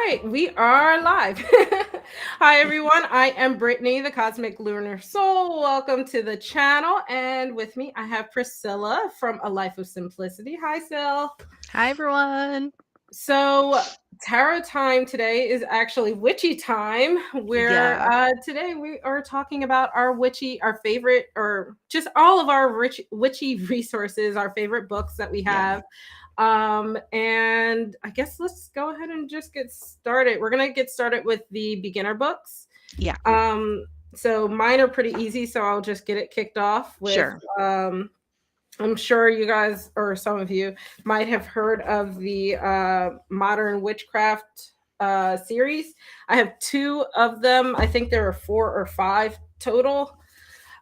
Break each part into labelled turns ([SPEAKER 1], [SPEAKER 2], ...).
[SPEAKER 1] right, we are live. Hi, everyone. I am Brittany, the Cosmic Lunar Soul. Welcome to the channel. And with me, I have Priscilla from A Life of Simplicity. Hi, Cill.
[SPEAKER 2] Hi, everyone.
[SPEAKER 1] So, tarot time today is actually witchy time, where
[SPEAKER 2] Yeah.
[SPEAKER 1] today we are talking about our favorite, or just all of our witchy resources, our favorite books that we
[SPEAKER 2] Yeah.
[SPEAKER 1] have. And I guess let's go ahead and just get started. We're gonna get started with the beginner books.
[SPEAKER 2] Yeah.
[SPEAKER 1] Um, so mine are pretty easy, so I'll just get it kicked off with
[SPEAKER 2] Sure.
[SPEAKER 1] I'm sure you guys, or some of you, might have heard of the Modern Witchcraft series. I have two of them. I think there are 4 or 5 total.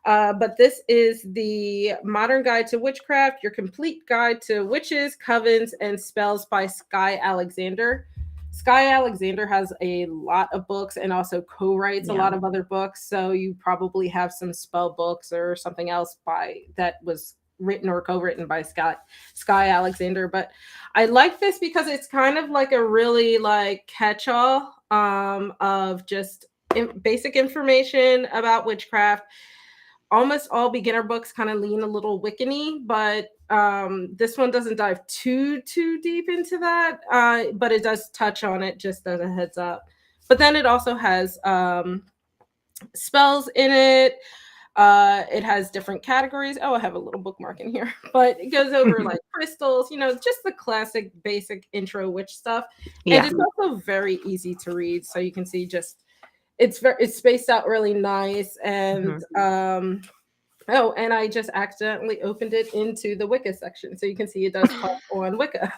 [SPEAKER 1] But this is the Modern Guide to Witchcraft, your complete guide to witches, covens, and spells by Sky Alexander. Sky Alexander has a lot of books and also co-writes a
[SPEAKER 2] Yeah.
[SPEAKER 1] lot of other books. So you probably have some spell books or something else by that was written or co-written by Sky Alexander. But I like this because it's kind of like a really like catch-all of just basic information about witchcraft. Almost all beginner books kind of lean a little Wiccan-y, but this one doesn't dive too deep into that, but it does touch on it just as a heads up. But then it also has spells in it. It has different categories. Oh, I have a little bookmark in here, but it goes over like crystals, just the classic basic intro witch stuff. And
[SPEAKER 2] Yeah.
[SPEAKER 1] it's also very easy to read, so you can see just it's spaced out really nice. And
[SPEAKER 2] Mhm.
[SPEAKER 1] oh, and I just accidentally opened it into the Wicca section, so you can see it does talk on Wicca.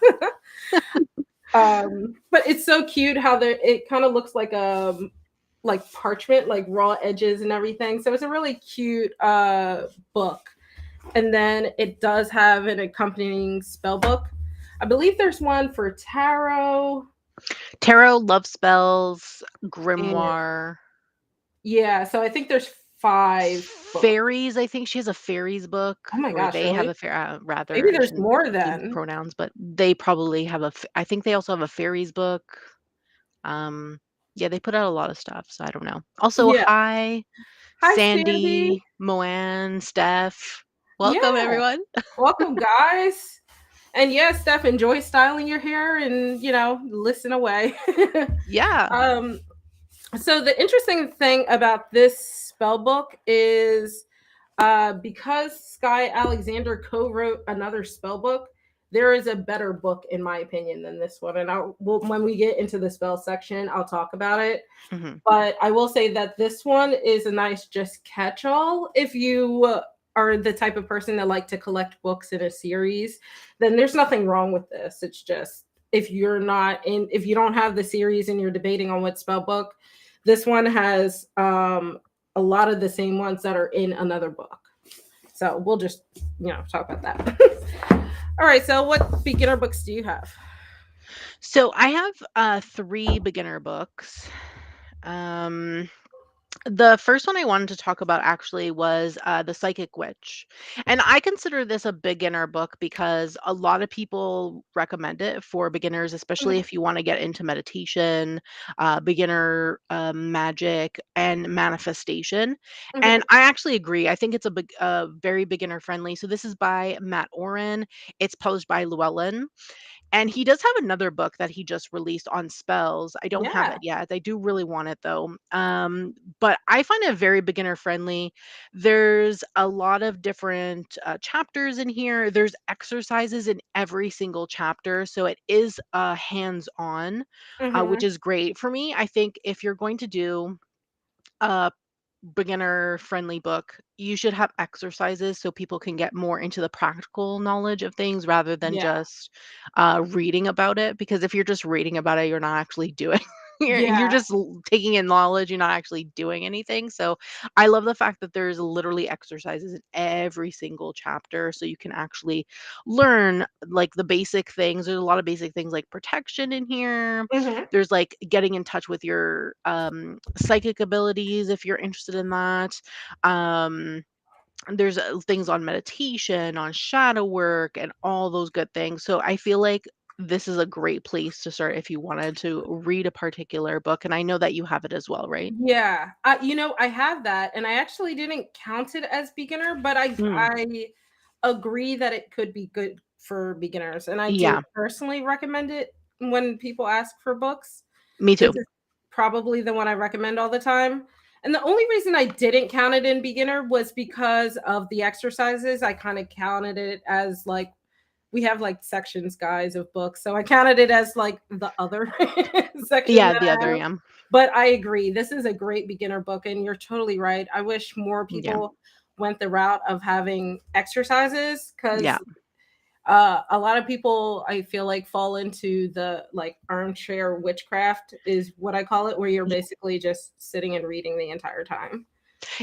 [SPEAKER 1] But it's so cute how it kind of looks like a like parchment, like raw edges and everything. So it's a really cute book. And then it does have an accompanying spell book. I believe there's one for tarot.
[SPEAKER 2] Tarot, love spells,
[SPEAKER 1] And
[SPEAKER 2] grimoire,
[SPEAKER 1] yeah, so I think there's 5 books.
[SPEAKER 2] fairies. I think she has a fairies book,
[SPEAKER 1] Oh my
[SPEAKER 2] or
[SPEAKER 1] gosh,
[SPEAKER 2] they have
[SPEAKER 1] really?
[SPEAKER 2] a fair. Rather,
[SPEAKER 1] Maybe
[SPEAKER 2] I
[SPEAKER 1] there's
[SPEAKER 2] shouldn't
[SPEAKER 1] more
[SPEAKER 2] use
[SPEAKER 1] then.
[SPEAKER 2] pronouns, but they probably have I think they also have a fairies book. Um, yeah, they put out a lot of stuff, so I don't know. Also,
[SPEAKER 1] Yeah.
[SPEAKER 2] hi,
[SPEAKER 1] Hi, Sandy.
[SPEAKER 2] Sandy, Moanne, Steph. Welcome,
[SPEAKER 1] Yeah.
[SPEAKER 2] everyone.
[SPEAKER 1] Welcome, guys. And yes, Steph, enjoy styling your hair and, listen away.
[SPEAKER 2] Yeah.
[SPEAKER 1] um, so the interesting thing about this spell book is because Sky Alexander co-wrote another spell book, there is a better book, in my opinion, than this one. And when we get into the spell section, I'll talk about it.
[SPEAKER 2] Hmm.
[SPEAKER 1] But I will say that this one is a nice just catch-all. If you are the type of person that like to collect books in a series, then there's nothing wrong with this. It's just if you don't have the series and you're debating on what spell book, this one has a lot of the same ones that are in another book. So we'll just talk about that. All right. So what beginner books do you have?
[SPEAKER 2] So I have 3 beginner books. Um, the first one I wanted to talk about actually was The Psychic Witch. And I consider this a beginner book because a lot of people recommend it for beginners, especially
[SPEAKER 1] Mhm.
[SPEAKER 2] if you want to get into meditation, beginner magic, and manifestation.
[SPEAKER 1] Mhm.
[SPEAKER 2] And I actually agree. I think it's very beginner friendly. So this is by Matt Oren. It's published by Llewellyn. And he does have another book that he just released on spells. I don't have
[SPEAKER 1] Yeah.
[SPEAKER 2] it yet. I do really want it though. But I find it very beginner friendly. There's a lot of different chapters in here. There's exercises in every single chapter, so it is hands on, which
[SPEAKER 1] Mhm.
[SPEAKER 2] is great for me. I think if you're going to do a beginner friendly book, you should have exercises so people can get more into the practical knowledge of things rather than
[SPEAKER 1] Yeah.
[SPEAKER 2] just reading about it. Because if you're just reading about it, you're not actually doing. You're
[SPEAKER 1] Yeah.
[SPEAKER 2] just taking in knowledge. You're not actually doing anything. So I love the fact that there's literally exercises in every single chapter, so you can actually learn like the basic things. There's a lot of basic things like protection in here.
[SPEAKER 1] Mhm.
[SPEAKER 2] There's like getting in touch with your psychic abilities if you're interested in that. Um, there's things on meditation, on shadow work, and all those good things. So I feel like this is a great place to start if you wanted to read a particular book. And I know that you have it as well, right?
[SPEAKER 1] Yeah, I have that, and I actually didn't count it as beginner, but I
[SPEAKER 2] Mm,
[SPEAKER 1] I agree that it could be good for beginners, and I do
[SPEAKER 2] yeah,
[SPEAKER 1] personally recommend it when people ask for books.
[SPEAKER 2] me
[SPEAKER 1] This
[SPEAKER 2] too.
[SPEAKER 1] is probably the one I recommend all the time. And the only reason I didn't count it in beginner was because of the exercises. I kind of counted it as like we have like sections, guys, of books. So I counted it as like the other section
[SPEAKER 2] Yeah,
[SPEAKER 1] that
[SPEAKER 2] the
[SPEAKER 1] I
[SPEAKER 2] other,
[SPEAKER 1] have.
[SPEAKER 2] yeah.
[SPEAKER 1] But I agree. This is a great beginner book, and you're totally right. I wish more
[SPEAKER 2] Yeah.
[SPEAKER 1] people went the route of having exercises
[SPEAKER 2] Yeah.
[SPEAKER 1] because a lot of people I feel like fall into the like armchair witchcraft is what I call it, where you're basically just sitting and reading the entire time.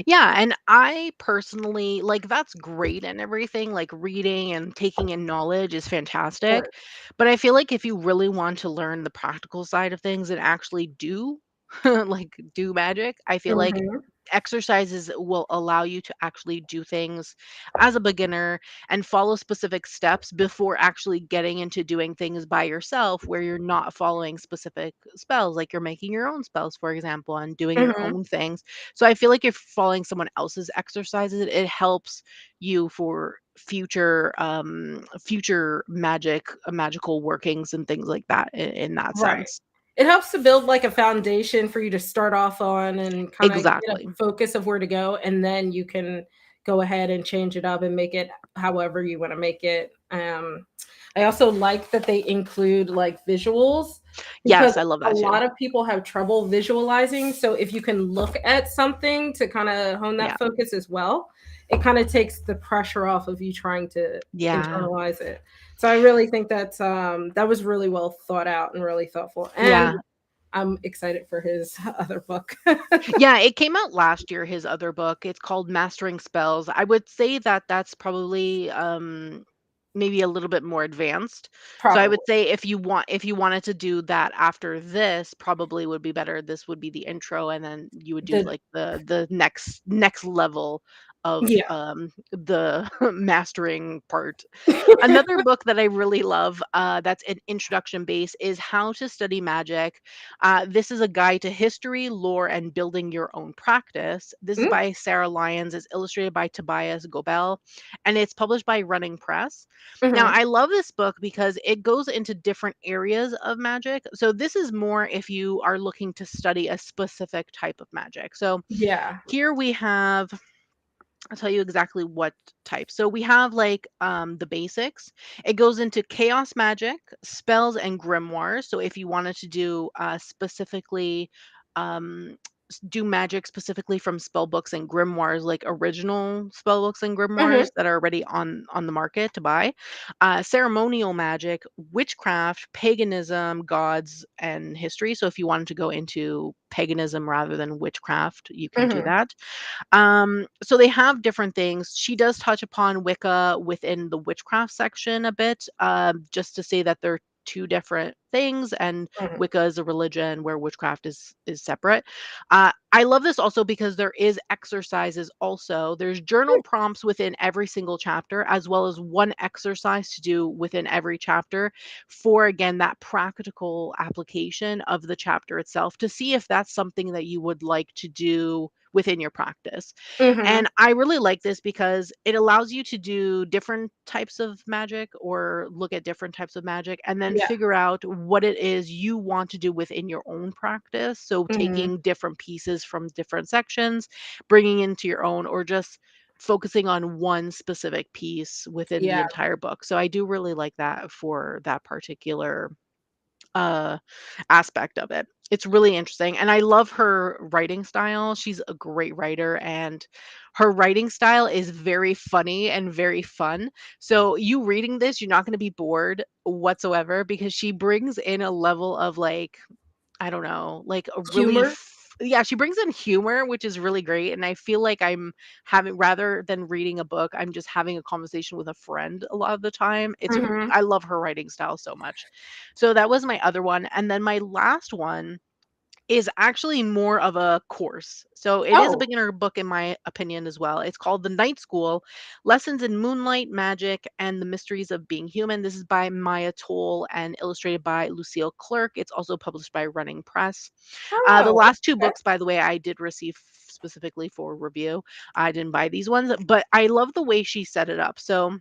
[SPEAKER 2] Yeah, and I personally like that's great and everything, like reading and taking in knowledge is
[SPEAKER 1] Of
[SPEAKER 2] fantastic.
[SPEAKER 1] course.
[SPEAKER 2] But I feel like if you really want to learn the practical side of things and actually do like do magic, I feel like
[SPEAKER 1] Mhm.
[SPEAKER 2] exercises will allow you to actually do things as a beginner and follow specific steps before actually getting into doing things by yourself where you're not following specific spells, like you're making your own spells, for example, and doing your
[SPEAKER 1] Mhm.
[SPEAKER 2] own things. So I feel like if following someone else's exercises, it helps you for future magical workings and things like that in that
[SPEAKER 1] Right.
[SPEAKER 2] sense.
[SPEAKER 1] It helps to build like a foundation for you to start off on and kind of get a
[SPEAKER 2] Exactly.
[SPEAKER 1] focus of where to go, and then you can go ahead and change it up and make it however you want to make it. I also like that they include like visuals because
[SPEAKER 2] Yes, I love
[SPEAKER 1] a
[SPEAKER 2] that too.
[SPEAKER 1] lot of people have trouble visualizing. So if you can look at something to kind of hone
[SPEAKER 2] Yeah.
[SPEAKER 1] that focus as well, it kind of takes the pressure off of you trying to
[SPEAKER 2] Yeah.
[SPEAKER 1] internalize it. So I really think that was really well thought out and really thoughtful. And
[SPEAKER 2] Yeah.
[SPEAKER 1] I'm excited for his other book.
[SPEAKER 2] Yeah, it came out last year, his other book. It's called Mastering Spells. I would say that that's probably maybe a little bit more advanced. So I would
[SPEAKER 1] Probably.
[SPEAKER 2] say if you wanted to do that after this, probably would be better. This would be the intro and then you would do
[SPEAKER 1] The
[SPEAKER 2] like the next level of
[SPEAKER 1] yeah.
[SPEAKER 2] the mastering part. Another book that I really love, that's an introduction base, is How to Study Magic. This is a guide to history, lore, and building your own practice. This is
[SPEAKER 1] Mm,
[SPEAKER 2] by Sarah Lyons. It's illustrated by Tobias Gobel, and it's published by Running Press. Now,
[SPEAKER 1] mhm.
[SPEAKER 2] I love this book because it goes into different areas of magic. So, this is more if you are looking to study a specific type of magic. So,
[SPEAKER 1] Yeah.
[SPEAKER 2] here we have I'll tell you exactly what type. So we have like the basics. It goes into chaos magic, spells, and grimoires. So if you wanted to do specifically um do magic specifically from spell books and grimoires, like original spell books and
[SPEAKER 1] Mhm,
[SPEAKER 2] grimoires that are already on the market to buy, ceremonial magic, witchcraft, paganism, gods, and history. So if you wanted to go into paganism rather than witchcraft, you can do
[SPEAKER 1] mhm.
[SPEAKER 2] that. So they have different things. She does touch upon Wicca within the witchcraft section a bit, just to say that they're two different things, and
[SPEAKER 1] Mhm.
[SPEAKER 2] Wicca is a religion where witchcraft is separate. I love this also because there is exercises also. There's journal prompts within every single chapter, as well as one exercise to do within every chapter for again that practical application of the chapter itself to see if that's something that you would like to do within your practice.
[SPEAKER 1] Mhm.
[SPEAKER 2] And I really like this because it allows you to do different types of magic or look at different types of magic and then
[SPEAKER 1] Yeah.
[SPEAKER 2] figure out what it is you want to do within your own practice. So
[SPEAKER 1] Mhm.
[SPEAKER 2] taking different pieces from different sections, bringing into your own, or just focusing on one specific piece within the
[SPEAKER 1] Yeah.
[SPEAKER 2] entire book. So I do really like that for that particular uh aspect of it. It's really interesting and I love her writing style. She's a great writer and her writing style is very funny and very fun. So you reading this, you're not going to be bored whatsoever because she brings in a level of like I don't know, like a really
[SPEAKER 1] Humor.
[SPEAKER 2] yeah, she brings in humor, which is really great. And I feel like I'm having rather than reading a book, I'm just having a conversation with a friend a lot of the time.
[SPEAKER 1] Mhm.
[SPEAKER 2] I love her writing style so much. So that was my other one. And then my last one is actually more of a course. So it is a
[SPEAKER 1] Oh,
[SPEAKER 2] beginner book in my opinion as well. It's called The Night School: Lessons in Moonlight, Magic, and the Mysteries of Being Human. This is by Maya Toll and illustrated by Lucille Clerk. It's also published by Running Press. The
[SPEAKER 1] oh,
[SPEAKER 2] last two
[SPEAKER 1] okay.
[SPEAKER 2] books, by the way, I did receive specifically for review. I didn't buy these ones, but I love the way she set it up. So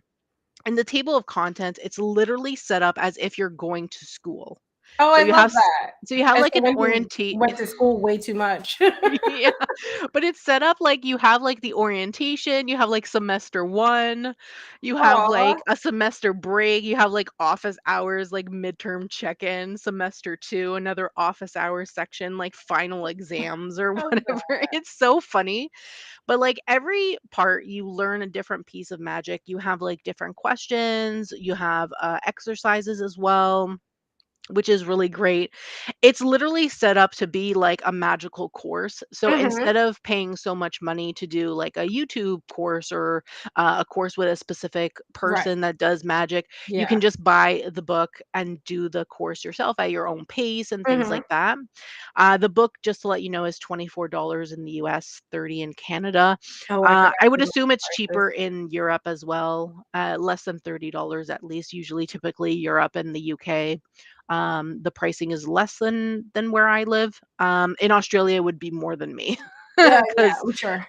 [SPEAKER 2] in the table of contents, it's literally set up as if you're going to school.
[SPEAKER 1] Oh,
[SPEAKER 2] So
[SPEAKER 1] I
[SPEAKER 2] you
[SPEAKER 1] love
[SPEAKER 2] have
[SPEAKER 1] that.
[SPEAKER 2] so you have
[SPEAKER 1] As
[SPEAKER 2] like an
[SPEAKER 1] someone who
[SPEAKER 2] orientation.
[SPEAKER 1] went to school way too much.
[SPEAKER 2] Yeah, but it's set up like you have like the orientation, you have like semester 1, you have
[SPEAKER 1] Aw.
[SPEAKER 2] like a semester break, you have like office hours, like midterm check-in, semester 2, another office hours section, like final exams or
[SPEAKER 1] Oh,
[SPEAKER 2] whatever. It's so funny. But like every part you learn a different piece of magic. You have like different questions, you have exercises as well, which is really great. It's literally set up to be like a magical course. So
[SPEAKER 1] mhm.
[SPEAKER 2] instead of paying so much money to do like a YouTube course or a course with a specific
[SPEAKER 1] Right.
[SPEAKER 2] person that does magic, you can
[SPEAKER 1] Yeah.
[SPEAKER 2] just buy the book and do the course yourself at your own pace and things
[SPEAKER 1] Mhm.
[SPEAKER 2] like that. The book, just to let you know, is $24 in the US, 30 in Canada.
[SPEAKER 1] Oh, I forgot
[SPEAKER 2] I would
[SPEAKER 1] to look
[SPEAKER 2] assume it's
[SPEAKER 1] at the
[SPEAKER 2] cheaper in Europe as well, less than $30 at least, usually typically Europe and the UK. The pricing is less than where I live. In Australia, it would be more than me
[SPEAKER 1] Yeah, yeah,
[SPEAKER 2] because
[SPEAKER 1] I'm sure.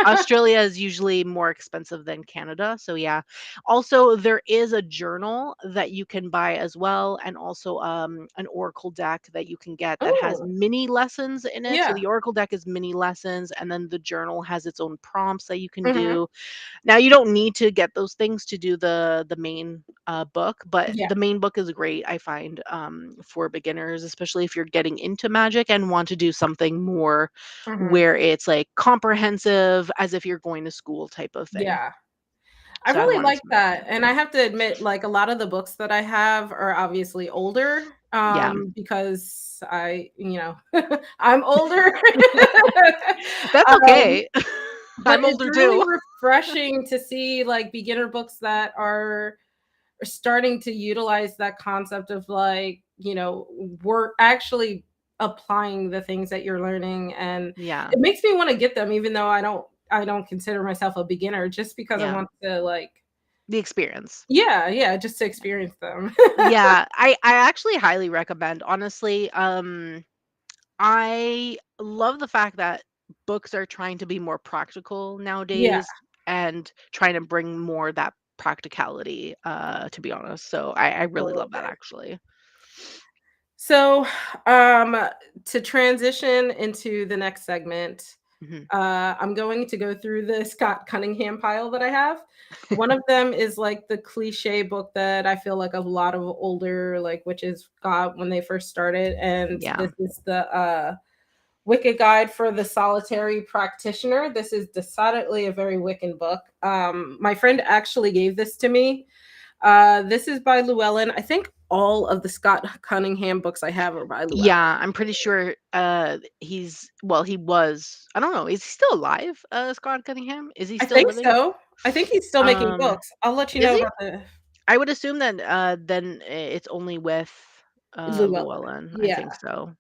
[SPEAKER 2] Australia is usually more expensive than Canada. So yeah. Also, there is a journal that you can buy as well, and also an oracle deck that you can get that has
[SPEAKER 1] Ooh,
[SPEAKER 2] mini lessons in it. So
[SPEAKER 1] yeah.
[SPEAKER 2] the oracle deck is mini lessons, and then the journal has its own prompts that you can
[SPEAKER 1] Mhm.
[SPEAKER 2] do. Now you don't need to get those things to do the main book, but
[SPEAKER 1] Yeah.
[SPEAKER 2] the main book is great, I find, for beginners, especially if you're getting into magic and want to do something more
[SPEAKER 1] Mhm.
[SPEAKER 2] where it's like comprehensive, as if you're going to school type of thing.
[SPEAKER 1] Yeah. I
[SPEAKER 2] So I
[SPEAKER 1] really
[SPEAKER 2] wanted
[SPEAKER 1] like
[SPEAKER 2] to
[SPEAKER 1] that,
[SPEAKER 2] mention
[SPEAKER 1] and I have to admit, like, a lot of the books that I have are obviously older,
[SPEAKER 2] yeah,
[SPEAKER 1] because I'm older.
[SPEAKER 2] that's
[SPEAKER 1] Um,
[SPEAKER 2] okay.
[SPEAKER 1] but
[SPEAKER 2] I'm
[SPEAKER 1] it's
[SPEAKER 2] older
[SPEAKER 1] really
[SPEAKER 2] too.
[SPEAKER 1] refreshing to see, like, beginner books that are starting to utilize that concept of, like, we're actually applying the things that you're learning, and
[SPEAKER 2] Yeah,
[SPEAKER 1] it makes me wanna get them even though I don't consider myself a beginner just because I
[SPEAKER 2] yeah,
[SPEAKER 1] want to, like,
[SPEAKER 2] the experience.
[SPEAKER 1] yeah, yeah, just to experience them.
[SPEAKER 2] Yeah, I actually highly recommend, honestly. I love the fact that books are trying to be more practical
[SPEAKER 1] Yeah,
[SPEAKER 2] nowadays and trying to bring more that practicality, to be honest. So I really love that
[SPEAKER 1] absolutely.
[SPEAKER 2] actually.
[SPEAKER 1] So, um, to transition into the next segment,
[SPEAKER 2] Mhm.
[SPEAKER 1] I'm going to go through the Scott Cunningham pile that I have. One of them is like the cliche book that I feel like a lot of older like witches got when they first started, and
[SPEAKER 2] Yeah.
[SPEAKER 1] this is the Wicca Guide for the Solitary Practitioner. This is decidedly a very Wiccan book. My friend actually gave this to me. This is by Llewellyn. I think all of the Scott Cunningham books I have are by Llewellyn.
[SPEAKER 2] Yeah, I'm pretty sure he was, I don't know, is he still alive? Scott Cunningham? Is he
[SPEAKER 1] I
[SPEAKER 2] still
[SPEAKER 1] think
[SPEAKER 2] living?
[SPEAKER 1] so. I think he's still making
[SPEAKER 2] Um,
[SPEAKER 1] books. I'll let you
[SPEAKER 2] is
[SPEAKER 1] know
[SPEAKER 2] he?
[SPEAKER 1] about the
[SPEAKER 2] I would assume that then it's only with
[SPEAKER 1] Llewellyn.
[SPEAKER 2] Llewellyn. I
[SPEAKER 1] Yeah.
[SPEAKER 2] think so.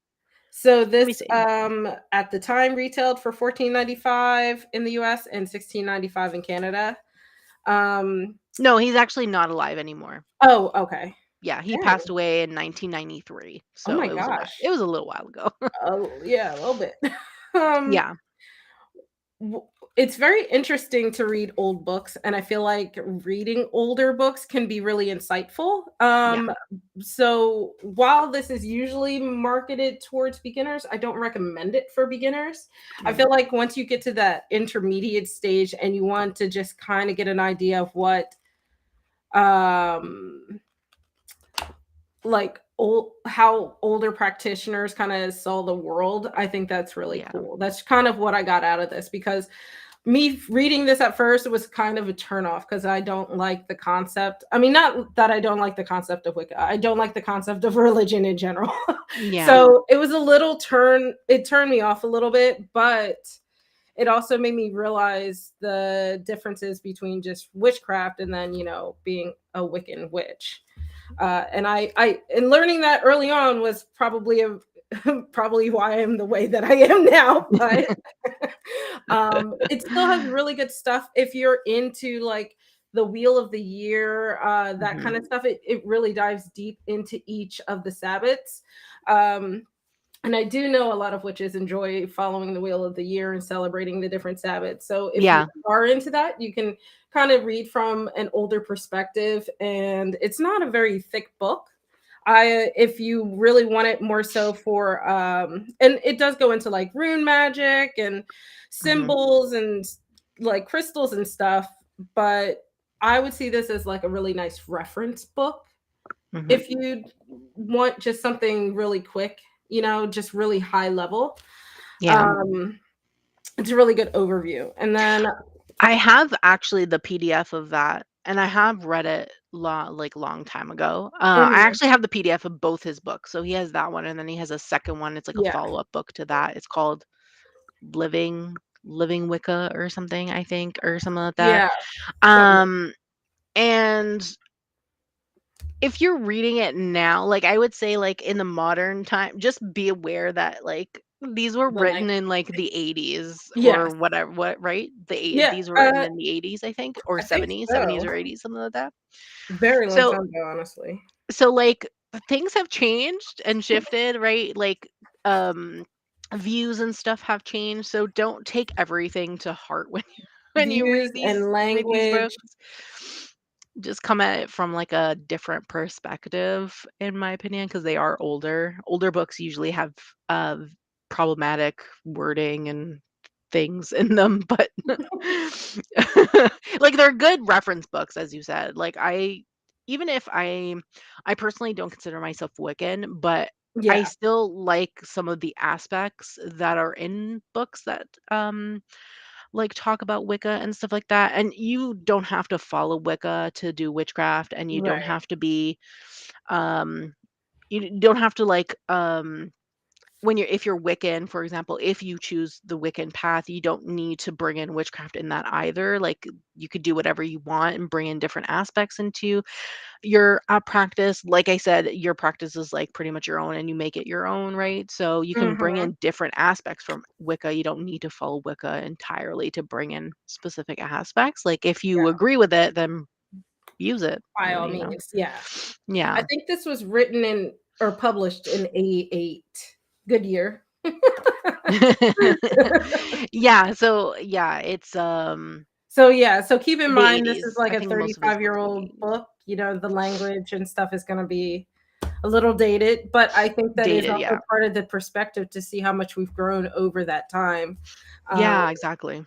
[SPEAKER 1] So
[SPEAKER 2] Let me
[SPEAKER 1] this,
[SPEAKER 2] see.
[SPEAKER 1] at the time retailed for 14.95 in the US and 16.95 in Canada. Um,
[SPEAKER 2] No, he's actually not alive anymore.
[SPEAKER 1] oh, okay.
[SPEAKER 2] Yeah, he passed
[SPEAKER 1] Dang.
[SPEAKER 2] away in 1993,
[SPEAKER 1] Oh
[SPEAKER 2] so
[SPEAKER 1] my
[SPEAKER 2] it was a while.
[SPEAKER 1] gosh.
[SPEAKER 2] It was a little while ago.
[SPEAKER 1] Oh, yeah, a little bit. Um,
[SPEAKER 2] Yeah,
[SPEAKER 1] w it's very interesting to read old books, and I feel like reading older books can be really insightful.
[SPEAKER 2] yeah,
[SPEAKER 1] So while this is usually marketed towards beginners, I don't recommend it for beginners. I
[SPEAKER 2] mm,
[SPEAKER 1] feel like once you get to that intermediate stage and you want to just kinda get an idea of what, um like how older practitioners kind of saw the world. I think that's really
[SPEAKER 2] yeah,
[SPEAKER 1] cool. That's kind of what I got out of this because me reading this at first, it was kind of a turn off because I don't like the concept. I mean, not that I don't like the concept of Wicca. I don't like the concept of religion in general.
[SPEAKER 2] yeah,
[SPEAKER 1] So it was a little it turned me off a little bit, but it also made me realize the differences between just witchcraft and then, being a Wiccan witch. And I and learning that early on was probably probably why I'm the way that I am now. But it still has really good stuff if you're into like the wheel of the year, that
[SPEAKER 2] Mhm.
[SPEAKER 1] kind of stuff. It really dives deep into each of the Sabbats. Um, and I do know a lot of witches enjoy following the wheel of the year and celebrating the different Sabbats. So if you
[SPEAKER 2] Yeah.
[SPEAKER 1] are into that, you can kind of read from an older perspective, and it's not a very thick book. If you really want it more so for, and it does go into like rune magic and
[SPEAKER 2] Mhm.
[SPEAKER 1] symbols and like crystals and stuff, but I would see this as like a really nice reference book
[SPEAKER 2] Mhm.
[SPEAKER 1] if you want just something really quick, just really high level.
[SPEAKER 2] Yeah.
[SPEAKER 1] um it's a really good overview. And then
[SPEAKER 2] I have actually the PDF of that, and I have read it long time ago. I
[SPEAKER 1] mhm,
[SPEAKER 2] actually have the PDF of both his books. So he has that one, and then he has a second one. It's like a
[SPEAKER 1] yeah,
[SPEAKER 2] follow-up book to that. It's called Living Living Wicca or something, I think, or something like that.
[SPEAKER 1] yeah, something.
[SPEAKER 2] Um, and if you're reading it now, like, I would say, like, in the modern time, just be aware that, like, these were
[SPEAKER 1] The
[SPEAKER 2] written
[SPEAKER 1] language.
[SPEAKER 2] in, like, the '80s or
[SPEAKER 1] Yes.
[SPEAKER 2] whatever, right?
[SPEAKER 1] Yeah,
[SPEAKER 2] These were written in the '80s, I think, or
[SPEAKER 1] I think
[SPEAKER 2] '70s
[SPEAKER 1] so.
[SPEAKER 2] or '80s, something like that.
[SPEAKER 1] Very long
[SPEAKER 2] So
[SPEAKER 1] time ago, honestly.
[SPEAKER 2] like, things have changed and shifted, right? Like, um, views and stuff have changed, so don't take everything to heart when when you
[SPEAKER 1] Views and
[SPEAKER 2] read these
[SPEAKER 1] language.
[SPEAKER 2] books. Just come at it from, like, a different perspective, in my opinion, because they are older. Older books usually have, problematic wording and things in them, but like, they're good reference books, as you said. Like, even if I personally don't consider myself Wiccan, but I
[SPEAKER 1] Yeah,
[SPEAKER 2] still like some of the aspects that are in books that, like, talk about Wicca and stuff like that, and you don't have to follow Wicca to do witchcraft, and you don't
[SPEAKER 1] right.
[SPEAKER 2] have to be, um you don't have to, like, when if you're Wiccan, for example, if you choose the Wiccan path, you don't need to bring in witchcraft in that either. Like, you could do whatever you want and bring in different aspects into your, practice. Like I said, your practice is, like, pretty much your own and you make it your own, right? So you can bring
[SPEAKER 1] Mhm.
[SPEAKER 2] in different aspects from Wicca. You don't need to follow Wicca entirely to bring in specific aspects. Like, if you
[SPEAKER 1] Yeah,
[SPEAKER 2] agree with it, then use it,
[SPEAKER 1] by all
[SPEAKER 2] you know?
[SPEAKER 1] means, yeah. I
[SPEAKER 2] Yeah.
[SPEAKER 1] think this was written in or published in '88. Good year.
[SPEAKER 2] Yeah, so yeah, it's,
[SPEAKER 1] So, yeah, so keep in
[SPEAKER 2] the
[SPEAKER 1] mind this is
[SPEAKER 2] '80s.
[SPEAKER 1] like
[SPEAKER 2] I
[SPEAKER 1] a
[SPEAKER 2] think most of his books were in the
[SPEAKER 1] 35-year-old
[SPEAKER 2] '80s.
[SPEAKER 1] book, the language and stuff is gonna be a little dated, but I think that is
[SPEAKER 2] Dated,
[SPEAKER 1] also
[SPEAKER 2] yeah.
[SPEAKER 1] part of the perspective to see how much we've grown over that time. Um,
[SPEAKER 2] Yeah, exactly.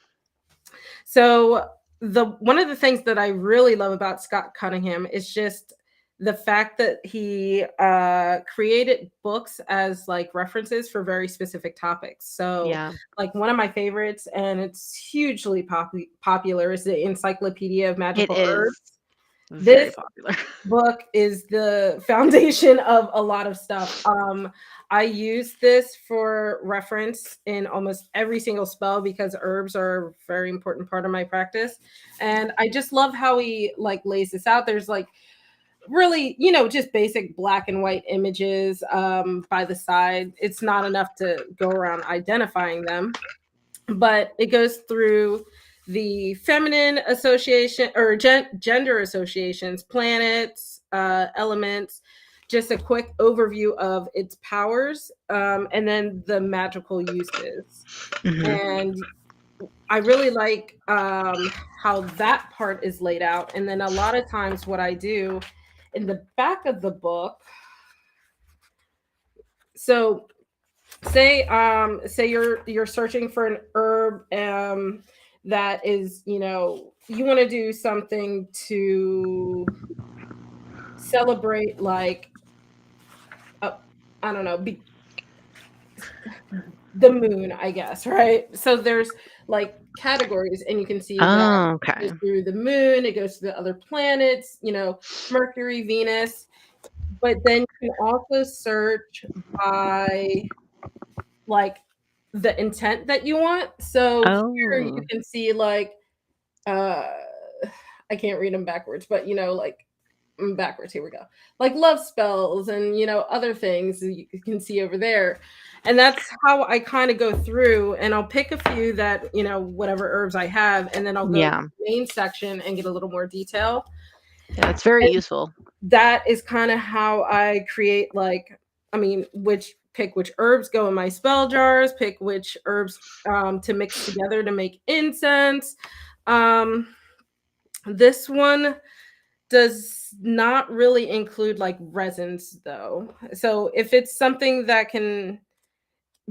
[SPEAKER 1] so the one of the things that I really love about Scott Cunningham is just the fact that he created books as like references for very specific topics. So,
[SPEAKER 2] Yeah,
[SPEAKER 1] like one of my favorites, and it's hugely popular, is the Encyclopedia of
[SPEAKER 2] it
[SPEAKER 1] Magical
[SPEAKER 2] is
[SPEAKER 1] Herbs.
[SPEAKER 2] very
[SPEAKER 1] This
[SPEAKER 2] popular.
[SPEAKER 1] book is the foundation of a lot of stuff. I use this for reference in almost every single spell because herbs are a very important part of my practice. And I just love how he like lays this out. There's like really, just basic black and white images by the side. It's not enough to go around identifying them, but it goes through the feminine association or gender associations, planets, elements, just a quick overview of its powers, and then the magical uses.
[SPEAKER 2] Mhm.
[SPEAKER 1] And I really like how that part is laid out. And then a lot of times, what I do in the back of the book, so say you're searching for an herb that is, you want to do something to celebrate like uh, I don't know, the moon, I guess, right? So there's like categories, and you can see that
[SPEAKER 2] Oh,
[SPEAKER 1] it
[SPEAKER 2] okay.
[SPEAKER 1] goes through the moon, it goes to the other planets, Mercury, Venus, but then you can also search by like the intent that you want. So here you
[SPEAKER 2] Oh.
[SPEAKER 1] can see like uh I can't read them backwards, but like backwards. Here we go. Like love spells and other things you can see over there. And that's how I kind of go through, and I'll pick a few that, whatever herbs I have, and then I'll go to
[SPEAKER 2] Yeah.
[SPEAKER 1] the main section and get a little more detail.
[SPEAKER 2] Yeah, it's very
[SPEAKER 1] And
[SPEAKER 2] useful.
[SPEAKER 1] that is kind of how I create, like, I mean, pick which herbs go in my spell jars, pick which herbs to mix together to make incense. Um, this one does not really include like resins though. So if it's something that can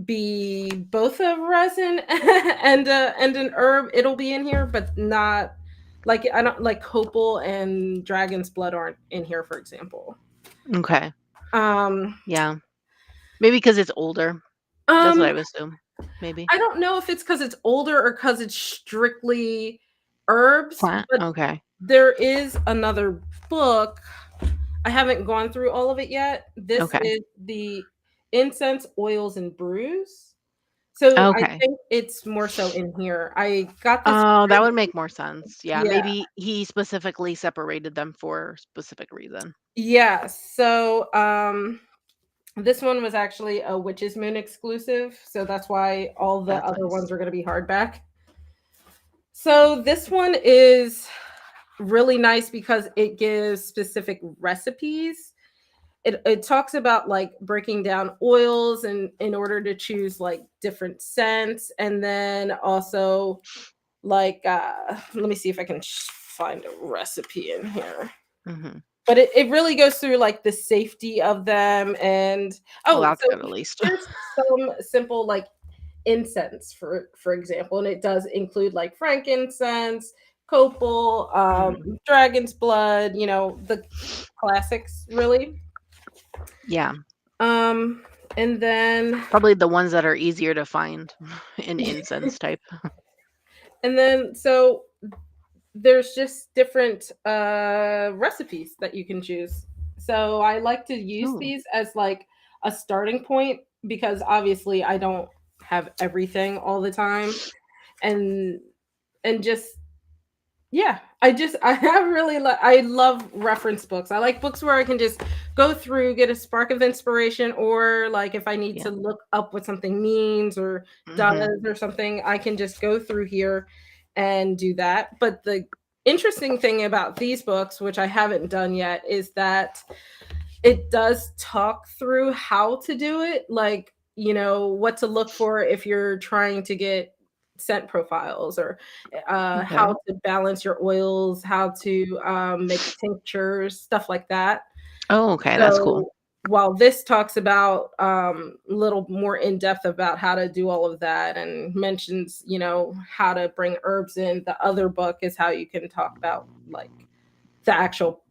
[SPEAKER 1] be both a resin and an herb, it'll be in here, but not like, I don't like copal and dragon's blood aren't in here, for example.
[SPEAKER 2] Okay.
[SPEAKER 1] Um
[SPEAKER 2] Yeah. Maybe because it's older. That's what I
[SPEAKER 1] um
[SPEAKER 2] would assume. Maybe.
[SPEAKER 1] I don't know if it's because it's older or because it's strictly herbs,
[SPEAKER 2] Plant.
[SPEAKER 1] but
[SPEAKER 2] Okay.
[SPEAKER 1] there is another book. I haven't gone through all of it yet. This
[SPEAKER 2] Okay.
[SPEAKER 1] is the incense, oils, and brews. So I
[SPEAKER 2] Okay.
[SPEAKER 1] think it's more so in here. I got this.
[SPEAKER 2] Oh, that would make more sense. Yeah,
[SPEAKER 1] Yeah.
[SPEAKER 2] maybe he specifically separated them for a specific reason.
[SPEAKER 1] Yeah. So this one was actually a Witch's Moon exclusive. So that's why all the
[SPEAKER 2] That's
[SPEAKER 1] other
[SPEAKER 2] nice.
[SPEAKER 1] ones are going to be hardback. So this one is really nice because it gives specific recipes. It talks about like breaking down oils and in order to choose like different scents, and then also like let me see if I can find a recipe in here.
[SPEAKER 2] Mhm.
[SPEAKER 1] But it really goes through like the safety of them. And
[SPEAKER 2] Well,
[SPEAKER 1] oh,
[SPEAKER 2] that's
[SPEAKER 1] so
[SPEAKER 2] good at least.
[SPEAKER 1] here's some simple like incense, for example, and it does include like frankincense, copal,
[SPEAKER 2] Mhm.
[SPEAKER 1] dragon's blood, the classics really.
[SPEAKER 2] Yeah,
[SPEAKER 1] um and then
[SPEAKER 2] probably the ones that are easier to find in incense type.
[SPEAKER 1] so there's just different recipes that you can choose. So I like to use
[SPEAKER 2] Oh,
[SPEAKER 1] these as like a starting point, because obviously I don't have everything all the time. And just, yeah, I have really I love reference books. I like books where I can just go through, get a spark of inspiration, or like if I need
[SPEAKER 2] yeah.
[SPEAKER 1] to look up what something means or
[SPEAKER 2] Mhm.
[SPEAKER 1] does or something, I can just go through here and do that. But the interesting thing about these books, which I haven't done yet, is that it does talk through how to do it, like, what to look for if you're trying to get scent profiles, or
[SPEAKER 2] Okay.
[SPEAKER 1] how to balance your oils, how to make tinctures, stuff like that.
[SPEAKER 2] Oh, okay, that's cool.
[SPEAKER 1] So while this talks about a little more in depth about how to do all of that and mentions, how to bring herbs in, the other book is how you can talk about like the actual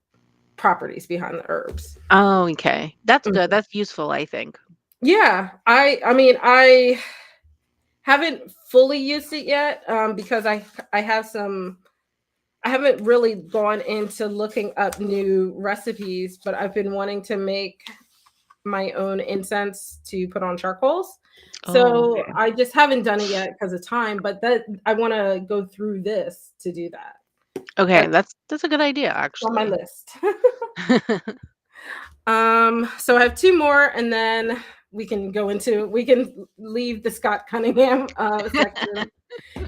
[SPEAKER 1] properties behind the herbs.
[SPEAKER 2] Oh, okay. That's good.
[SPEAKER 1] Mhm.
[SPEAKER 2] That's useful, I think.
[SPEAKER 1] Yeah, I mean, I haven't fully used it yet, because I have some. I haven't really gone into looking up new recipes, but I've been wanting to make my own incense to put on charcoals.
[SPEAKER 2] Oh,
[SPEAKER 1] So
[SPEAKER 2] okay.
[SPEAKER 1] I just haven't done it yet because of time, but that I want to go through this to do that.
[SPEAKER 2] Okay,
[SPEAKER 1] That's
[SPEAKER 2] that's a good idea,
[SPEAKER 1] on my
[SPEAKER 2] actually.
[SPEAKER 1] list. So I have two more, and then we can leave the Scott Cunningham section.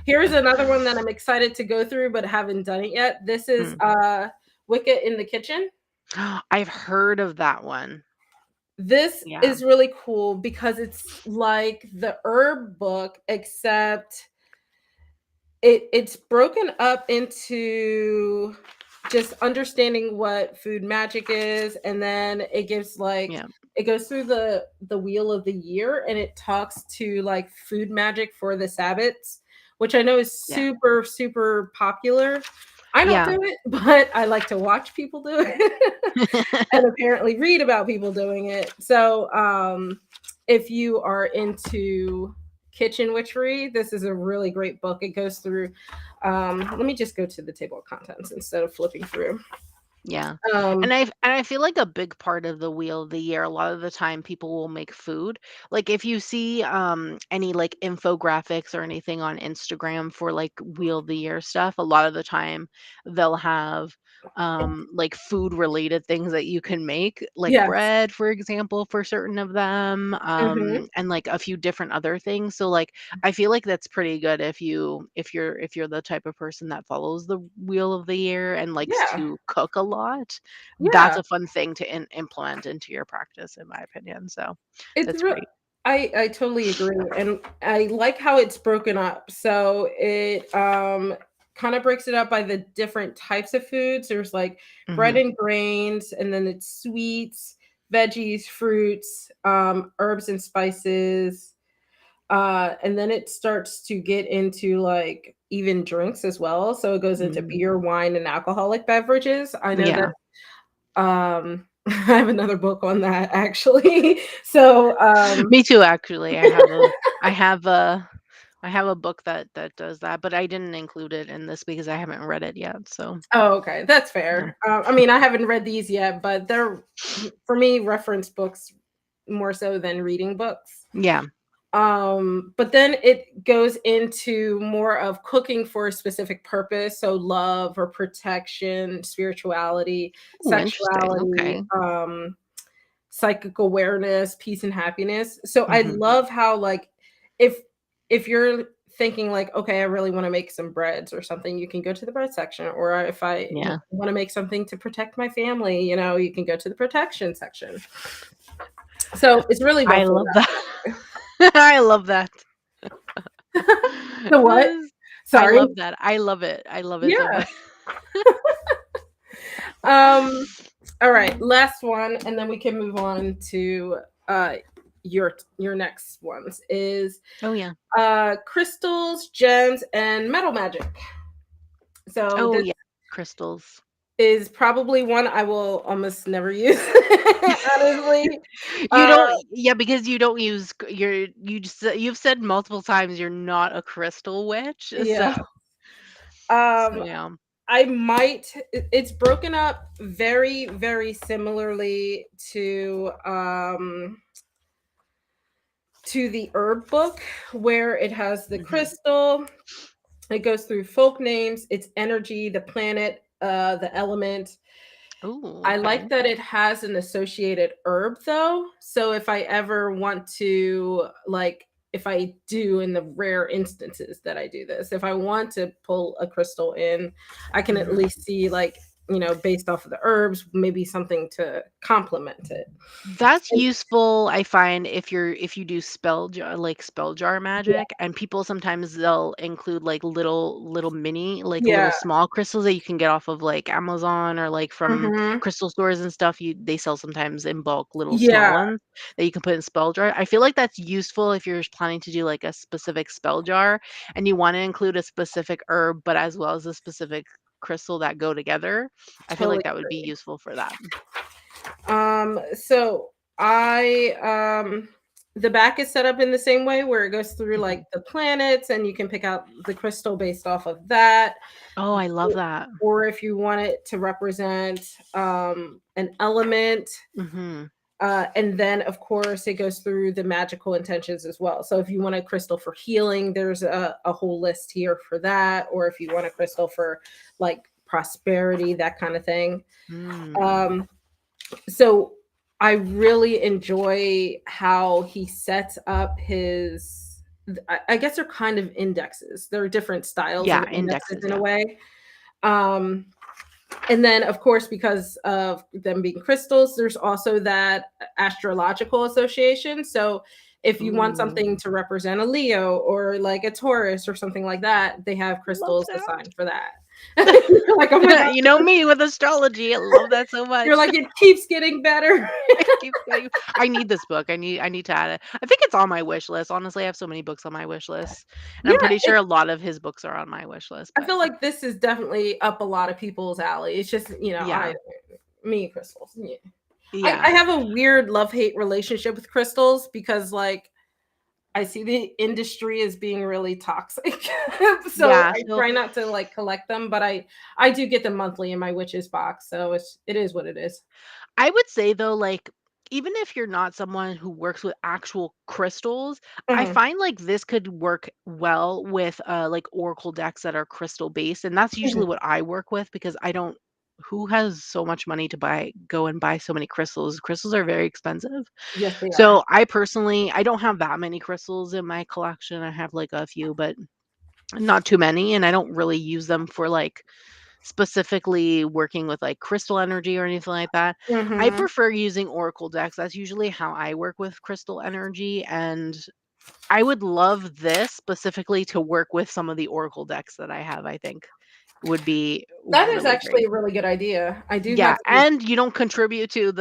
[SPEAKER 1] Here's another one that I'm excited to go through, but haven't done it yet. This is
[SPEAKER 2] Mm.
[SPEAKER 1] Wicca in the Kitchen.
[SPEAKER 2] I've heard of that one.
[SPEAKER 1] This
[SPEAKER 2] Yeah.
[SPEAKER 1] is really cool because it's like the herb book, except it's broken up into just understanding what food magic is, and then it gives like,
[SPEAKER 2] Yeah.
[SPEAKER 1] it goes through the wheel of the year, and it talks to like food magic for the Sabbats, which I know is
[SPEAKER 2] Yeah.
[SPEAKER 1] super super popular. I don't
[SPEAKER 2] Yeah.
[SPEAKER 1] do it, but I like to watch people do it and apparently read about people doing it. So if you are into kitchen witchery, this is a really great book. It goes through, let me just go to the table of contents instead of flipping through.
[SPEAKER 2] Yeah.
[SPEAKER 1] um
[SPEAKER 2] And I feel like a big part of the wheel of the year, a lot of the time people will make food. Like if you see any like infographics or anything on Instagram for like wheel of the year stuff, a lot of the time they'll have like food related things that you can make, like
[SPEAKER 1] Yes.
[SPEAKER 2] bread, for example, for certain of them,
[SPEAKER 1] Mhm.
[SPEAKER 2] and like a few different other things. So like I feel like that's pretty good if you're the type of person that follows the wheel of the year and likes
[SPEAKER 1] Yeah.
[SPEAKER 2] to cook a lot. That's
[SPEAKER 1] Yeah.
[SPEAKER 2] a fun thing to implement into your practice, in my opinion. So
[SPEAKER 1] It's
[SPEAKER 2] that's
[SPEAKER 1] real.
[SPEAKER 2] great.
[SPEAKER 1] I totally agree, and I like how it's broken up. So it kind of breaks it up by the different types of foods. There's like bread
[SPEAKER 2] Hmm.
[SPEAKER 1] and grains, and then it's sweets, veggies, fruits, herbs and spices. And then it starts to get into like even drinks as well. So it goes into
[SPEAKER 2] Mm.
[SPEAKER 1] beer, wine, and alcoholic beverages. I know that
[SPEAKER 2] Yeah,
[SPEAKER 1] I have another book on that actually. So
[SPEAKER 2] me too. Actually, I have a I have a book that does that, but I didn't include it in this because I haven't read it yet. So
[SPEAKER 1] oh, okay, that's
[SPEAKER 2] yeah,
[SPEAKER 1] fair. I mean, I haven't read these yet, but they're for me reference books more so than reading books.
[SPEAKER 2] yeah.
[SPEAKER 1] But then it goes into more of cooking for a specific purpose, so love or protection, spirituality,
[SPEAKER 2] Oh, interesting.
[SPEAKER 1] sexuality,
[SPEAKER 2] Okay.
[SPEAKER 1] psychic awareness, peace and happiness. So I
[SPEAKER 2] Hmm.
[SPEAKER 1] love how like if if you're thinking like, okay, I really want to make some breads or something, you can go to the bread section. Or if I
[SPEAKER 2] Yeah,
[SPEAKER 1] want to make something to protect my family, you can go to the protection section. So it's really
[SPEAKER 2] I
[SPEAKER 1] both of
[SPEAKER 2] love that. I love that.
[SPEAKER 1] that. The what?
[SPEAKER 2] I
[SPEAKER 1] Sorry.
[SPEAKER 2] love that. I love it. I love it so
[SPEAKER 1] Yeah.
[SPEAKER 2] much.
[SPEAKER 1] Um, all right, last one, and then we can move on to uh your next ones is
[SPEAKER 2] Oh yeah.
[SPEAKER 1] crystals, gems, and metal magic. So
[SPEAKER 2] Oh
[SPEAKER 1] this
[SPEAKER 2] yeah. Crystals.
[SPEAKER 1] is probably one I will almost never use, honestly.
[SPEAKER 2] You
[SPEAKER 1] Uh,
[SPEAKER 2] don't, yeah, because you don't use you've said multiple times you're not a crystal witch. So
[SPEAKER 1] yeah.
[SPEAKER 2] so
[SPEAKER 1] Um,
[SPEAKER 2] yeah.
[SPEAKER 1] I might. It's broken up very, very similarly to the herb book, where it has the
[SPEAKER 2] Hmm.
[SPEAKER 1] crystal. It goes through folk names, its energy, the planet, the element.
[SPEAKER 2] Oh,
[SPEAKER 1] I
[SPEAKER 2] okay.
[SPEAKER 1] like that it has an associated herb though. So if I ever want to, like, if I do in the rare instances that I do this, if I want to pull a crystal in, I can at
[SPEAKER 2] Mhm.
[SPEAKER 1] least see, like, based off of the herbs, maybe something to complement it.
[SPEAKER 2] That's
[SPEAKER 1] And
[SPEAKER 2] useful, I find, if you do spell jar
[SPEAKER 1] yeah,
[SPEAKER 2] magic, and people sometimes they'll include like little mini, like little
[SPEAKER 1] yeah.
[SPEAKER 2] small crystals that you can get off of like Amazon or like from
[SPEAKER 1] Hmm.
[SPEAKER 2] crystal stores and stuff. They sell sometimes in bulk little small
[SPEAKER 1] Yeah,
[SPEAKER 2] ones that you can put in spell jar. I feel like that's useful if you're planning to do like a specific spell jar and you want to include a specific herb, but as well as a specific crystal that go together. I feel like
[SPEAKER 1] totally.
[SPEAKER 2] that would be useful for that.
[SPEAKER 1] So I the back is set up in the same way where it goes through like
[SPEAKER 2] Mhm.
[SPEAKER 1] the planets and you can pick out the crystal based off of that.
[SPEAKER 2] Oh, I love that.
[SPEAKER 1] Or if you want it to represent an element.
[SPEAKER 2] Mhm.
[SPEAKER 1] And then of course it goes through the magical intentions as well. So if you want a crystal for healing, there's a whole list here for that. Or if you want a crystal for like prosperity, that kind of thing.
[SPEAKER 2] Mm.
[SPEAKER 1] Um, so I really enjoy how he sets up his. I guess they're kind of indexes. There are different styles of
[SPEAKER 2] Yeah,
[SPEAKER 1] indexes
[SPEAKER 2] indexes,
[SPEAKER 1] in a
[SPEAKER 2] yeah.
[SPEAKER 1] way. Um, and then, of course, because of them being crystals, there's also that astrological association. So if you want
[SPEAKER 2] Ooh,
[SPEAKER 1] something to represent a Leo or like a Taurus or something like that, they have
[SPEAKER 2] love
[SPEAKER 1] crystals
[SPEAKER 2] that.
[SPEAKER 1] assigned for that. You're like, oh my God.
[SPEAKER 2] You know me with astrology, I love that so
[SPEAKER 1] You're
[SPEAKER 2] much.
[SPEAKER 1] like, it keeps getting better.
[SPEAKER 2] It keeps getting I need this book, I need to add it. I think it's on my wish list, honestly, I have so many books on my wish list, and I'm
[SPEAKER 1] Yeah,
[SPEAKER 2] pretty sure a lot of his books are on my wish list,
[SPEAKER 1] I
[SPEAKER 2] but
[SPEAKER 1] feel like this is definitely up a lot of people's alley. It's just,
[SPEAKER 2] yeah,
[SPEAKER 1] me and crystals. Yeah. I
[SPEAKER 2] yeah,
[SPEAKER 1] have a weird love hate relationship with crystals because, like, I see the industry as being really toxic. So
[SPEAKER 2] yeah,
[SPEAKER 1] I
[SPEAKER 2] so
[SPEAKER 1] try not to like collect them, but I do get them monthly in my witches box. So it is what it is.
[SPEAKER 2] I would say though, like, even if you're not someone who works with actual crystals, I
[SPEAKER 1] Mhm.
[SPEAKER 2] find like this could work well with like oracle decks that are crystal based. And that's usually
[SPEAKER 1] Mhm.
[SPEAKER 2] what I work with because I don't who has so much money to go and buy so many crystals? Crystals are very expensive.
[SPEAKER 1] Yes, they are.
[SPEAKER 2] So I personally, I don't have that many crystals in my collection. I have like a few, but not too many, and I don't really use them for like specifically working with like crystal energy or anything like that. I
[SPEAKER 1] Mhm.
[SPEAKER 2] prefer using oracle decks. That's usually how I work with crystal energy, and I would love this specifically to work with some of the oracle decks that I have. I think would be
[SPEAKER 1] That is
[SPEAKER 2] really
[SPEAKER 1] actually
[SPEAKER 2] great.
[SPEAKER 1] a really good idea. I do
[SPEAKER 2] Yeah,
[SPEAKER 1] have some.
[SPEAKER 2] and you don't contribute to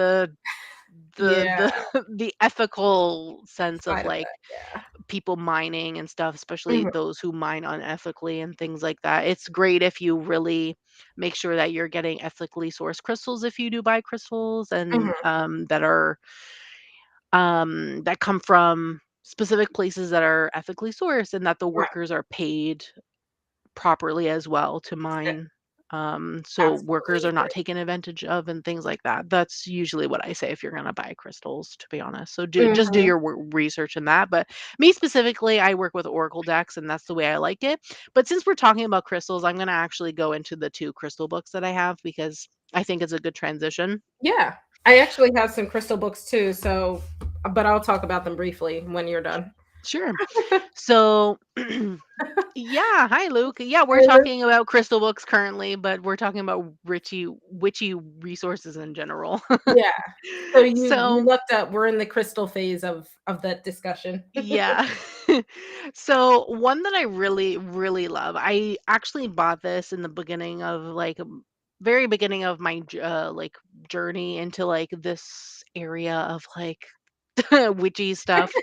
[SPEAKER 1] Yeah,
[SPEAKER 2] the the ethical sense of
[SPEAKER 1] side
[SPEAKER 2] like
[SPEAKER 1] effect, yeah.
[SPEAKER 2] people mining and stuff, especially
[SPEAKER 1] Mhm,
[SPEAKER 2] those who mine unethically and things like that. It's great if you really make sure that you're getting ethically sourced crystals if you do buy crystals, and
[SPEAKER 1] mhm,
[SPEAKER 2] that are that come from specific places that are ethically sourced, and that the
[SPEAKER 1] right,
[SPEAKER 2] workers are paid properly as well to
[SPEAKER 1] a
[SPEAKER 2] mine. So workers
[SPEAKER 1] absolutely
[SPEAKER 2] are not
[SPEAKER 1] agree.
[SPEAKER 2] taken advantage of and things like that. That's usually what I say if you're going to buy crystals, to be honest. So just do
[SPEAKER 1] Mhm.
[SPEAKER 2] your research in that. But me specifically, I work with oracle decks, and that's the way I like it. But since we're talking about crystals, I'm going to actually go into the two crystal books that I have because I think it's a good transition.
[SPEAKER 1] Yeah. I actually have some crystal books too, so but I'll talk about them briefly when you're done.
[SPEAKER 2] Sure. So yeah, hi Luke. Yeah, we're
[SPEAKER 1] Mhm.
[SPEAKER 2] talking about crystal books currently, but we're talking about witchy resources in general.
[SPEAKER 1] Yeah. So you
[SPEAKER 2] So,
[SPEAKER 1] looked up we're in the crystal phase of that discussion.
[SPEAKER 2] yeah. So, one that I really really love. I actually bought this in the beginning of like very beginning of my like journey into like this area of like witchy stuff.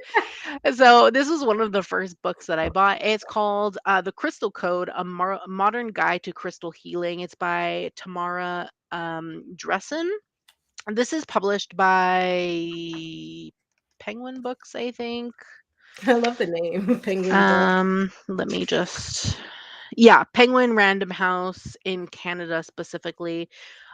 [SPEAKER 2] So this was one of the first books that I bought. It's called The Crystal Code: a Modern Guide to Crystal Healing. It's by Tamara Dressen. This is published by Penguin Books, I think.
[SPEAKER 1] I love the name, Penguin Book.
[SPEAKER 2] Let me just yeah, Penguin Random House in Canada specifically.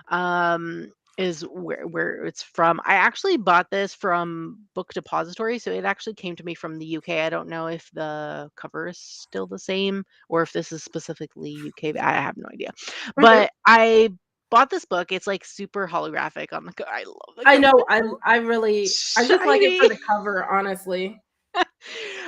[SPEAKER 2] um is where it's from. I actually bought this from Book Depository, so it actually came to me from the UK. I don't know if the cover is still the same or if this is specifically UK. I have no idea.
[SPEAKER 1] Mhm.
[SPEAKER 2] But I bought this book. It's like super holographic on the I love the
[SPEAKER 1] I
[SPEAKER 2] cover.
[SPEAKER 1] know,
[SPEAKER 2] It's so
[SPEAKER 1] I just like it for
[SPEAKER 2] shiny.
[SPEAKER 1] the cover, honestly.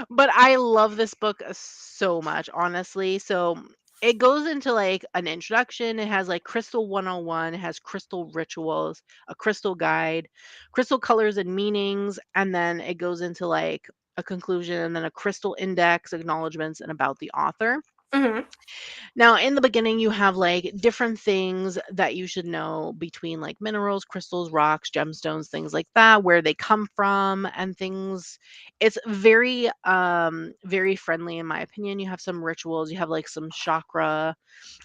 [SPEAKER 2] But I love this book so much, honestly. So it goes into like an introduction. It has like Crystal 101, it has crystal rituals, a crystal guide, crystal colors and meanings, and then it goes into like a conclusion and then a crystal index, acknowledgments, and about the author.
[SPEAKER 1] Mhm,
[SPEAKER 2] Now, in the beginning, you have like different things that you should know between like minerals, crystals, rocks, gemstones, things like that, where they come from and things. It's very friendly in my opinion. You have some rituals, you have like some chakra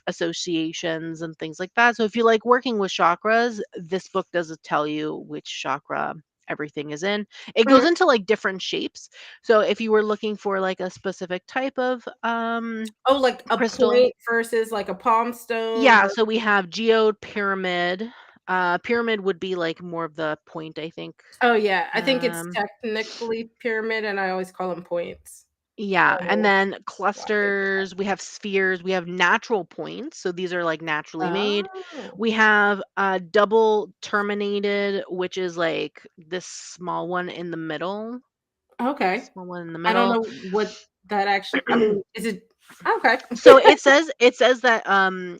[SPEAKER 2] associations and things like that. So if you like working with chakras, this book does tell you which chakra everything is in. It goes
[SPEAKER 1] mhm.
[SPEAKER 2] into like different shapes. So if you were looking for like a specific type of
[SPEAKER 1] Oh, like a
[SPEAKER 2] crystal.
[SPEAKER 1] point versus like a palm stone
[SPEAKER 2] Yeah,
[SPEAKER 1] ver
[SPEAKER 2] so we have geode, pyramid. Pyramid would be like more of the point, I think.
[SPEAKER 1] oh, yeah, I think it's
[SPEAKER 2] Um,
[SPEAKER 1] technically pyramid, and I always call them points. I
[SPEAKER 2] yeah,
[SPEAKER 1] don't
[SPEAKER 2] and
[SPEAKER 1] know
[SPEAKER 2] then
[SPEAKER 1] why they do
[SPEAKER 2] clusters, we have spheres, we have natural points. So these are like naturally
[SPEAKER 1] that.
[SPEAKER 2] made.
[SPEAKER 1] Oh,
[SPEAKER 2] We have double terminated, which is like this small one in the middle.
[SPEAKER 1] okay.
[SPEAKER 2] Small one in the
[SPEAKER 1] I don't
[SPEAKER 2] middle.
[SPEAKER 1] know what that actually I mean, is it okay.
[SPEAKER 2] So it says that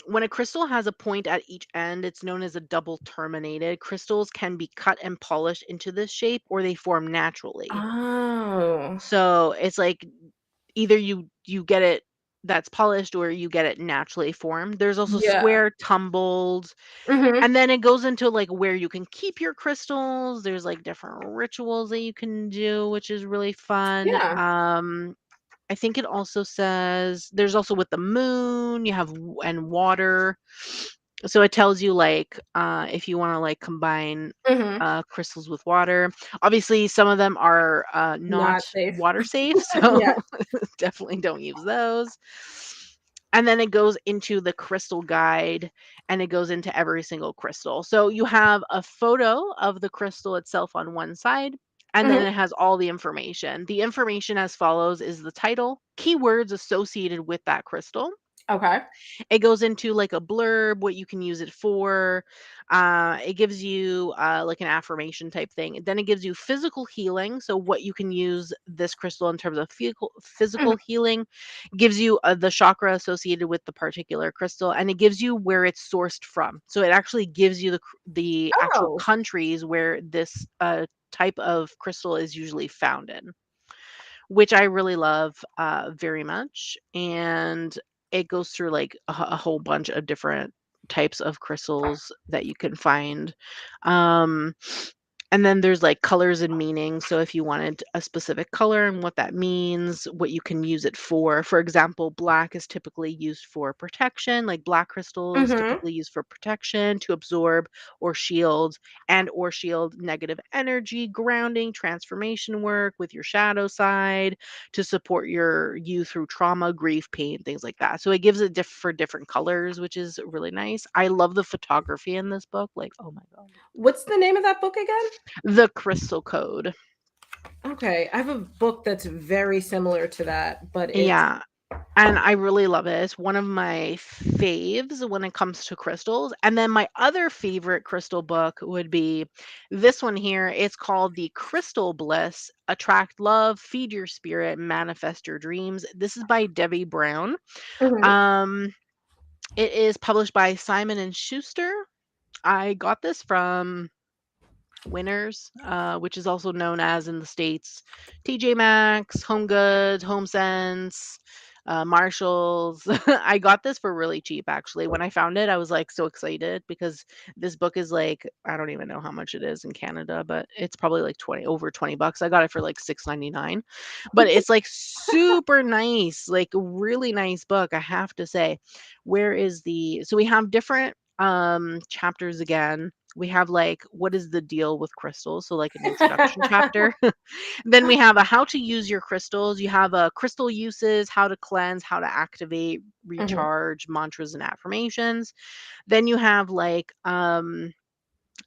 [SPEAKER 2] when a crystal has a point at each end, it's known as a double terminated. Crystals can be cut and polished into this shape or they form naturally.
[SPEAKER 1] Oh,
[SPEAKER 2] So it's like either you get it that's polished or you get it naturally formed. There's also
[SPEAKER 1] yeah.
[SPEAKER 2] square, tumbled,
[SPEAKER 1] Mhm.
[SPEAKER 2] and then it goes into like where you can keep your crystals. There's like different rituals that you can do, which is really fun.
[SPEAKER 1] Yeah.
[SPEAKER 2] I think it also says there's also with the moon, you have and water. So it tells you like if you want to like combine
[SPEAKER 1] Mhm.
[SPEAKER 2] crystals with water. Obviously, some of them are not
[SPEAKER 1] Not safe.
[SPEAKER 2] water safe,
[SPEAKER 1] Yeah.
[SPEAKER 2] so definitely don't use those. And then it goes into the crystal guide and it goes into every single crystal. So you have a photo of the crystal itself on one side, and then
[SPEAKER 1] Mhm.
[SPEAKER 2] it has all the information. The information as follows is the title, keywords associated with that crystal.
[SPEAKER 1] Okay.
[SPEAKER 2] It goes into like a blurb, what you can use it for. It gives you like an affirmation type thing. Then it gives you physical healing. So, what you can use this crystal in terms of
[SPEAKER 1] Mhm.
[SPEAKER 2] physical healing. It gives you the chakra associated with the particular crystal, and it gives you where it's sourced from. So, it actually gives you the actual
[SPEAKER 1] Oh,
[SPEAKER 2] countries where this type of crystal is usually found in, which I really love very much. And it goes through like a whole bunch of different types of crystals that you can find. Um, and then there's like colors and meanings. So if you wanted a specific color and what that means, what you can use it for. For example, black is typically used for protection, like black crystals
[SPEAKER 1] mhm.
[SPEAKER 2] typically used for protection, to absorb or shield negative energy, grounding, transformation work with your shadow side, to support you through trauma, grief, pain, things like that. So it gives it for different colors, which is really nice. I love the photography in this book. Like, oh my god.
[SPEAKER 1] What's the name of that book again?
[SPEAKER 2] The Crystal Code.
[SPEAKER 1] Okay, I have a book that's very similar to that, but it's
[SPEAKER 2] Yeah. And I really love it. It's one of my faves when it comes to crystals. And then my other favorite crystal book would be this one here. It's called The Crystal Bliss: Attract Love, Feed Your Spirit, Manifest Your Dreams. This is by Debbie Brown.
[SPEAKER 1] Mhm.
[SPEAKER 2] Um, it is published by Simon and Schuster. I got this from Winners, which is also known as in the States TJ Maxx, Home Goods, Home Sense, Marshalls. I got this for really cheap actually. When I found it, I was like so excited because this book is like, I don't even know how much it is in Canada, but it's probably like 20 bucks. I got it for like 6.99. But it's like super nice, like really nice book, I have to say. Where is the so we have different chapters again. We have like what is the deal with crystals, so like an introduction chapter. Then we have a how to use your crystals. You have a crystal uses, how to cleanse, how to activate,
[SPEAKER 1] Mhm.
[SPEAKER 2] recharge, mantras and affirmations. Then you have like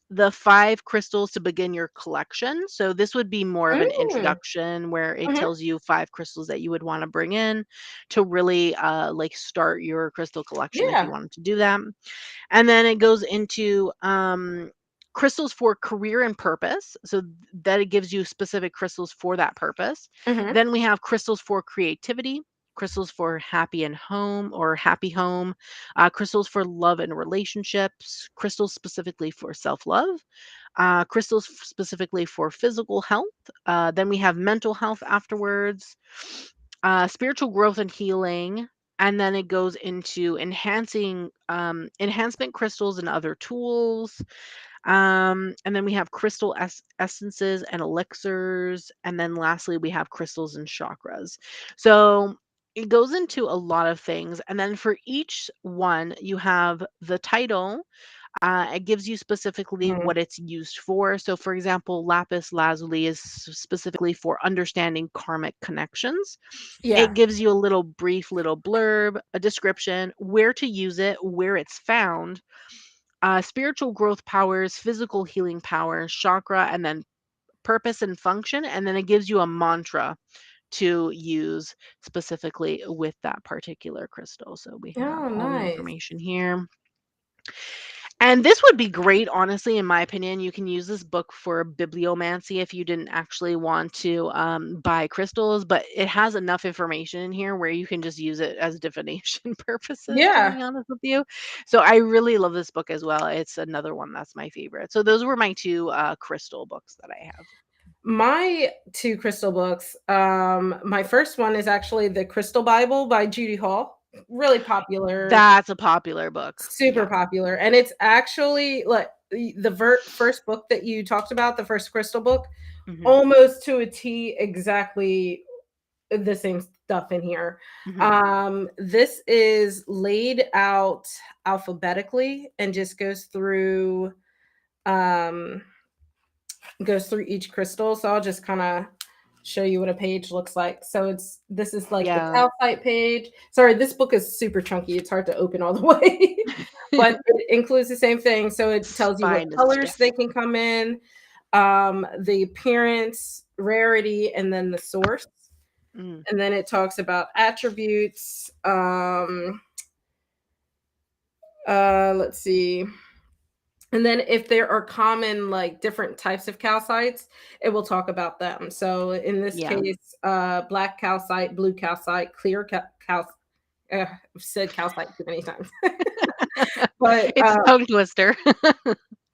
[SPEAKER 2] the 5 crystals to begin your collection. So this would be more of an
[SPEAKER 1] Mm.
[SPEAKER 2] introduction where it
[SPEAKER 1] Mhm.
[SPEAKER 2] tells you 5 crystals that you would want to bring in to really like start your crystal collection if you
[SPEAKER 1] Yeah.
[SPEAKER 2] wanted to do that. And then it goes into crystals for career and purpose. So that it gives you specific crystals for that purpose.
[SPEAKER 1] Mhm.
[SPEAKER 2] Then we have crystals for creativity, crystals for happy and home or happy home, crystals for love and relationships, crystals specifically for self love, crystals specifically for physical health. Then we have mental health afterwards, spiritual growth and healing. And then it goes into enhancement crystals and other tools. And then we have crystal essences and elixirs. And then lastly, we have crystals and chakras. So it goes into a lot of things. And then for each one, you have the title. It gives you specifically
[SPEAKER 1] Mhm.
[SPEAKER 2] what it's used for. So, for example, lapis lazuli is specifically for understanding karmic connections. It
[SPEAKER 1] Yeah.
[SPEAKER 2] gives you a little brief little blurb, a description, where to use it, where it's found, spiritual growth powers, physical healing powers, chakra, and then purpose and function. And then it gives you a mantra to use specifically with that particular crystal. So we have
[SPEAKER 1] Oh,
[SPEAKER 2] all the
[SPEAKER 1] nice.
[SPEAKER 2] information here. And this would be great, honestly, in my opinion. You can use this book for bibliomancy if you didn't actually want to buy crystals, but it has enough information in here where you can just use it as divination purposes, to
[SPEAKER 1] Yeah.
[SPEAKER 2] be honest with you. So I really love this book as well. It's another one that's my favorite. So those were my 2 crystal books that I have.
[SPEAKER 1] My 2 crystal books, my first one is actually The Crystal Bible by Judy Hall. Really popular,
[SPEAKER 2] That's a popular book.
[SPEAKER 1] super
[SPEAKER 2] Yeah.
[SPEAKER 1] popular, and it's actually, like, the first book that you talked about, the first crystal book,
[SPEAKER 2] Hmm.
[SPEAKER 1] almost to a T, exactly the same stuff in here.
[SPEAKER 2] Hmm.
[SPEAKER 1] This is laid out alphabetically and just um goes through each crystal. So I'll just kind of show you what a page looks like. So this is like the
[SPEAKER 2] Yeah.
[SPEAKER 1] calcite page. Sorry, this book is super chunky. It's hard to open all the way, but it includes the same thing. So it tells you what
[SPEAKER 2] Spine is
[SPEAKER 1] colors
[SPEAKER 2] stiff.
[SPEAKER 1] they can come in, the appearance, rarity, and then the source.
[SPEAKER 2] Mm.
[SPEAKER 1] And then it talks about attributes. Let's see. And then if there are common, like, different types of calcites, it will talk about them. So in this
[SPEAKER 2] Yeah.
[SPEAKER 1] case, black calcite, blue calcite, clear I've said calcite too many times. But,
[SPEAKER 2] It's a tongue twister.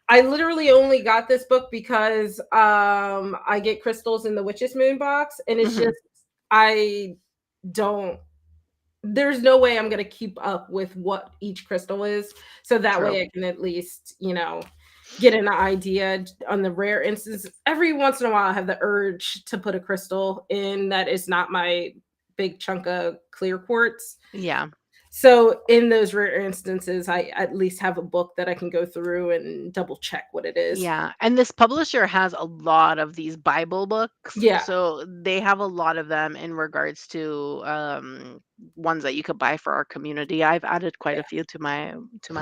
[SPEAKER 1] I literally only got this book because, I get crystals in the Witch's Moon box, and it's
[SPEAKER 2] Mhm.
[SPEAKER 1] just I don't there's no way I'm gonna keep up with what each crystal is, so that
[SPEAKER 2] True.
[SPEAKER 1] way I can at least, get an idea on the rare instance. Every once in a while, I have the urge to put a crystal in that is not my big chunk of clear quartz.
[SPEAKER 2] Yeah.
[SPEAKER 1] So in those rare instances, I at least have a book that I can go through and double check what it is.
[SPEAKER 2] Yeah, and this publisher has a lot of these Bible books,
[SPEAKER 1] Yeah.
[SPEAKER 2] so they have a lot of them in regards to, ones that you could buy for our community. I've added quite a few to my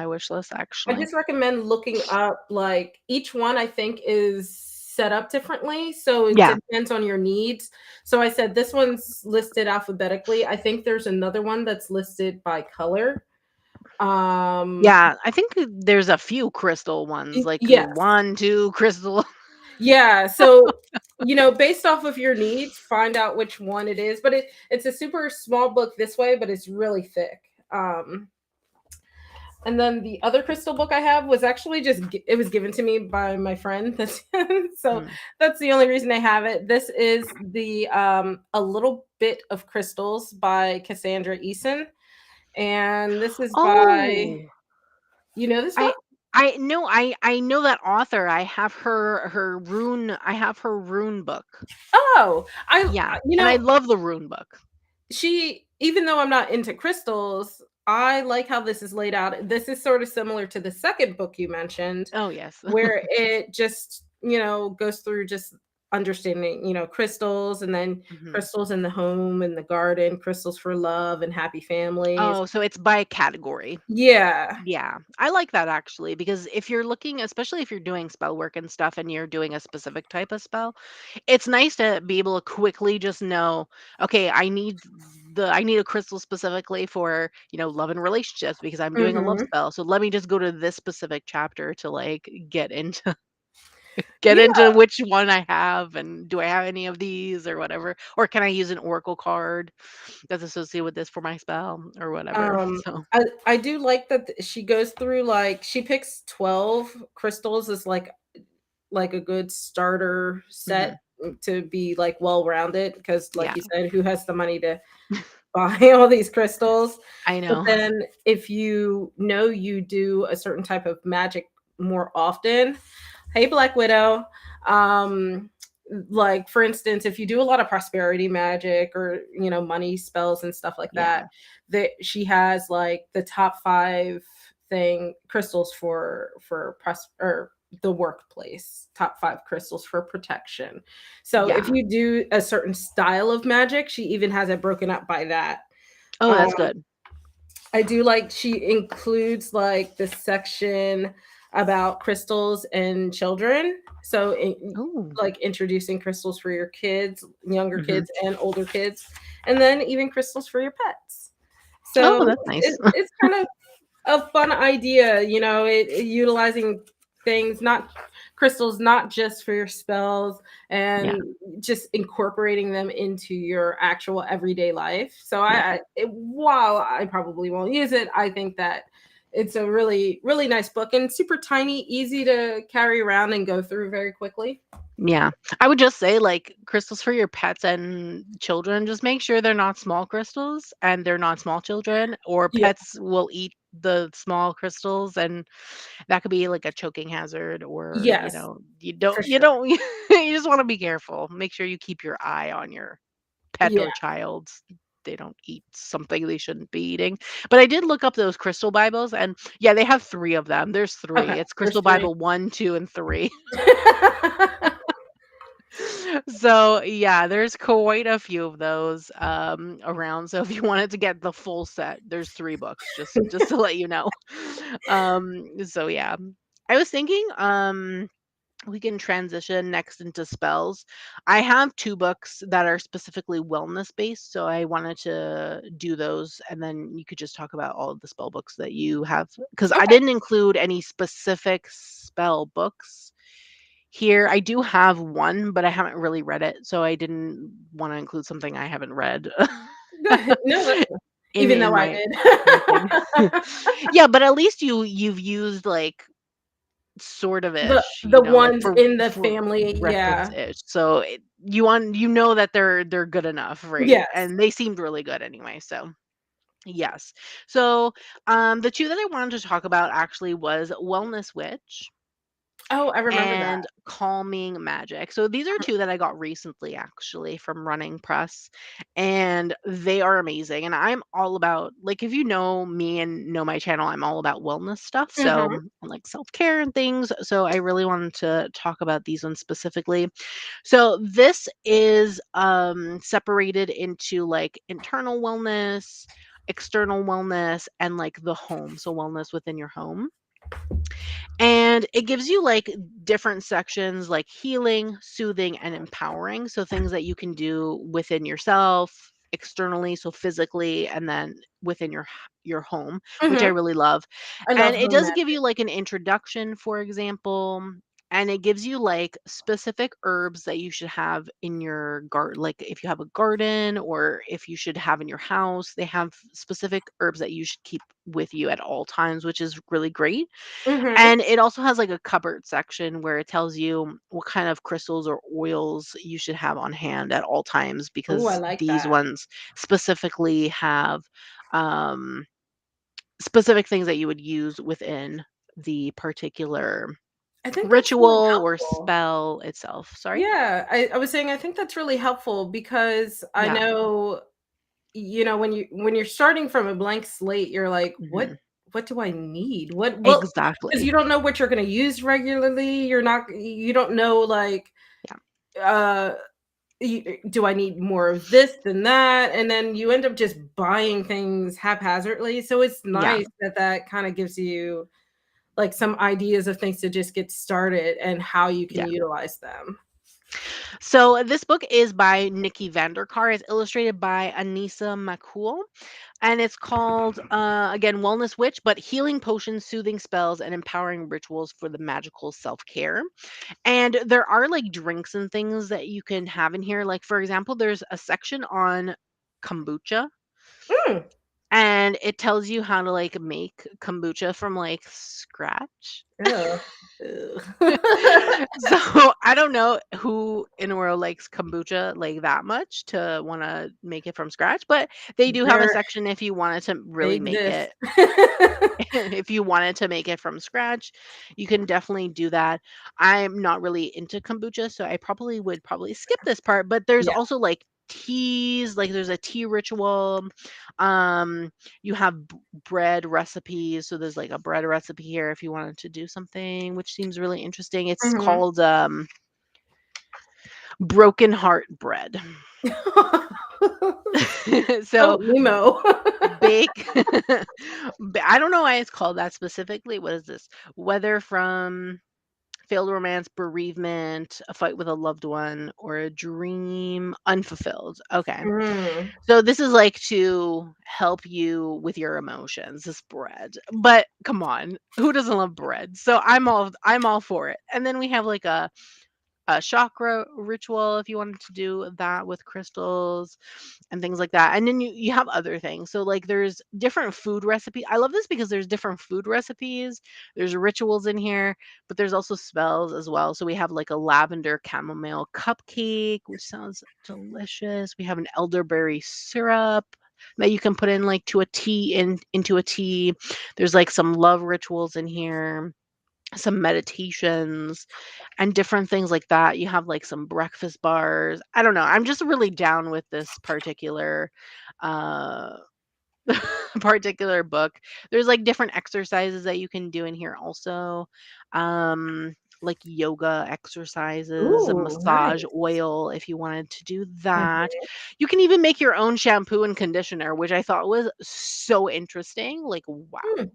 [SPEAKER 2] wish list,
[SPEAKER 1] I
[SPEAKER 2] actually.
[SPEAKER 1] just recommend looking up, like, each one I think is set up differently, so it
[SPEAKER 2] Yeah.
[SPEAKER 1] depends on your needs. So I said this one's listed alphabetically. I think there's another one that's listed by color. Um,
[SPEAKER 2] Yeah, I think there's a few crystal ones, like,
[SPEAKER 1] yes.
[SPEAKER 2] 1, 2 crystal.
[SPEAKER 1] Yeah, so, based off of your needs, find out which one it is, but it's a super small book this way, but it's really thick. And then the other crystal book I have was actually it was given to me by my friend. So
[SPEAKER 2] Mm.
[SPEAKER 1] that's the only reason I have it. This is the A Little Bit of Crystals by Cassandra Eason. And this is by
[SPEAKER 2] Oh,
[SPEAKER 1] you know this
[SPEAKER 2] I
[SPEAKER 1] book?
[SPEAKER 2] I know I know that author. I have her rune book.
[SPEAKER 1] Oh,
[SPEAKER 2] Yeah, and I love the rune book.
[SPEAKER 1] she even though I'm not into crystals, I like how this is laid out. This is sort of similar to the second book you mentioned,
[SPEAKER 2] Oh, yes.
[SPEAKER 1] where it just, goes through just understanding, crystals, and then
[SPEAKER 2] Mhm.
[SPEAKER 1] crystals in the home and the garden, crystals for love and happy families.
[SPEAKER 2] Oh, so it's by category.
[SPEAKER 1] Yeah.
[SPEAKER 2] Yeah, I like that actually because if you're looking, especially if you're doing spell work and stuff and you're doing a specific type of spell, it's nice to be able to quickly just know, okay, I need a crystal specifically for, love and relationships because I'm doing a love
[SPEAKER 1] Mhm.
[SPEAKER 2] spell. So let me just go to this specific chapter to like get
[SPEAKER 1] Yeah.
[SPEAKER 2] into which one I have and do I have any of these or whatever, or can I use an oracle card that's associated with this for my spell or whatever.
[SPEAKER 1] Um,
[SPEAKER 2] So,
[SPEAKER 1] I do like that she goes through, like, she picks 12 crystals as like a good starter set,
[SPEAKER 2] mhm,
[SPEAKER 1] to be like well rounded, because like
[SPEAKER 2] yeah,
[SPEAKER 1] you said, who has the money to buy all these crystals?
[SPEAKER 2] I
[SPEAKER 1] But
[SPEAKER 2] know.
[SPEAKER 1] then if you do a certain type of magic more often, hey Black Widow, um like for instance, if you do a lot of prosperity magic, or money spells and stuff like
[SPEAKER 2] Yeah.
[SPEAKER 1] that, she has like the top 5 thing crystals or the workplace, top 5 crystals for protection. So if
[SPEAKER 2] Yeah.
[SPEAKER 1] you do a certain style of magic, she even has it broken up by that.
[SPEAKER 2] Oh,
[SPEAKER 1] um
[SPEAKER 2] that's good.
[SPEAKER 1] I do like she includes like this section about crystals and children. So,
[SPEAKER 2] Oh.
[SPEAKER 1] like introducing crystals for your kids, younger
[SPEAKER 2] Mhm.
[SPEAKER 1] kids and older kids, and then even crystals for your pets.
[SPEAKER 2] Oh,
[SPEAKER 1] So
[SPEAKER 2] that's nice.
[SPEAKER 1] it's kind of a fun idea, utilizing things, not crystals, not just for your spells,
[SPEAKER 2] Yeah,
[SPEAKER 1] and just incorporating them into your actual everyday life. So
[SPEAKER 2] yeah.
[SPEAKER 1] while I probably won't use it, I think that it's a really, really nice book, and super tiny, easy to carry around and go through very quickly.
[SPEAKER 2] Yeah. I would just say, like, crystals for your pets and children, just make sure they're not small crystals and they're not small children, or
[SPEAKER 1] Yeah.
[SPEAKER 2] pets will eat the small crystals, and that could be like a choking hazard or,
[SPEAKER 1] Yes, for
[SPEAKER 2] you
[SPEAKER 1] sure.
[SPEAKER 2] don't you just wanna be careful. Make sure you keep your eye on your pet
[SPEAKER 1] Yeah.
[SPEAKER 2] or child. They don't eat something they shouldn't be eating. But I did look up those crystal Bibles and yeah, they have 3 of them. There's 3.
[SPEAKER 1] Okay.
[SPEAKER 2] It's
[SPEAKER 1] There's
[SPEAKER 2] Crystal
[SPEAKER 1] three.
[SPEAKER 2] Bible 1, 2, and 3. So, yeah, there's quite a few of those, around. So if you wanted to get the full set, there's 3 books, just to let you know. So yeah. I was thinking, we can transition next into spells. I have two books that are specifically wellness based, so I wanted to do those, and then you could just talk about all of the spell books that you have, because I
[SPEAKER 1] Okay.
[SPEAKER 2] didn't include any specific spell books here. I do have one, but I haven't really read it, so I didn't want to include something I haven't read
[SPEAKER 1] Go ahead. No,
[SPEAKER 2] in
[SPEAKER 1] even though I
[SPEAKER 2] my thing.
[SPEAKER 1] did.
[SPEAKER 2] Yeah, but at least you've used like sort of
[SPEAKER 1] the
[SPEAKER 2] ish,
[SPEAKER 1] the
[SPEAKER 2] like
[SPEAKER 1] ones in the
[SPEAKER 2] for
[SPEAKER 1] family,
[SPEAKER 2] reference
[SPEAKER 1] yeah.
[SPEAKER 2] ish. So you know that they're good enough, right?
[SPEAKER 1] Yes.
[SPEAKER 2] And they seemed really good anyway. So yes. So the two that I wanted to talk about actually was Wellness Witch
[SPEAKER 1] Oh, I remember that.
[SPEAKER 2] and Calming Magic. So these are two that I got recently actually from Running Press, and they are amazing. And I'm all about, like, if you know me and know my channel, I'm all about wellness stuff. So
[SPEAKER 1] Mhm,
[SPEAKER 2] and, like, self-care and things. So I really wanted to talk about these ones specifically. So this is separated into like internal wellness, external wellness, and like the home. So wellness within your home. And it gives you like different sections like healing, soothing, and empowering. So things that you can do within yourself, externally, so physically, and then within your home, which I
[SPEAKER 1] mhm.
[SPEAKER 2] really love.
[SPEAKER 1] I
[SPEAKER 2] And
[SPEAKER 1] love
[SPEAKER 2] it
[SPEAKER 1] home
[SPEAKER 2] does give
[SPEAKER 1] magic.
[SPEAKER 2] you like an introduction, for example, and it gives you like specific herbs that you should have in your garden. Like if you have a garden or if you should have in your house, they have specific herbs that you should keep with you at all times, which is really great.
[SPEAKER 1] Mhm.
[SPEAKER 2] And it also has like a cupboard section where it tells you what kind of crystals or oils you should have on hand at all times,
[SPEAKER 1] Ooh, I
[SPEAKER 2] because
[SPEAKER 1] like
[SPEAKER 2] these
[SPEAKER 1] that.
[SPEAKER 2] ones specifically have um, specific things that you would use within the particular
[SPEAKER 1] I think that's really
[SPEAKER 2] ritual or
[SPEAKER 1] helpful.
[SPEAKER 2] spell itself. Sorry?
[SPEAKER 1] Yeah, I was saying I think that's really helpful because I
[SPEAKER 2] Yeah.
[SPEAKER 1] know, when you're starting from a blank slate, you're like,
[SPEAKER 2] Mhm.
[SPEAKER 1] "What do I need? What?" Because
[SPEAKER 2] Exactly.
[SPEAKER 1] you don't know what you're gonna use regularly, you don't know, like,
[SPEAKER 2] Yeah.
[SPEAKER 1] uh, do I need more of this than that? And then you end up just buying things haphazardly, so it's
[SPEAKER 2] Yeah.
[SPEAKER 1] nice that that kinda gives you, like, some ideas of things to just get started and how you can
[SPEAKER 2] Yeah.
[SPEAKER 1] utilize them.
[SPEAKER 2] So this book is by Nikki Vanderkar. It's illustrated by Anissa McCool. And it's called, again, Wellness Witch, but healing potions, soothing spells, and empowering rituals for the magical self care. And there are like drinks and things that you can have in here. Like, for example, there's a section on kombucha,
[SPEAKER 1] Mm.
[SPEAKER 2] and it tells you how to like make kombucha from like scratch.
[SPEAKER 1] Ugh. Ugh.
[SPEAKER 2] So I don't know who in the world likes kombucha like that much to want to make it from scratch, but they do have a
[SPEAKER 1] There
[SPEAKER 2] section if you wanted to
[SPEAKER 1] they
[SPEAKER 2] really make
[SPEAKER 1] exist.
[SPEAKER 2] it. If you wanted to make it from scratch, you can definitely do that. I'm not really into kombucha, so I probably skip this part, but there's
[SPEAKER 1] Yeah.
[SPEAKER 2] also like teas, like there's a tea ritual. Um you have bread recipes, so there's like a bread recipe here if you wanted to do something, which seems really interesting. It's
[SPEAKER 1] Mhm.
[SPEAKER 2] called broken heart bread.
[SPEAKER 1] So
[SPEAKER 2] So
[SPEAKER 1] emo.
[SPEAKER 2] bake I don't know why it's called that specifically. What is this? Whether from failed romance, bereavement, a fight with a loved one, or a dream unfulfilled. Okay.
[SPEAKER 1] Mm.
[SPEAKER 2] So this is like to help you with your emotions, this bread. But come on, who doesn't love bread? So I'm all for it. And then we have like a chakra ritual if you wanted to do that with crystals and things like that. And then you have other things. So like there's different food recipe. I love this because there's different food recipes. There's rituals in here, but there's also spells as well. So we have like a lavender chamomile cupcake, which sounds delicious. We have an elderberry syrup that you can put in like to a tea into a tea. There's like some love rituals in here, some meditations and different things like that. You have like some breakfast bars. I don't know. I'm just really down with this particular uh particular book. There's like different exercises that you can do in here also. Like yoga exercises, a
[SPEAKER 1] Ooh,
[SPEAKER 2] massage
[SPEAKER 1] nice.
[SPEAKER 2] oil if you wanted to do that.
[SPEAKER 1] Mhm.
[SPEAKER 2] You can even make your own shampoo and conditioner, which I thought was so interesting. Like wow.
[SPEAKER 1] Hmm.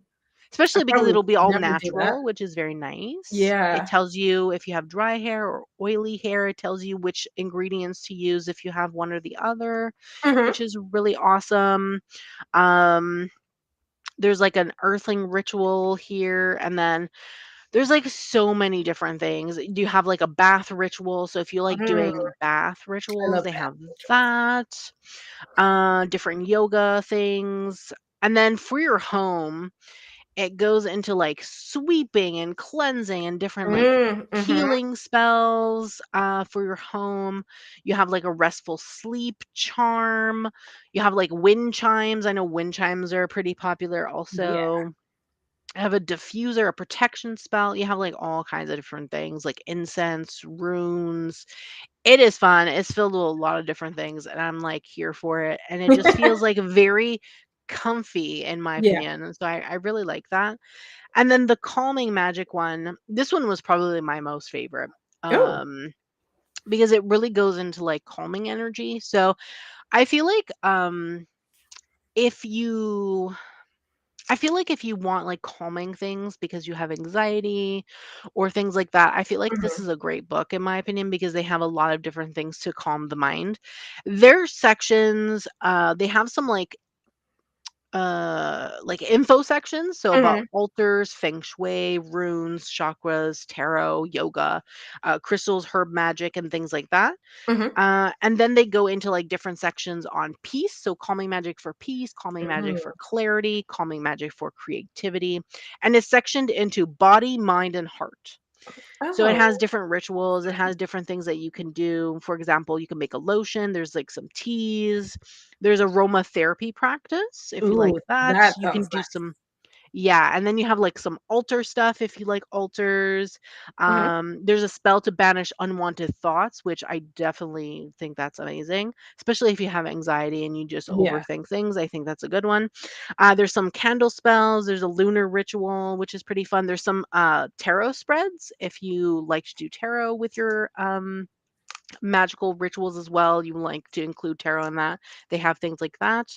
[SPEAKER 1] I
[SPEAKER 2] especially because
[SPEAKER 1] probably
[SPEAKER 2] it'll be all
[SPEAKER 1] never do that.
[SPEAKER 2] natural, which is very nice. It
[SPEAKER 1] Yeah.
[SPEAKER 2] tells you if you have dry hair or oily hair. It tells you which ingredients to use if you have one or the other,
[SPEAKER 1] Mhm.
[SPEAKER 2] which is really awesome. Um, there's like an earthling ritual here, and then there's like so many different things. You have like a bath ritual. So if you like
[SPEAKER 1] Mm,
[SPEAKER 2] doing bath
[SPEAKER 1] I
[SPEAKER 2] rituals,
[SPEAKER 1] love
[SPEAKER 2] they
[SPEAKER 1] bath
[SPEAKER 2] have
[SPEAKER 1] rituals.
[SPEAKER 2] that. Different yoga things. And then for your home, it goes into like sweeping and cleansing and different like
[SPEAKER 1] Mhm.
[SPEAKER 2] healing spells for your home. You have like a restful sleep charm. You have like wind chimes. I know wind chimes are pretty popular
[SPEAKER 1] Yeah.
[SPEAKER 2] also. I have a diffuser, a protection spell. You have like all kinds of different things like incense, runes. It is fun. It's filled with a lot of different things, and I'm like here for it. And it just feels like very comfy, in my
[SPEAKER 1] Yeah.
[SPEAKER 2] opinion. And so I really like that. And then the calming magic one, this one was probably my most favorite.
[SPEAKER 1] Ooh.
[SPEAKER 2] Um, because it really goes into like calming energy. So I feel like if you I feel like if you want like calming things because you have anxiety or things like that, I feel like this
[SPEAKER 1] Mhm.
[SPEAKER 2] is a great book in my opinion because they have a lot of different things to calm the mind. Their sections, they have some like info sections, so about
[SPEAKER 1] Mhm.
[SPEAKER 2] altars, feng shui, runes, chakras, tarot, yoga, crystals, herb magic, and things like that.
[SPEAKER 1] Mhm.
[SPEAKER 2] And then they go into like different sections on peace. So, calming magic for peace, calming magic for
[SPEAKER 1] Mm.
[SPEAKER 2] clarity, calming magic for creativity. And it's sectioned into body, mind, and heart. So, it has
[SPEAKER 1] Oh.
[SPEAKER 2] different rituals, it has different things that you can do. For example, you can make a lotion, there's like some teas, there's aromatherapy practice. If you like
[SPEAKER 1] Ooh,
[SPEAKER 2] that,
[SPEAKER 1] that
[SPEAKER 2] you can
[SPEAKER 1] sounds
[SPEAKER 2] do
[SPEAKER 1] nice.
[SPEAKER 2] some, yeah, and then you have, like, some altar stuff if you like altars.
[SPEAKER 1] Mhm.
[SPEAKER 2] There's a spell to banish unwanted thoughts, which I definitely think that's amazing, especially if you have anxiety and you just
[SPEAKER 1] Yeah.
[SPEAKER 2] overthink things. I think that's a good one. There's some candle spells, there's a lunar ritual, which is pretty fun. There's some, tarot spreads if you like to do tarot with your, magical rituals as well. You like to include tarot in that. They have things like that.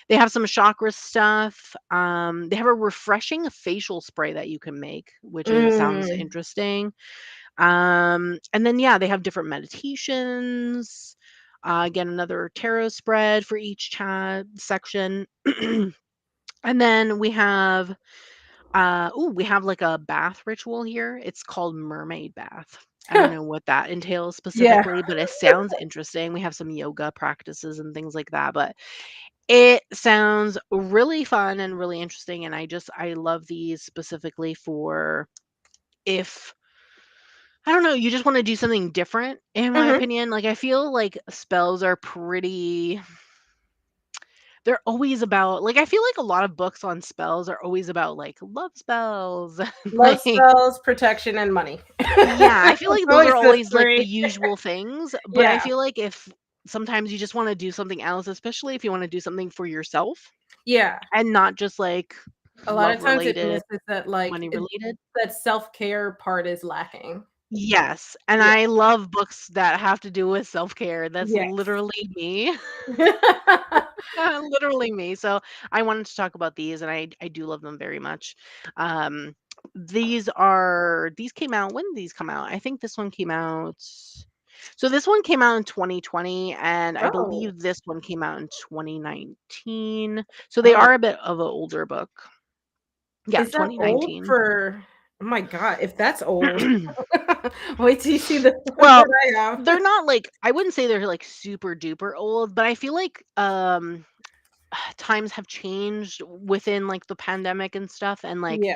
[SPEAKER 2] They have some chakra stuff. They have a refreshing facial spray that you can make, which is sounds
[SPEAKER 1] Mm.
[SPEAKER 2] interesting. And then yeah, they have different meditations. Again, another tarot spread for each chat section. And then we have like a bath ritual here. It's called mermaid bath. I don't know what that entails
[SPEAKER 1] Yeah.
[SPEAKER 2] specifically, but it sounds interesting. We have some yoga practices and things like that, but it sounds really fun and really interesting. And I love these specifically for if I don't know, you just want to do something different, in my
[SPEAKER 1] Mhm.
[SPEAKER 2] opinion. Like I feel like spells are pretty they're always about like I feel like a lot of books on spells are always about like love spells.
[SPEAKER 1] Love
[SPEAKER 2] Like
[SPEAKER 1] spells, protection, and money.
[SPEAKER 2] yeah, I feel like those are
[SPEAKER 1] Always the
[SPEAKER 2] always, like, the
[SPEAKER 1] 3.
[SPEAKER 2] usual things, but I
[SPEAKER 1] Yeah.
[SPEAKER 2] feel like if sometimes you just wanna do something else, especially if you wanna do something for yourself
[SPEAKER 1] Yeah.
[SPEAKER 2] and not just, like,
[SPEAKER 1] A lot of
[SPEAKER 2] love
[SPEAKER 1] times it
[SPEAKER 2] related,
[SPEAKER 1] misses that, like,
[SPEAKER 2] money related.
[SPEAKER 1] that self-care part is lacking.
[SPEAKER 2] Yes, and
[SPEAKER 1] Yeah.
[SPEAKER 2] I love books that have to do with self-care. That's
[SPEAKER 1] Yes.
[SPEAKER 2] literally me. Literally me. So I wanted to talk about these, and I do love them very much. Um, these came out when did these come out? I think this one came out. So this one came out in 2020, and I
[SPEAKER 1] Oh.
[SPEAKER 2] believe this one came out in 2019. So they
[SPEAKER 1] Oh.
[SPEAKER 2] are a bit of an older book. Yeah,
[SPEAKER 1] Is that old
[SPEAKER 2] 2019.
[SPEAKER 1] for oh my god, if that's old. Wait till you see the one
[SPEAKER 2] Well,
[SPEAKER 1] that I have.
[SPEAKER 2] they're not like I wouldn't say they're like super duper old, but I feel like times have changed within like the pandemic and stuff and like
[SPEAKER 1] Yeah.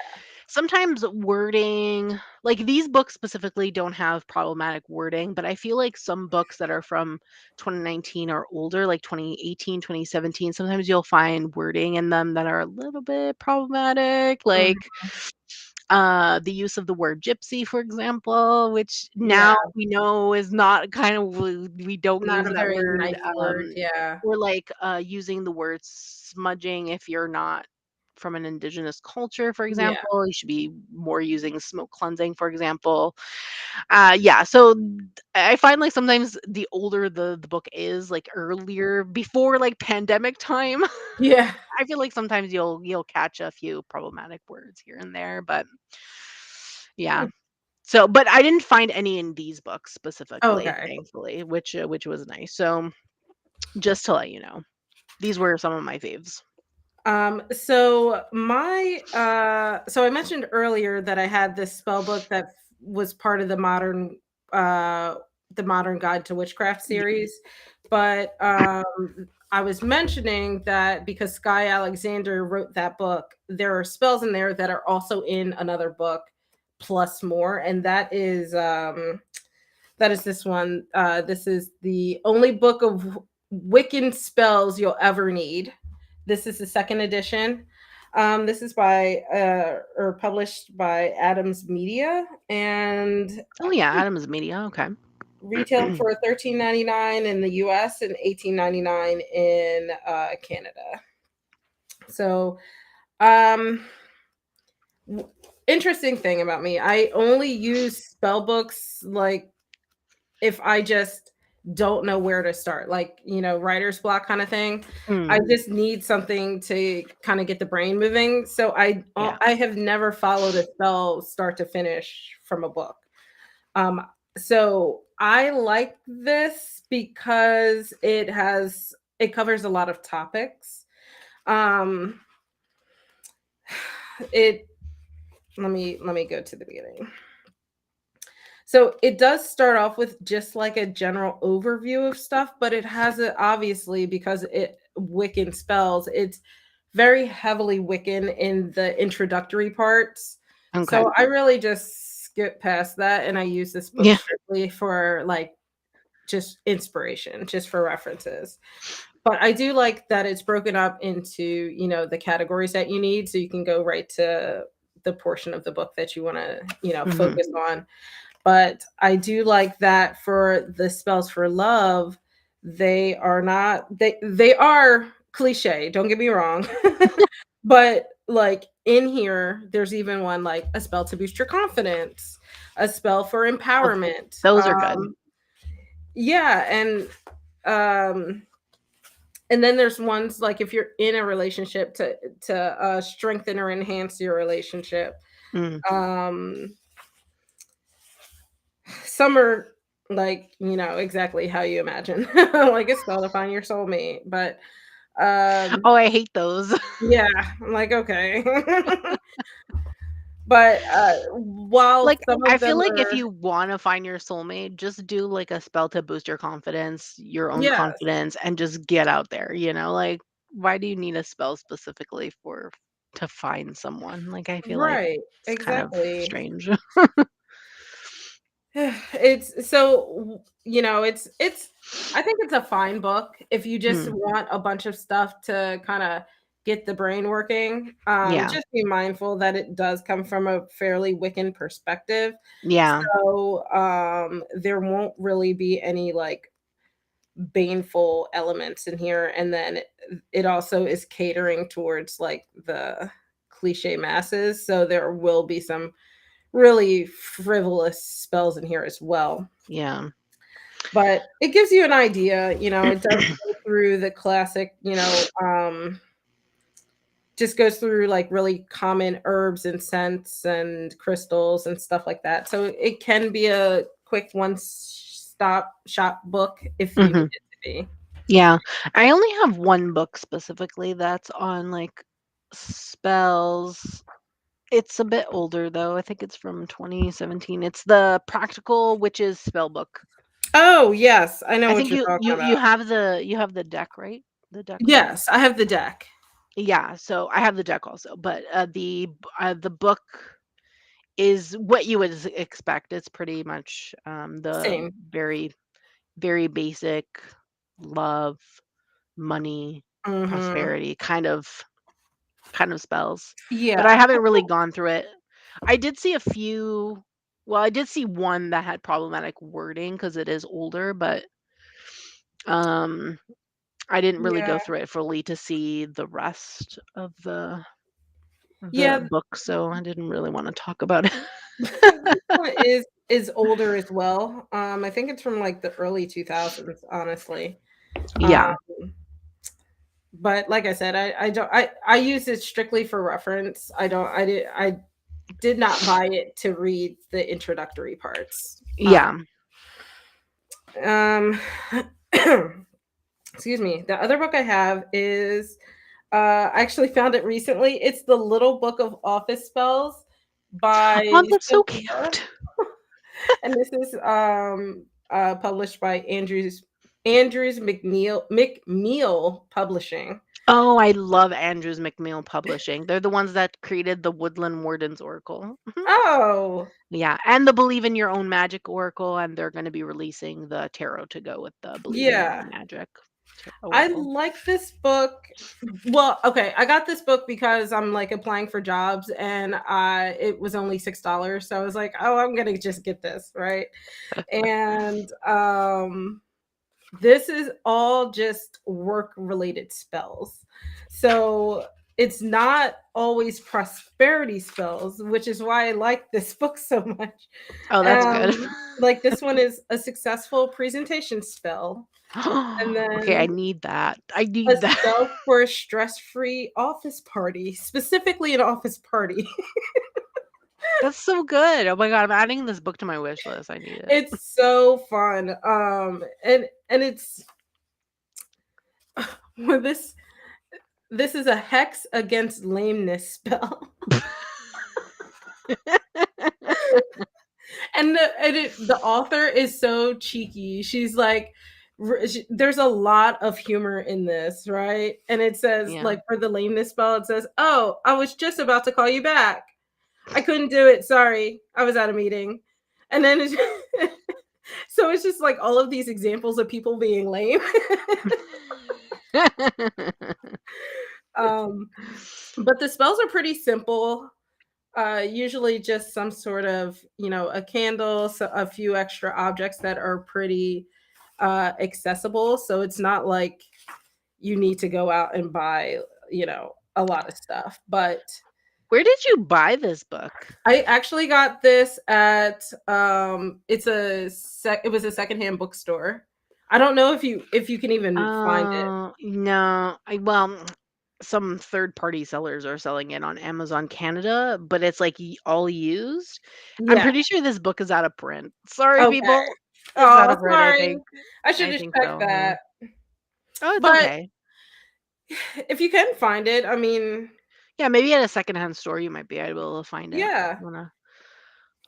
[SPEAKER 2] sometimes wording like these books specifically don't have problematic wording, but I feel like some books that are from 2019 or older like 2018, 2017, sometimes you'll find wording in them that are a little bit problematic,
[SPEAKER 1] Mhm.
[SPEAKER 2] like the use of the word gypsy, for example, which
[SPEAKER 1] Yeah,
[SPEAKER 2] now we know is not kind of we don't
[SPEAKER 1] not
[SPEAKER 2] use
[SPEAKER 1] a
[SPEAKER 2] that
[SPEAKER 1] very
[SPEAKER 2] word.
[SPEAKER 1] nice word, yeah.
[SPEAKER 2] Or like using the word smudging if you're not from an indigenous culture, for
[SPEAKER 1] Yeah.
[SPEAKER 2] example. You should be more using smoke cleansing, for example. Yeah, so I find like sometimes the older the book is, like earlier before like pandemic time,
[SPEAKER 1] Yeah.
[SPEAKER 2] I feel like sometimes you'll catch a few problematic words here and there, but yeah. So, but I didn't find any in these books specifically,
[SPEAKER 1] Okay.
[SPEAKER 2] thankfully, which was nice. So, just to let you know, these were some of my faves.
[SPEAKER 1] So I mentioned earlier that I had this spell book that was part of uh the Modern Guide to Witchcraft
[SPEAKER 2] Yeah.
[SPEAKER 1] series, but I was mentioning that because Sky Alexander wrote that book, there are spells in there that are also in another book plus more, and that is this one. This is the only book of Wiccan spells you'll ever need. This is the second edition. This is by or published by Adams Media and
[SPEAKER 2] Oh yeah, Adam's Media. Okay.
[SPEAKER 1] retailed for $13.99 in the US and $18.99 in Canada. So, um, interesting thing about me, I only use spell books like if I just don't know where to start, like, writer's block kind of thing. I
[SPEAKER 2] Mm,
[SPEAKER 1] just need something to kind of get the brain moving. So
[SPEAKER 2] yeah.
[SPEAKER 1] I have never followed a spell start to finish from a book. Um, so I like this because it covers a lot of topics. Um, it let me go to the beginning. So it does start off with just like a general overview of stuff, but it has it obviously because it Wiccan spells, it's very heavily Wiccan in the introductory parts.
[SPEAKER 2] Okay.
[SPEAKER 1] So I really just skip past that and I use this book
[SPEAKER 2] Yeah.
[SPEAKER 1] strictly for like just inspiration, just for references. But I do like that it's broken up into, the categories that you need so you can go right to the portion of the book that you want to,
[SPEAKER 2] Hmm.
[SPEAKER 1] focus on. But I do like that for the spells for love, they are not they are cliche, don't get me wrong. But like in here, there's even one like a spell to boost your confidence, a spell for
[SPEAKER 2] Oh,
[SPEAKER 1] empowerment.
[SPEAKER 2] those are good.
[SPEAKER 1] Yeah, um and then there's ones like if you're in a relationship to strengthen or enhance your relationship.
[SPEAKER 2] Mm.
[SPEAKER 1] Um Some are like, exactly how you imagine, like a spell to find your soulmate. But
[SPEAKER 2] Oh, I hate those.
[SPEAKER 1] yeah, I'm like, okay. But while
[SPEAKER 2] Like,
[SPEAKER 1] some
[SPEAKER 2] I
[SPEAKER 1] of
[SPEAKER 2] feel
[SPEAKER 1] them
[SPEAKER 2] like if
[SPEAKER 1] are,
[SPEAKER 2] you wanna find your soulmate, just do, like, a spell to boost your confidence, your own
[SPEAKER 1] yes,
[SPEAKER 2] confidence, and just get out there, like, why do you need a spell specifically for to find someone? Like, I feel like
[SPEAKER 1] right,
[SPEAKER 2] it's kind of
[SPEAKER 1] exactly.
[SPEAKER 2] strange.
[SPEAKER 1] It's so, it's I think it's a fine book if you just
[SPEAKER 2] Mm,
[SPEAKER 1] want a bunch of stuff to kind of get the brain working.
[SPEAKER 2] yeah,
[SPEAKER 1] Just be mindful that it does come from a fairly Wiccan perspective.
[SPEAKER 2] yeah,
[SPEAKER 1] So there won't really be any like baneful elements in here. And then it also is catering towards like the cliche masses. So there will be some really frivolous spells in here as well.
[SPEAKER 2] yeah.
[SPEAKER 1] But it gives you an idea, it does go through the classic, just goes through like really common herbs and scents and crystals and stuff like that. So it can be a quick one stop shop book if you need
[SPEAKER 2] Mhm.
[SPEAKER 1] it to be.
[SPEAKER 2] Yeah. I only have one book specifically that's on, like, spells. It's a bit older, though. I think it's from 2017. It's the Practical Witches spell book.
[SPEAKER 1] Oh, yes, I know
[SPEAKER 2] I
[SPEAKER 1] what
[SPEAKER 2] think
[SPEAKER 1] you're
[SPEAKER 2] you
[SPEAKER 1] talking
[SPEAKER 2] you
[SPEAKER 1] about.
[SPEAKER 2] you have the deck, right? The deck for it?
[SPEAKER 1] Yes, I have the deck.
[SPEAKER 2] Yeah, so I have the deck also, but, the book is what you would expect. It's pretty much, the
[SPEAKER 1] Same.
[SPEAKER 2] very, very basic love, money,
[SPEAKER 1] Mhm.
[SPEAKER 2] prosperity kind of spells, but I
[SPEAKER 1] Yeah.
[SPEAKER 2] haven't really gone through it. I did see a few well, I did see one that had problematic wording because it is older, but, um, I didn't really
[SPEAKER 1] Yeah.
[SPEAKER 2] go through it fully to see the rest of the the
[SPEAKER 1] Yeah,
[SPEAKER 2] book, so I didn't really want to talk about it.
[SPEAKER 1] this one is older as well. I think it's from like the early 2000s, honestly. Um,
[SPEAKER 2] Yeah.
[SPEAKER 1] but like I said, I don't I use it strictly for reference. I did not buy it to read the introductory parts.
[SPEAKER 2] Yeah.
[SPEAKER 1] Um excuse me. The other book I have is I actually found it recently. It's The Little Book of Office Spells by
[SPEAKER 2] Oh, that's so
[SPEAKER 1] Cynthia,
[SPEAKER 2] cute.
[SPEAKER 1] and this is published by Andrews McNeil Publishing.
[SPEAKER 2] Oh, I love Andrews McMeel Publishing. They're the ones that created the Woodland Warden's Oracle.
[SPEAKER 1] Oh,
[SPEAKER 2] Yeah, and the Believe in Your Own Magic Oracle, and they're going to be releasing the tarot to go with the Believe in Your
[SPEAKER 1] yeah.
[SPEAKER 2] Own Magic
[SPEAKER 1] I
[SPEAKER 2] Oracle.
[SPEAKER 1] like this book. Well, okay, I got this book because I'm like applying for jobs and it was only $6. So I was like, oh, I'm gonna just get this, right? And this is all just work related spells. So it's not always prosperity spells, which is why I like this book so much.
[SPEAKER 2] Oh, that's good.
[SPEAKER 1] Like this one is a successful presentation spell, and
[SPEAKER 2] Okay, I
[SPEAKER 1] then
[SPEAKER 2] need that. I
[SPEAKER 1] a
[SPEAKER 2] need that.
[SPEAKER 1] spell for a stress-free office party, specifically an office party.
[SPEAKER 2] That's so good. Oh my god, I'm adding this book to my wish list. I need it.
[SPEAKER 1] It's so fun. And it's well, this is a hex against lameness spell. And the author is so cheeky. She's like, there's a lot of humor in this, right? And it says,
[SPEAKER 2] Yeah.
[SPEAKER 1] like, for the lameness spell, it says, "Oh, I was just about to call you back. I couldn't do it. Sorry, I was at a meeting." And then so it's just like all of these examples of people being lame. um, but the spells are pretty simple. Usually just some sort of, a candle, so a few extra objects that are pretty accessible. So it's not like you need to go out and buy, a lot of stuff. But
[SPEAKER 2] Where did you buy this book?
[SPEAKER 1] I actually got this at it was a secondhand bookstore. I don't know if you can even find it.
[SPEAKER 2] No. Some third-party sellers are selling it on Amazon Canada, but it's like all used. I'm
[SPEAKER 1] Yeah.
[SPEAKER 2] pretty sure this book is out of print. Sorry,
[SPEAKER 1] Okay.
[SPEAKER 2] people. It's out
[SPEAKER 1] Oh,
[SPEAKER 2] of print, I
[SPEAKER 1] sorry.
[SPEAKER 2] think.
[SPEAKER 1] I should
[SPEAKER 2] I
[SPEAKER 1] have
[SPEAKER 2] think
[SPEAKER 1] checked
[SPEAKER 2] so. Yeah.
[SPEAKER 1] that.
[SPEAKER 2] Oh, it's
[SPEAKER 1] But
[SPEAKER 2] okay.
[SPEAKER 1] if you can find it, I mean,
[SPEAKER 2] Yeah, maybe at a secondhand store you might be able to find it.
[SPEAKER 1] yeah.
[SPEAKER 2] Wanna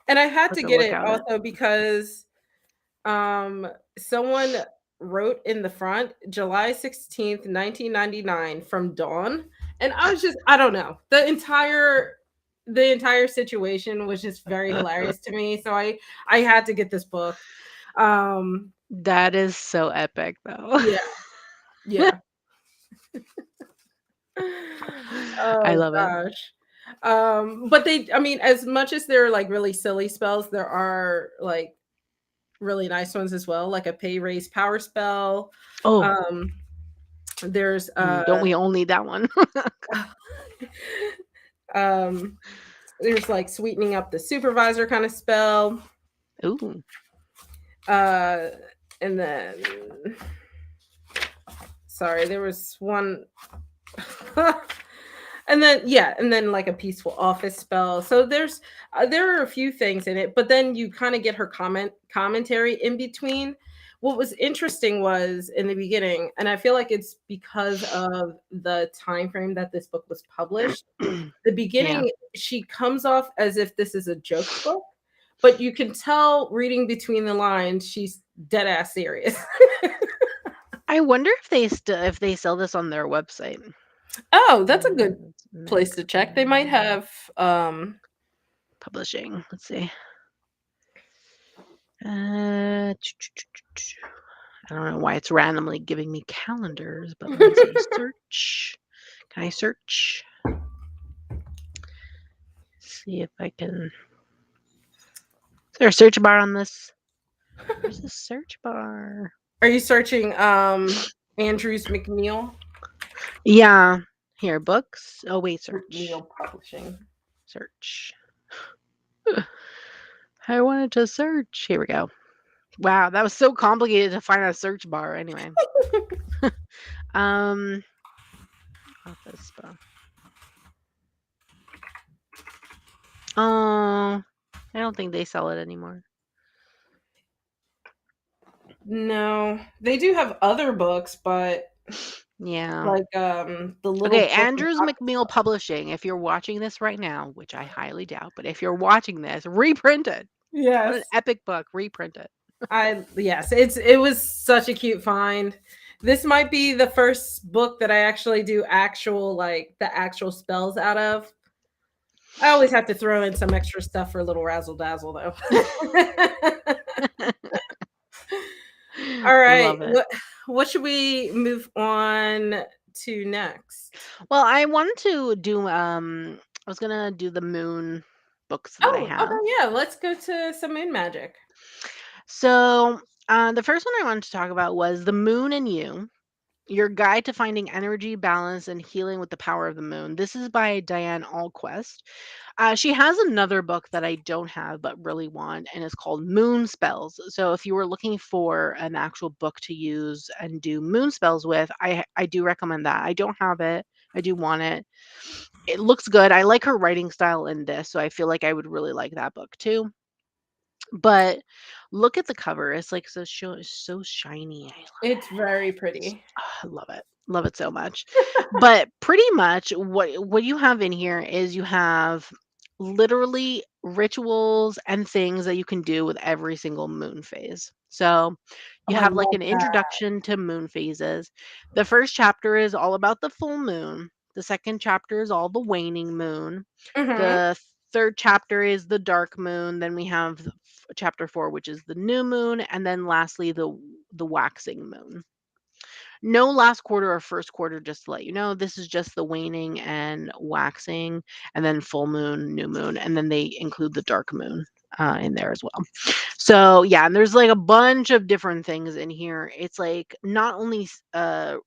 [SPEAKER 1] And I had
[SPEAKER 2] have
[SPEAKER 1] to
[SPEAKER 2] to
[SPEAKER 1] get
[SPEAKER 2] look
[SPEAKER 1] it
[SPEAKER 2] at it.
[SPEAKER 1] also because someone wrote in the front July 16th, 1999 from Dawn. And I was just, I don't know. The entire situation was just very hilarious to me. So I had to get this book.
[SPEAKER 2] That is so epic, though.
[SPEAKER 1] Yeah. Yeah.
[SPEAKER 2] I
[SPEAKER 1] Oh
[SPEAKER 2] love it.
[SPEAKER 1] gosh. But I mean, as much as they're like really silly spells, there are like really nice ones as well, like a pay raise power spell.
[SPEAKER 2] Oh,
[SPEAKER 1] Um, there's
[SPEAKER 2] don't we all need that one?
[SPEAKER 1] um, there's like sweetening up the supervisor kind of spell.
[SPEAKER 2] Ooh.
[SPEAKER 1] Uh, and then sorry, there was one. And then like a peaceful office spell. So there are a few things in it, but then you kind of get her commentary in between. What was interesting was in the beginning, and I feel like it's because of the time frame that this book was published. The
[SPEAKER 2] Yeah.
[SPEAKER 1] beginning, she comes off as if this is a joke book, but you can tell reading between the lines she's dead ass serious.
[SPEAKER 2] I wonder if they sell this on their website.
[SPEAKER 1] Oh, that's a good place to check. They might have
[SPEAKER 2] publishing. Let's see. I don't know why it's randomly giving me calendars, but let me see. Search. Can I search? See if I can. Is there a search bar on this? There's a search bar.
[SPEAKER 1] Are you searching Andrews McNeil?
[SPEAKER 2] Yeah. Here, books. Oh, wait, search.
[SPEAKER 1] Neil Publishing.
[SPEAKER 2] Search. I wanted to search. Here we go. Wow, that was so complicated to find a search bar. Anyway, um, office spell. Oh, I don't think they sell it anymore.
[SPEAKER 1] No, they do have other books, but
[SPEAKER 2] Yeah.
[SPEAKER 1] like the little
[SPEAKER 2] Okay,
[SPEAKER 1] book of
[SPEAKER 2] Andrews McNeil Publishing. If you're watching this right now, which I highly doubt, but if you're watching this, reprint it. What an
[SPEAKER 1] yes.
[SPEAKER 2] epic book. Reprint it.
[SPEAKER 1] Yes, it was such a cute find. This might be the first book that I actually do actual like the actual spells out of. I always have to throw in some extra stuff for a little razzle dazzle though. All right.
[SPEAKER 2] Love it.
[SPEAKER 1] What should we move on to next?
[SPEAKER 2] Well, I wanted to do I was gonna do the moon books that I
[SPEAKER 1] Oh,
[SPEAKER 2] have.
[SPEAKER 1] okay, yeah. Let's go to some moon magic.
[SPEAKER 2] So the first one I wanted to talk about was The Moon and You, Your Guide to Finding Energy, Balance, and Healing with the Power of the Moon. This is by Diane Alquist. She has another book that I don't have but really want, and it's called Moon Spells. So if you were looking for an actual book to use and do moon spells with, I do recommend that. I don't have it. I do want it. It looks good. I like her writing style in this, so I feel like I would really like that book too. But look at the cover. It's like so shiny.
[SPEAKER 1] It's very pretty.
[SPEAKER 2] I love it. Love it so much. But pretty much what you have in here is you have literally rituals and things that you can do with every single moon phase. So you
[SPEAKER 1] Oh, I
[SPEAKER 2] have like
[SPEAKER 1] love
[SPEAKER 2] an
[SPEAKER 1] that.
[SPEAKER 2] introduction to moon phases. The first chapter is all about the full moon. The second chapter is all the waning moon.
[SPEAKER 1] Mm-hmm.
[SPEAKER 2] The third chapter is the dark moon. Then we have chapter 4, which is the new moon, and then lastly the waxing moon. No last quarter or first quarter, just to let you know. This is just the waning and waxing, and then full moon, new moon, and then they include the dark moon in there as well. So yeah, and there's like a bunch of different things in here. It's like not only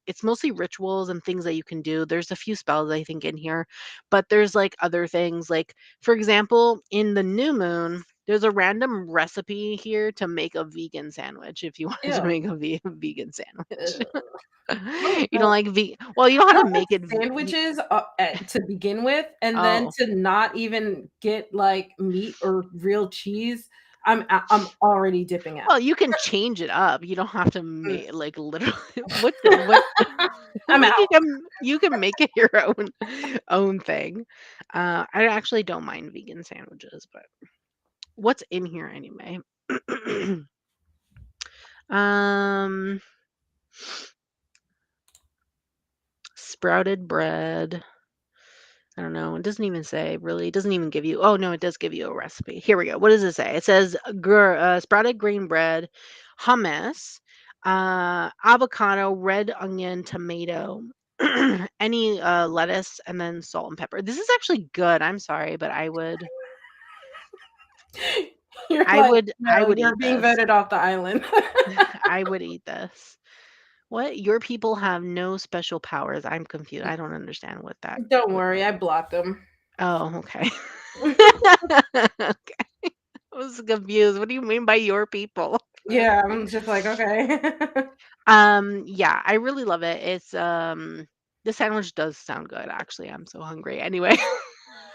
[SPEAKER 2] it's mostly rituals and things that you can do. There's a few spells I think in here, but there's like other things. Like for example, in the new moon, there's a random recipe here to make a vegan sandwich if you wanted to
[SPEAKER 1] Ew.
[SPEAKER 2] make a vegan sandwich.
[SPEAKER 1] Ugh. Oh,
[SPEAKER 2] You don't
[SPEAKER 1] no.
[SPEAKER 2] like well, you know
[SPEAKER 1] I
[SPEAKER 2] how to
[SPEAKER 1] don't
[SPEAKER 2] make it
[SPEAKER 1] like sandwiches to begin with, and then
[SPEAKER 2] oh.
[SPEAKER 1] to not even get like meat or real cheese. I'm already dipping out.
[SPEAKER 2] Well, you can change it up. You don't have to
[SPEAKER 1] Mm.
[SPEAKER 2] make like literally what
[SPEAKER 1] I'm
[SPEAKER 2] like
[SPEAKER 1] out.
[SPEAKER 2] you can make it your own thing. I actually don't mind vegan sandwiches, but what's in here anyway? um Sprouted bread. I don't know. It doesn't even say really. It doesn't even give you. Oh no, it does give you a recipe. Here we go. What does it say? It says sprouted green bread, hummus, avocado, red onion, tomato, any lettuce, and then salt and pepper. This is actually good. I'm sorry, but
[SPEAKER 1] You're like,
[SPEAKER 2] I
[SPEAKER 1] no,
[SPEAKER 2] would
[SPEAKER 1] you're
[SPEAKER 2] eat
[SPEAKER 1] being
[SPEAKER 2] this.
[SPEAKER 1] voted off the island.
[SPEAKER 2] I would eat this. What? Your people have no special powers. I'm confused. I don't understand what that.
[SPEAKER 1] Don't worry, I blocked them.
[SPEAKER 2] Oh, okay. Okay. I was confused. What do you mean by your people?
[SPEAKER 1] Yeah, I'm just like, okay.
[SPEAKER 2] Yeah, I really love it. It's the sandwich does sound good actually. I'm so hungry. Anyway,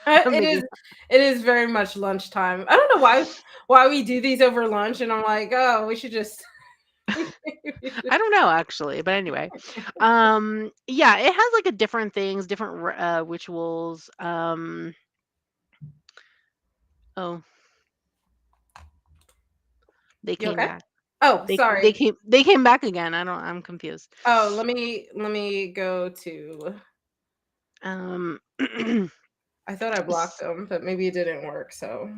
[SPEAKER 1] It
[SPEAKER 2] maybe
[SPEAKER 1] is it is very much lunchtime. I don't know why we do these over lunch, and I'm like, oh, we should just
[SPEAKER 2] I don't know actually, but anyway. Yeah, it has like a different things, different rituals. Oh, they
[SPEAKER 1] You
[SPEAKER 2] came
[SPEAKER 1] okay?
[SPEAKER 2] back.
[SPEAKER 1] Oh, sorry.
[SPEAKER 2] They came back again. I'm confused.
[SPEAKER 1] Oh, let me go to
[SPEAKER 2] Um
[SPEAKER 1] I thought I blocked them, but maybe it didn't work, so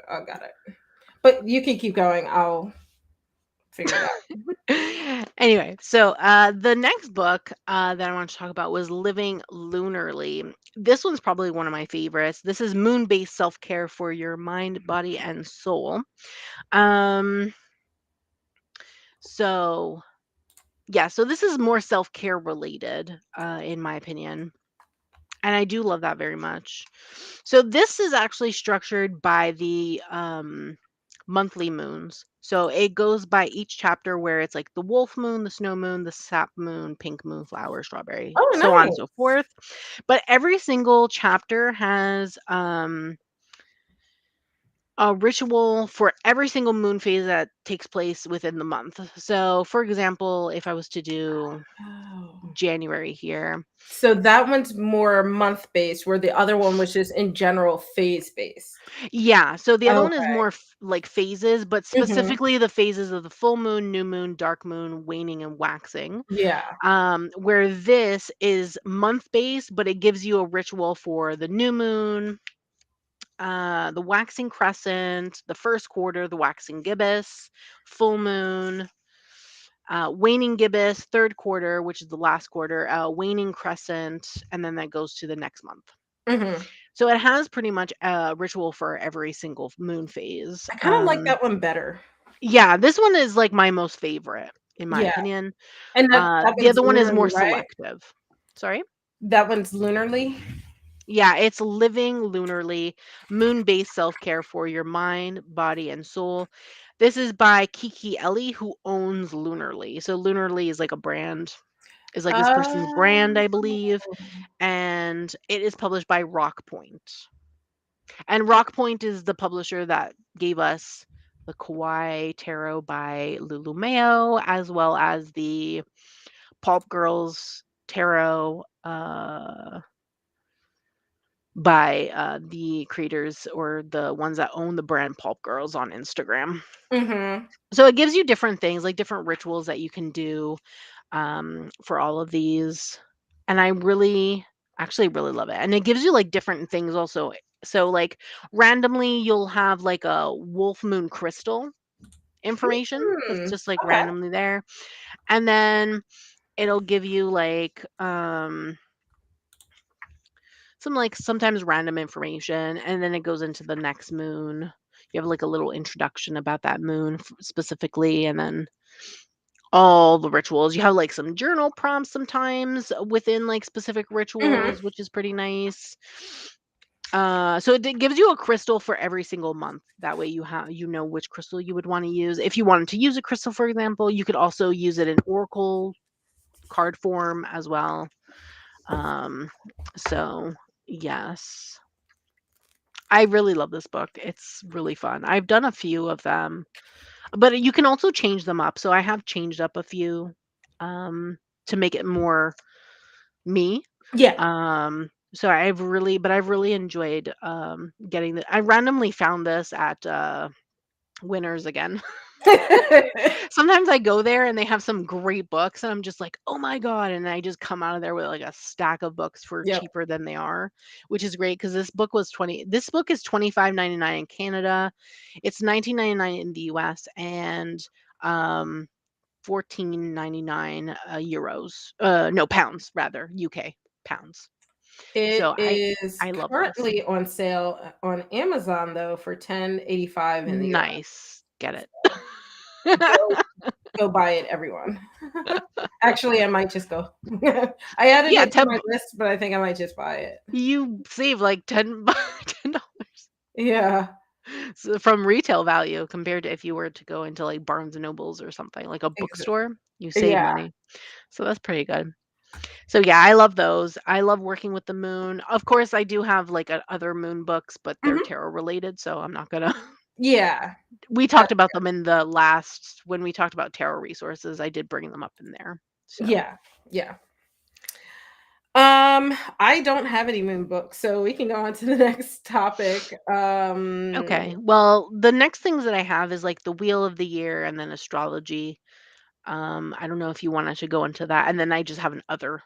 [SPEAKER 1] I got it. But you can keep going. I'll figure it out.
[SPEAKER 2] Anyway, so the next book that I want to talk about was Living Lunarly. This one's probably one of my favorites. This is moon-based self-care for your mind, body, and soul. Um, so Yeah, so this is more self-care related, in my opinion. And I do love that very much. So this is actually structured by the monthly moons. So it goes by each chapter where it's like the wolf moon, the snow moon, the sap moon, pink moon, flower, strawberry,
[SPEAKER 1] Oh,
[SPEAKER 2] so on and so
[SPEAKER 1] nice.
[SPEAKER 2] forth. But every single chapter has a ritual for every single moon phase that takes place within the month. So, for example, if I was to do
[SPEAKER 1] Oh.
[SPEAKER 2] January here,
[SPEAKER 1] So that one's more month based, where the other one was just in general phase based.
[SPEAKER 2] yeah, so the other one is
[SPEAKER 1] Okay.
[SPEAKER 2] more like phases, but
[SPEAKER 1] Hmm.
[SPEAKER 2] specifically the phases of the full moon, new moon, dark moon, waning, and waxing.
[SPEAKER 1] Yeah.
[SPEAKER 2] Where this is month based, but it gives you a ritual for the new moon, the waxing crescent, the first quarter, the waxing gibbous, full moon, waning gibbous, third quarter, which is the last quarter, waning crescent, and then that goes to the next month.
[SPEAKER 1] Hmm.
[SPEAKER 2] So it has pretty much a ritual for every single moon phase.
[SPEAKER 1] I kind of like that one better.
[SPEAKER 2] Yeah, this one is like my most favorite, in my
[SPEAKER 1] Yeah.
[SPEAKER 2] opinion.
[SPEAKER 1] And that
[SPEAKER 2] The
[SPEAKER 1] one's
[SPEAKER 2] other one is
[SPEAKER 1] lunarly,
[SPEAKER 2] more
[SPEAKER 1] right?
[SPEAKER 2] selective. Sorry?
[SPEAKER 1] That one's lunarly.
[SPEAKER 2] Yeah, it's living lunarly, moon-based self-care for your mind, body, and soul. This is by Kiki Ellie, who owns Lunarly. So Lunarly is like a brand, is like this person's brand,
[SPEAKER 1] Oh.
[SPEAKER 2] I believe, and it is published by Rock Point. And Rock Point is the publisher that gave us the Kawaii Tarot by Lulu Mayo, as well as the Pulp Girls Tarot by the creators or the ones that own the brand Pulp Girls on Instagram.
[SPEAKER 1] Mhm.
[SPEAKER 2] So it gives you different things, like different rituals that you can do for all of these. And I really, actually really love it. And it gives you like different things also. So, like, randomly, you'll have like a wolf moon crystal information that's
[SPEAKER 1] Hmm.
[SPEAKER 2] just like
[SPEAKER 1] Okay.
[SPEAKER 2] randomly there. And then it'll give you like, some like sometimes random information, and then it goes into the next moon. You have like a little introduction about that moon specifically, and then all the rituals. You have like some journal prompts sometimes within like specific
[SPEAKER 1] Mhm.
[SPEAKER 2] rituals, which is pretty nice. So it gives you a crystal for every single month. That way you know which crystal you would want to use. If you wanted to use a crystal, for example, you could also use it in oracle card form as well. Um, so yes. I really love this book. It's really fun. I've done a few of them, but you can also change them up. So I have changed up a few um, to make it more me.
[SPEAKER 1] Yeah.
[SPEAKER 2] So I've really enjoyed getting the. I randomly found this at Winners again. Sometimes I go there and they have some great books and I'm just like, "Oh my god." And I just come out of there with like a stack of books for
[SPEAKER 1] Yep.
[SPEAKER 2] cheaper than they are, which is great because this book is 25.99 in Canada. It's 19.99 in the US and um 14.99 euros. No, pounds rather, UK pounds.
[SPEAKER 1] It
[SPEAKER 2] So
[SPEAKER 1] is
[SPEAKER 2] I love this.
[SPEAKER 1] currently on sale on Amazon though for 10.85 in the US.
[SPEAKER 2] Nice. Get it.
[SPEAKER 1] Go go buy it, everyone. Actually, I might just go. I added
[SPEAKER 2] Yeah,
[SPEAKER 1] it to my list, but I think I might just buy it.
[SPEAKER 2] you save like 10 $10
[SPEAKER 1] Yeah.
[SPEAKER 2] so from retail value compared to if you were to go into like Barnes and Nobles or something like a
[SPEAKER 1] Ex
[SPEAKER 2] bookstore, you save
[SPEAKER 1] yeah.
[SPEAKER 2] money. So that's pretty good. So yeah, I love those. I love working with the moon. Of course, I do have like other moon books, but they're
[SPEAKER 1] Mhm.
[SPEAKER 2] tarot related, so I'm not gonna.
[SPEAKER 1] Yeah.
[SPEAKER 2] We
[SPEAKER 1] Uh,
[SPEAKER 2] talked about them in the last when we talked about tarot resources. I did bring them up in there. So
[SPEAKER 1] yeah. Yeah. I don't have any moon books, so we can go on to the next topic.
[SPEAKER 2] okay. Well, the next things that I have is like the wheel of the year and then astrology. I don't know if you wanted to go into that, and then I just have an other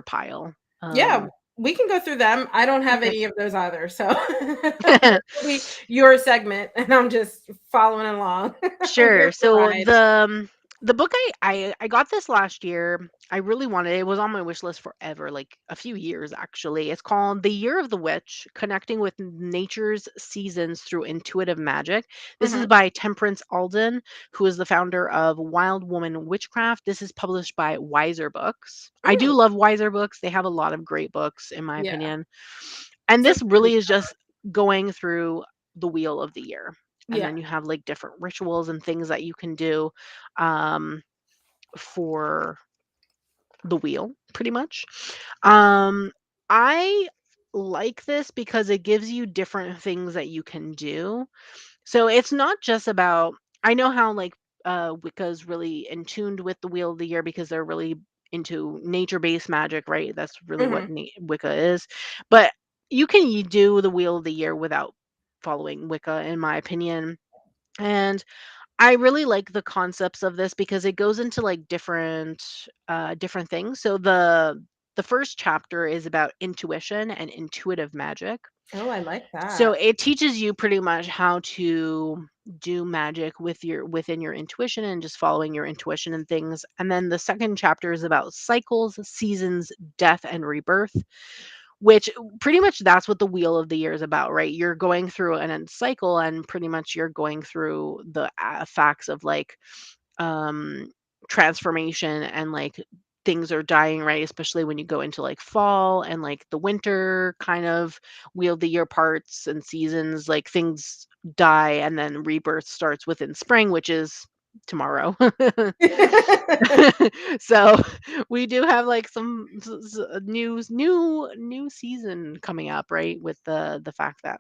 [SPEAKER 2] pile.
[SPEAKER 1] Yeah,
[SPEAKER 2] Um,
[SPEAKER 1] we can go through them. I don't have
[SPEAKER 2] okay.
[SPEAKER 1] any of those either, so this will be your segment, and I'm just following along for
[SPEAKER 2] Sure.
[SPEAKER 1] the
[SPEAKER 2] So
[SPEAKER 1] ride.
[SPEAKER 2] The book I got this last year. I really wanted it. It was on my wish list forever, like a few years actually. It's called The Year of the Witch: Connecting with Nature's Seasons Through Intuitive Magic. This is
[SPEAKER 1] Hmm.
[SPEAKER 2] by Temperance Alden, who is the founder of Wild Woman Witchcraft. This is published by Wiser Books. I do
[SPEAKER 1] Mm,
[SPEAKER 2] love Wiser Books. They have a lot of great books in my
[SPEAKER 1] yeah.
[SPEAKER 2] opinion. And
[SPEAKER 1] It's a
[SPEAKER 2] this
[SPEAKER 1] pretty
[SPEAKER 2] really is
[SPEAKER 1] cover.
[SPEAKER 2] just going through the wheel of the year. And
[SPEAKER 1] Yeah.
[SPEAKER 2] then you have like different rituals and things that you can do. Um, for the wheel, pretty much. Um, I like this because it gives you different things that you can do. So it's not just about, I know how like Wicca's really in tuned with the wheel of the year because they're really into nature-based magic, right? That's really what
[SPEAKER 1] Hmm.
[SPEAKER 2] Wicca is. But you can do the wheel of the year without following Wicca, in my opinion. And I really like the concepts of this because it goes into like different things. So the first chapter is about intuition and intuitive magic.
[SPEAKER 1] Oh, I like
[SPEAKER 2] So
[SPEAKER 1] that.
[SPEAKER 2] it teaches you pretty much how to do magic with your within your intuition and just following your intuition and things. And then the second chapter is about cycles, seasons, death and rebirth, which pretty much that's what the wheel of the year is about, right? You're going through an cycle and pretty much you're going through the facts of like um transformation and like things are dying, right? Especially when you go into like fall and like the winter kind of wheel of the year parts and seasons, like things die and then rebirth starts within spring, which is tomorrow. So we do have like some new season coming up, right? With the fact that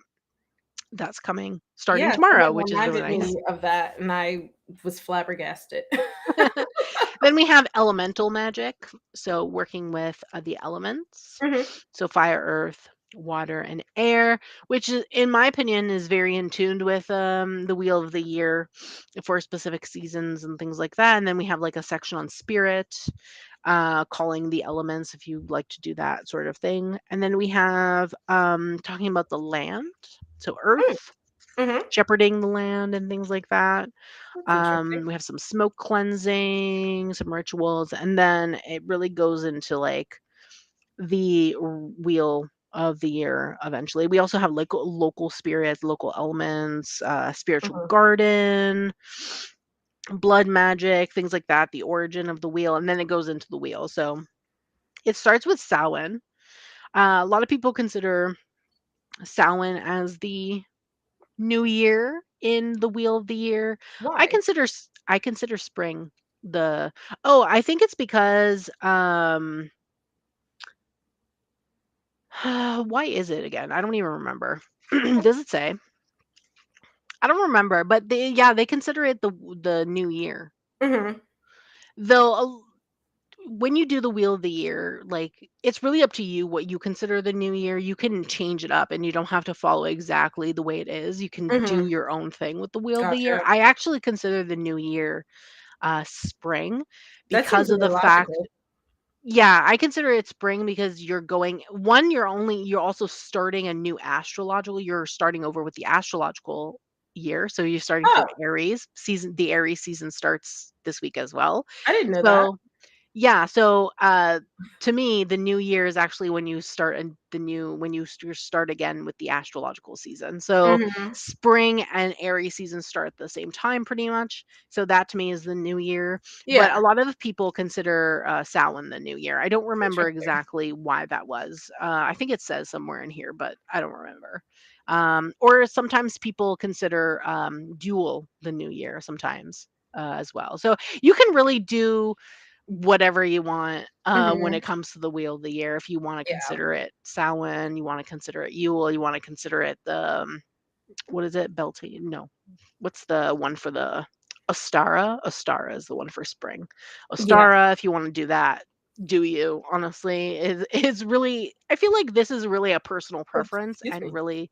[SPEAKER 2] that's coming starting
[SPEAKER 1] Yeah,
[SPEAKER 2] tomorrow,
[SPEAKER 1] someone
[SPEAKER 2] which is really
[SPEAKER 1] reminded
[SPEAKER 2] nice.
[SPEAKER 1] me of that, and I was flabbergasted.
[SPEAKER 2] Then we have elemental magic, so working with the elements,
[SPEAKER 1] Mhm,
[SPEAKER 2] so fire, earth, water, and air, which is, in my opinion, is very in tuned with the wheel of the year for specific seasons and things like that. And then we have like a section on spirit, calling the elements if you like to do that sort of thing. And then we have talking about the land, so
[SPEAKER 1] mm,
[SPEAKER 2] earth,
[SPEAKER 1] mhm.
[SPEAKER 2] shepherding the land and things like that.
[SPEAKER 1] That's interesting.
[SPEAKER 2] We have some smoke cleansing, some rituals, and then it really goes into like the wheel of the year eventually. We also have like local spirits, local elements, spiritual
[SPEAKER 1] Mhm.
[SPEAKER 2] garden, blood magic, things like that, the origin of the wheel, and then it goes into the wheel. So it starts with Samhain. A lot of people consider Samhain as the new year in the wheel of the year.
[SPEAKER 1] Why?
[SPEAKER 2] I consider spring the oh, I think it's because why is it again? I don't even remember. Does it say? I don't remember, but they consider it the new year.
[SPEAKER 1] Mhm,
[SPEAKER 2] Though when you do the wheel of the year, like it's really up to you what you consider the new year. You can change it up and you don't have to follow exactly the way it is. You can do
[SPEAKER 1] mhm.
[SPEAKER 2] your own thing with the wheel of the year.
[SPEAKER 1] Gotcha.
[SPEAKER 2] I actually consider the new year spring
[SPEAKER 1] That seems
[SPEAKER 2] because of
[SPEAKER 1] more
[SPEAKER 2] the fact,
[SPEAKER 1] logical.
[SPEAKER 2] yeah, I consider it spring because you're going one, you're also starting a new astrological, you're starting over with the astrological year. So you're starting from
[SPEAKER 1] Oh,
[SPEAKER 2] Aries season. The Aries season starts this week as well.
[SPEAKER 1] I didn't know that.
[SPEAKER 2] So yeah, so, to me, the new year is actually when you start and the new when you start again with the astrological season. So,
[SPEAKER 1] Mhm.
[SPEAKER 2] spring and Aries season start at the same time pretty much. So that to me is the new year. But a
[SPEAKER 1] Yeah,
[SPEAKER 2] lot of people consider, Samhain the new year. I don't remember
[SPEAKER 1] interesting.
[SPEAKER 2] exactly why that was. I think it says somewhere in here, but I don't remember. Or sometimes people consider, Yule the new year sometimes, as well. So you can really do whatever you want when
[SPEAKER 1] Mhm.
[SPEAKER 2] it comes to the wheel of the year. If you want to
[SPEAKER 1] Yeah.
[SPEAKER 2] consider it Samhain, you want to consider it Yule, you want to consider it the what is it? Beltane? No. What's the one for the Ostara? Ostara is the one for spring.
[SPEAKER 1] Yeah.
[SPEAKER 2] Ostara, if you want to do that, do you? Honestly, is really I feel like this is really a personal
[SPEAKER 1] Oh,
[SPEAKER 2] preference
[SPEAKER 1] excuse
[SPEAKER 2] and
[SPEAKER 1] me.
[SPEAKER 2] really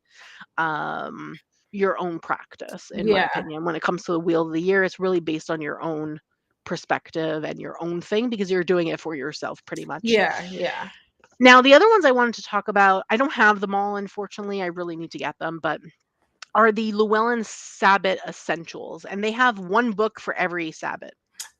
[SPEAKER 2] um your own practice, in my
[SPEAKER 1] Yeah.
[SPEAKER 2] opinion. When it comes to the wheel of the year, it's really based on your own perspective and your own thing because you're doing it for yourself pretty much.
[SPEAKER 1] Yeah, yeah.
[SPEAKER 2] Now, the other ones I wanted to talk about, I don't have them all, unfortunately. I really need to get them, but are the Llewellyn Sabbath Essentials. And they have one book for every Sabbath.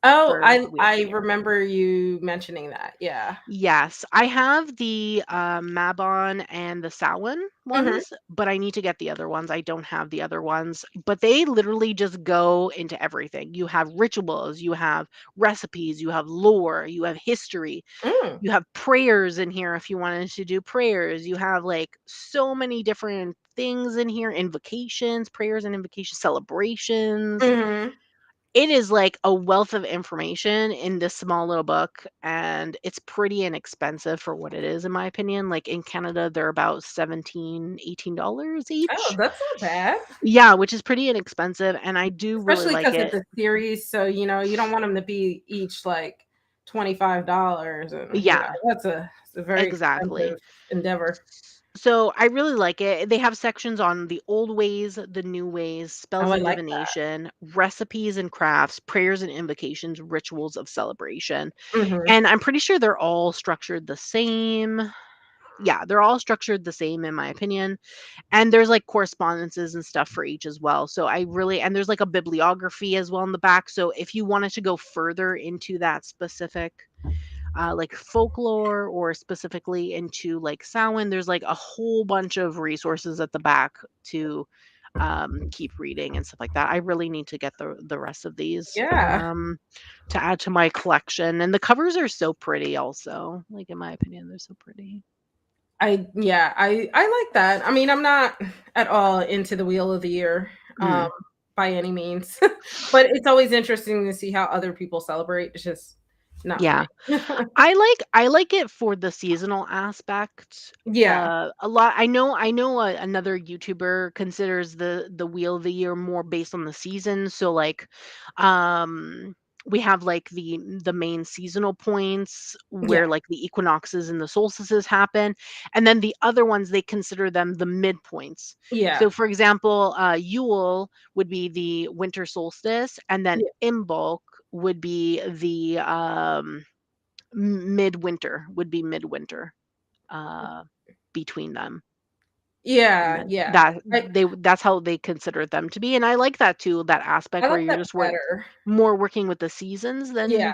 [SPEAKER 1] Oh,
[SPEAKER 2] for
[SPEAKER 1] I
[SPEAKER 2] the Wheel of
[SPEAKER 1] I
[SPEAKER 2] the Year.
[SPEAKER 1] remember you mentioning that. Yeah.
[SPEAKER 2] Yes, I have the, Mabon and the Samhain
[SPEAKER 1] Mhm.
[SPEAKER 2] ones, but I need to get the other ones. I don't have the other ones, but they literally just go into everything. You have rituals, you have recipes, you have lore, you have history,
[SPEAKER 1] Mm.
[SPEAKER 2] you have prayers in here if you wanted to do prayers. You have, like, so many different things in here, invocations, prayers and invocations, celebrations.
[SPEAKER 1] Mhm.
[SPEAKER 2] It is like a wealth of information in this small little book, and it's pretty inexpensive for what it is, in my opinion. Like, in Canada, they're about 17, $18
[SPEAKER 1] Oh,
[SPEAKER 2] each.
[SPEAKER 1] that's not bad.
[SPEAKER 2] Yeah, which is pretty inexpensive, and I do really
[SPEAKER 1] Especially
[SPEAKER 2] like
[SPEAKER 1] because it's
[SPEAKER 2] it.
[SPEAKER 1] a series, so, you don't want them to be each, like, $25, and,
[SPEAKER 2] Yeah,
[SPEAKER 1] it's a very
[SPEAKER 2] exactly.
[SPEAKER 1] expensive endeavor.
[SPEAKER 2] So, I really like it. They have sections on the old ways, the new ways,
[SPEAKER 1] Oh,
[SPEAKER 2] spells
[SPEAKER 1] I
[SPEAKER 2] and
[SPEAKER 1] like that.
[SPEAKER 2] divination, recipes and crafts, prayers and invocations, rituals of celebration,
[SPEAKER 1] Mhm.
[SPEAKER 2] and I'm pretty sure they're all structured the same. Yeah, they're all structured the same in my opinion, and there's, like, correspondences and stuff for each as well, so I really and there's, like, a bibliography as well in the back, so if you wanted to go further into that specific, like, folklore or specifically into, like, Samhain, there's, like, a whole bunch of resources at the back to, keep reading and stuff like that. I really need to get the rest of these,
[SPEAKER 1] Yeah.
[SPEAKER 2] to add to my collection, and the covers are so pretty also, like, in my opinion, they're so pretty.
[SPEAKER 1] I like that. I mean, I'm not at all into the Wheel of the Year, um,
[SPEAKER 2] Mm.
[SPEAKER 1] by any means, but it's always interesting to see how other people celebrate. It's just not for
[SPEAKER 2] Yeah.
[SPEAKER 1] me.
[SPEAKER 2] I like it for the seasonal aspect.
[SPEAKER 1] Yeah.
[SPEAKER 2] A lot I know another YouTuber considers the Wheel of the Year more based on the season, so, like, um, we have, like, the main seasonal points
[SPEAKER 1] Yeah.
[SPEAKER 2] where, like, the equinoxes and the solstices happen, and then the other ones, they consider them the midpoints.
[SPEAKER 1] Yeah.
[SPEAKER 2] So, for example, Yule would be the winter solstice, and then
[SPEAKER 1] Yeah.
[SPEAKER 2] Imbolc would be the, midwinter, would be midwinter, uh, between them, and
[SPEAKER 1] Yeah.
[SPEAKER 2] then
[SPEAKER 1] Yeah.
[SPEAKER 2] that's how they consider them to be, and I like that too, that
[SPEAKER 1] I
[SPEAKER 2] aspect where
[SPEAKER 1] like
[SPEAKER 2] you're
[SPEAKER 1] that
[SPEAKER 2] just
[SPEAKER 1] better.
[SPEAKER 2] more working with the seasons
[SPEAKER 1] Yeah.
[SPEAKER 2] than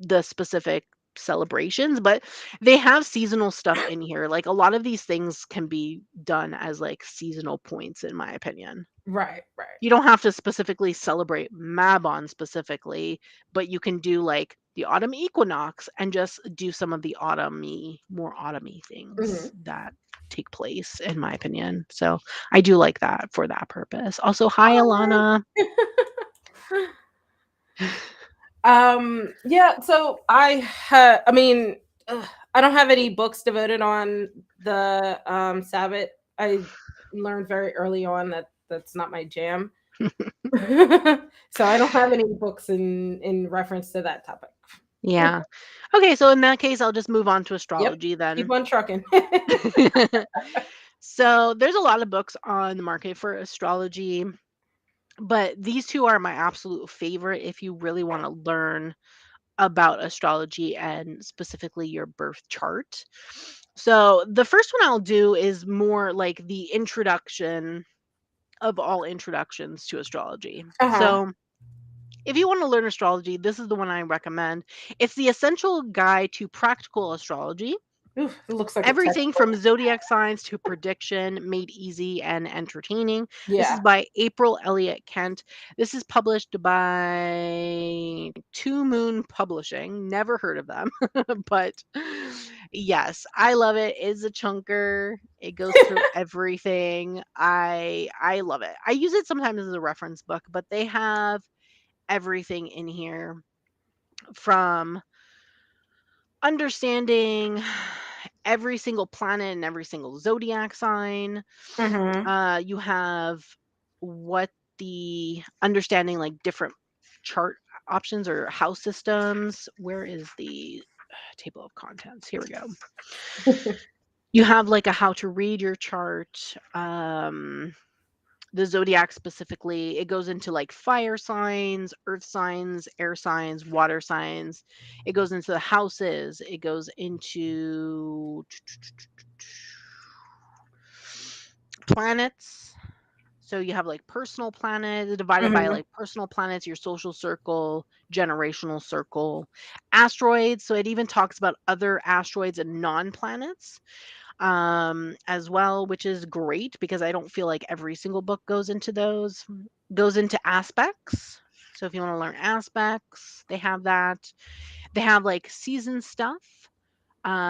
[SPEAKER 2] the specific celebrations, but they have seasonal stuff in here, like, a lot of these things can be done as, like, seasonal points, in my opinion.
[SPEAKER 1] Right. Right.
[SPEAKER 2] You don't have to specifically celebrate Mabon specifically, but you can do, like, the autumn equinox and just do some of the more autumny things
[SPEAKER 1] Mhm.
[SPEAKER 2] that take place, in my opinion. So, I do like that for that purpose. Also, hi,
[SPEAKER 1] Oh,
[SPEAKER 2] Alana.
[SPEAKER 1] man. Yeah, so I mean, I don't have any books devoted on the Sabbath. I learned very early on that that's not my jam. So I don't have any books in reference to that topic.
[SPEAKER 2] Yeah. Okay, so in that case, I'll just move on to
[SPEAKER 1] Yep.
[SPEAKER 2] astrology
[SPEAKER 1] Keep
[SPEAKER 2] then.
[SPEAKER 1] on trucking.
[SPEAKER 2] So, there's a lot of books on the market for astrology, but these 2 are my absolute favorite if you really wanna learn about astrology and specifically your birth chart. So, the first one I'll do is more like the introduction of all introductions to astrology.
[SPEAKER 1] Uh-huh.
[SPEAKER 2] So, if you want to learn astrology, this is the one I recommend. It's the essential guide to practical astrology.
[SPEAKER 1] Oof, it looks like a
[SPEAKER 2] Everything
[SPEAKER 1] textbook.
[SPEAKER 2] from zodiac signs to prediction made easy and entertaining. This is
[SPEAKER 1] Yeah.
[SPEAKER 2] by April Elliott Kent. This is published by Two Moon Publishing. Never heard of them, but yes, I love it. It's a chunker. It goes through everything. I love it. I use it sometimes as a reference book, but they have everything in here from understanding every single planet and every single zodiac sign.
[SPEAKER 1] Mhm.
[SPEAKER 2] You have what the understanding like different chart options or house systems. Where is the table of contents? Here we go. You have like a how to read your chart. The zodiac specifically, it goes into like fire signs, earth signs, air signs, water signs. It goes into the houses. It goes into planets. So you have like personal planets divided by
[SPEAKER 1] Mhm.
[SPEAKER 2] like personal planets, your social circle, generational circle, asteroids. So it even talks about other asteroids and non-planets as well, which is great because I don't feel like every single book goes into those, goes into aspects. So if you want to learn aspects, they have that. They have like season stuff.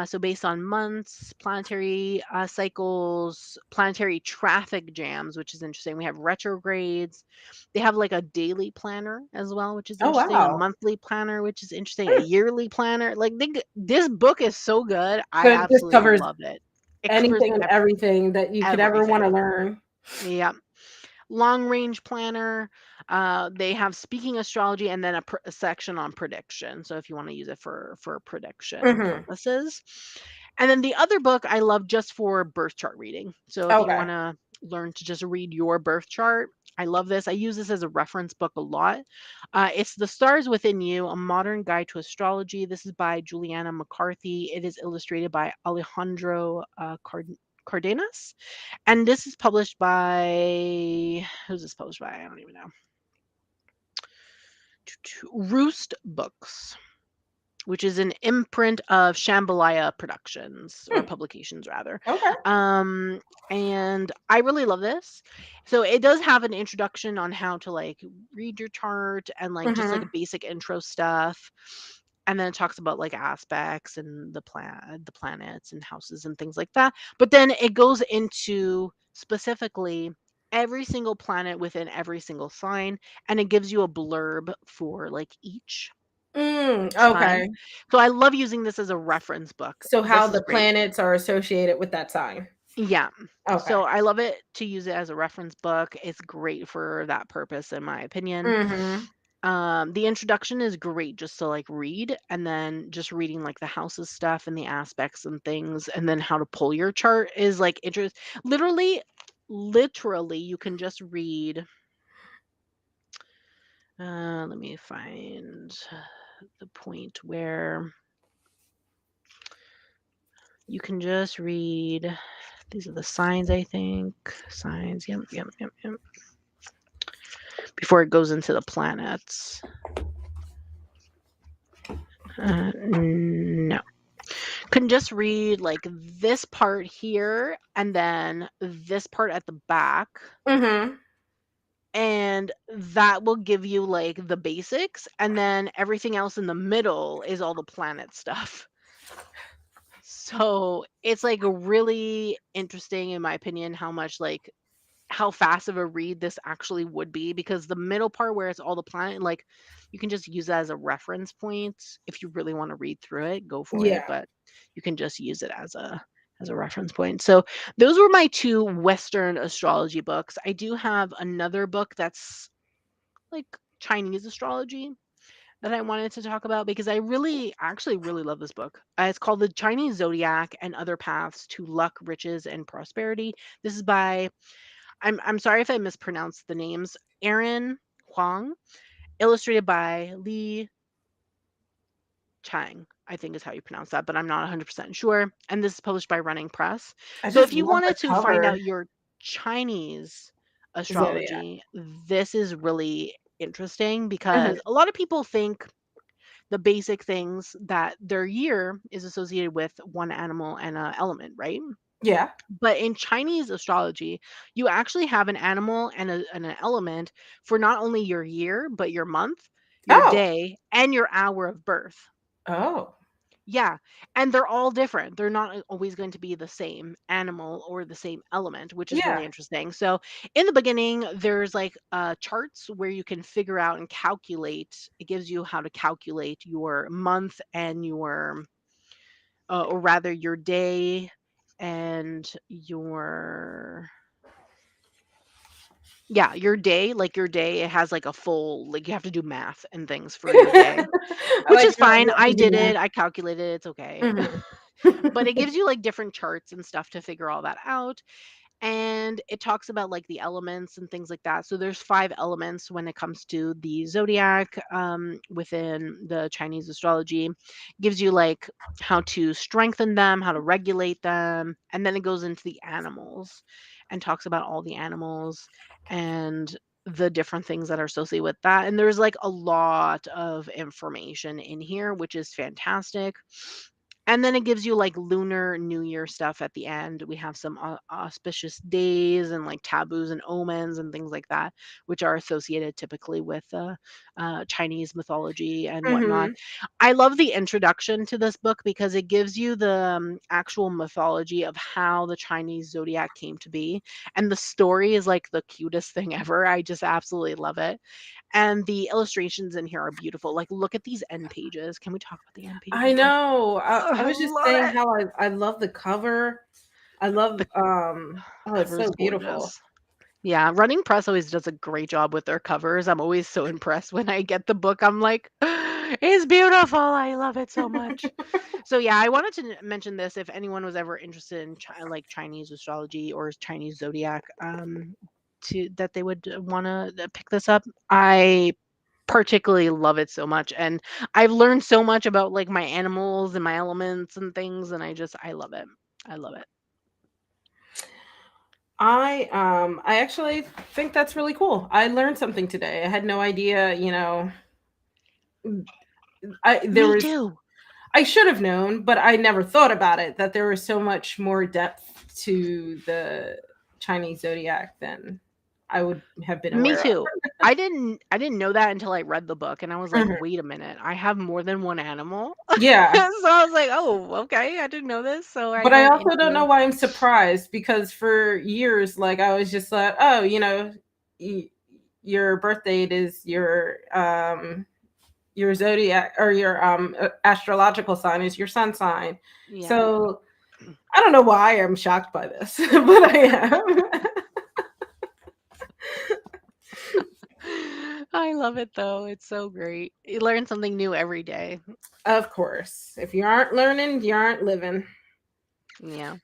[SPEAKER 2] So based on months, planetary cycles, planetary traffic jams, which is interesting. We have retrogrades. They have like a daily planner as well, which is
[SPEAKER 1] Oh,
[SPEAKER 2] interesting. A
[SPEAKER 1] wow.
[SPEAKER 2] monthly planner, which is interesting. A
[SPEAKER 1] Hmm.
[SPEAKER 2] yearly planner. Like this book is so good. I
[SPEAKER 1] So it just
[SPEAKER 2] absolutely
[SPEAKER 1] covers
[SPEAKER 2] love it. It covers
[SPEAKER 1] anything and everything that you could ever wanna
[SPEAKER 2] everything.
[SPEAKER 1] learn.
[SPEAKER 2] Yeah. Long range planner. They have speaking astrology and then a section on prediction. So if you want to use it for prediction
[SPEAKER 1] Mhm.
[SPEAKER 2] purposes, and then the other book I love just for birth chart reading. So if you
[SPEAKER 1] Okay.
[SPEAKER 2] want to learn to just read your birth chart, I love this. I use this as a reference book a lot. It's The Stars Within You, a modern guide to astrology. This is by Juliana McCarthy. It is illustrated by Alejandro Cardenas. And this is published by, who's this published by? I don't even know. Roost Books, which is an imprint of Shambhalaya Productions or
[SPEAKER 1] Hmm.
[SPEAKER 2] publications rather.
[SPEAKER 1] Okay.
[SPEAKER 2] Um, and I really love this. So it does have an introduction on how to like read your chart and like just like
[SPEAKER 1] Mhm.
[SPEAKER 2] basic intro stuff. And then it talks about like aspects and the planets and houses and things like that. But then it goes into specifically every single planet within every single sign, and it gives you a blurb for like each sign.
[SPEAKER 1] Okay.
[SPEAKER 2] So I love using this as a reference book.
[SPEAKER 1] So how
[SPEAKER 2] This is
[SPEAKER 1] the
[SPEAKER 2] great.
[SPEAKER 1] planets are associated with that sign.
[SPEAKER 2] Yeah.
[SPEAKER 1] Okay.
[SPEAKER 2] So I love it to use it as a reference book. It's great for that purpose, in my opinion.
[SPEAKER 1] Mhm.
[SPEAKER 2] The introduction is great just to like read, and then just reading like the houses stuff and the aspects and things, and then how to pull your chart is like interest. Literally, you can just read. Let me find the point where you can just read. These are the signs, I think. Signs. Yep, yep, yep, yep. Before it goes into the planets. No. Can just read like this part here and then this part at the back.
[SPEAKER 1] Mhm.
[SPEAKER 2] And that will give you like the basics. And then everything else in the middle is all the planet stuff. So it's like really interesting, in my opinion, how much like how fast of a read this actually would be, because the middle part where it's all the planet, like you can just use that as a reference point. If you really want to read through it, go for it,
[SPEAKER 1] Yeah.
[SPEAKER 2] but you can just use it as a reference point. So those were my two Western astrology books. I do have another book that's like Chinese astrology that I wanted to talk about because I really actually really love this book. It's called The Chinese Zodiac and Other Paths to Luck, Riches, and Prosperity. This is by, I'm sorry if I mispronounced the names. Aaron Huang, illustrated by Li Chang, I think is how you pronounce that, but I'm not 100% sure. And this is published by Running Press.
[SPEAKER 1] I
[SPEAKER 2] So
[SPEAKER 1] just
[SPEAKER 2] if you
[SPEAKER 1] love the
[SPEAKER 2] wanted to find
[SPEAKER 1] cover.
[SPEAKER 2] out your Chinese
[SPEAKER 1] Zodiac.
[SPEAKER 2] astrology, this is really interesting
[SPEAKER 1] Mhm.
[SPEAKER 2] because a lot of people think the basic things that their year is associated with one animal and an element, right?
[SPEAKER 1] Yeah.
[SPEAKER 2] But in Chinese astrology, you actually have an animal and an element for not only your year, but your month, your
[SPEAKER 1] Oh.
[SPEAKER 2] day, and your hour of birth.
[SPEAKER 1] Oh.
[SPEAKER 2] Yeah. And they're all different. They're not always going to be the same animal or the same element, which is really
[SPEAKER 1] Yeah.
[SPEAKER 2] interesting. So, in the beginning, there's like charts where you can figure out and calculate. It gives you how to calculate your month and your, or rather, your day and your, yeah, your day, like your day, it has like a full, like you have to do math and things for your day,
[SPEAKER 1] I
[SPEAKER 2] which
[SPEAKER 1] like
[SPEAKER 2] is
[SPEAKER 1] how
[SPEAKER 2] fine.
[SPEAKER 1] you have
[SPEAKER 2] I
[SPEAKER 1] to do
[SPEAKER 2] did
[SPEAKER 1] that.
[SPEAKER 2] it. I calculated it. It's okay.
[SPEAKER 1] Mhm.
[SPEAKER 2] But it gives you like different charts and stuff to figure all that out. And it talks about like the elements and things like that. So there's 5 elements when it comes to the zodiac, within the Chinese astrology. Gives you like how to strengthen them, how to regulate them, and then it goes into the animals. and talks about all the animals and the different things that are associated with that. And there's like a lot of information in here, which is fantastic. And then it gives you like lunar new year stuff at the end. We have some auspicious days and like taboos and omens and things like that, which are associated typically with Chinese mythology and whatnot.
[SPEAKER 1] Mhm.
[SPEAKER 2] I love the introduction to this book because it gives you the actual mythology of how the Chinese zodiac came to be. And the story is like the cutest thing ever. I just absolutely love it. And the illustrations in here are beautiful. Like, look at these end pages. Can we talk about the end
[SPEAKER 1] I
[SPEAKER 2] pages? Like,
[SPEAKER 1] know.
[SPEAKER 2] ugh,
[SPEAKER 1] I
[SPEAKER 2] I
[SPEAKER 1] was just
[SPEAKER 2] love
[SPEAKER 1] saying
[SPEAKER 2] it.
[SPEAKER 1] how I love the cover. I
[SPEAKER 2] The
[SPEAKER 1] love oh, it's
[SPEAKER 2] cover is
[SPEAKER 1] so beautiful.
[SPEAKER 2] gorgeous. Yeah, Running Press always does a great job with their covers. I'm always so impressed when I get the book. I'm like, it's beautiful. I love it so much. So yeah, I wanted to mention this if anyone was ever interested in like Chinese astrology or Chinese zodiac, to that they would want to pick this up. I particularly love it so much, and I've learned so much about like my animals and my elements and things, and I love it. I love it.
[SPEAKER 1] I actually think that's really cool. I learned something today. I had no idea, there
[SPEAKER 2] Me
[SPEAKER 1] was
[SPEAKER 2] too.
[SPEAKER 1] I should have known, but I never thought about it that there was so much more depth to the Chinese zodiac than I would have been
[SPEAKER 2] Me
[SPEAKER 1] aware of.
[SPEAKER 2] too. I didn't know that until I read the book, and I was like,
[SPEAKER 1] Mhm.
[SPEAKER 2] "Wait a minute, I have more than one animal?"
[SPEAKER 1] Yeah.
[SPEAKER 2] So I was like, "Oh, okay, I didn't know this." So I
[SPEAKER 1] But I
[SPEAKER 2] went
[SPEAKER 1] also don't know
[SPEAKER 2] into
[SPEAKER 1] why I'm surprised because for years, like I was just like, oh, y- your birth date is your zodiac or your astrological sign is your sun sign.
[SPEAKER 2] yeah.
[SPEAKER 1] So I don't know why I'm shocked by this, but I am.
[SPEAKER 2] I love it though. It's so great. You learn something new every day.
[SPEAKER 1] Of course, if you aren't learning, you aren't living.
[SPEAKER 2] Yeah.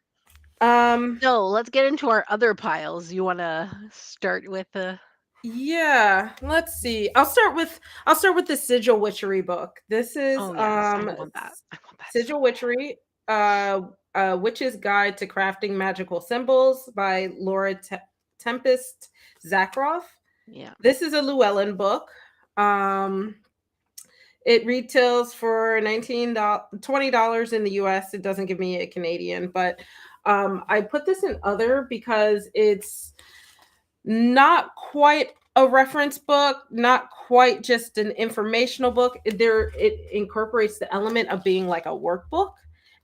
[SPEAKER 1] Um,
[SPEAKER 2] So let's get into our other piles. You want to start with the?
[SPEAKER 1] yeah, let's see. I'll start with the Sigil Witchery book. This is
[SPEAKER 2] Oh yes, I want that. I want that so
[SPEAKER 1] Sigil
[SPEAKER 2] bad.
[SPEAKER 1] Witchery, Witch's Guide to Crafting Magical Symbols by Laura Tempest Zakroff.
[SPEAKER 2] Yeah.
[SPEAKER 1] This is a Llewellyn book. Um, it retails for $20 in the US. It doesn't give me a Canadian, but I put this in other because it's not quite a reference book, not quite just an informational book. It incorporates the element of being like a workbook,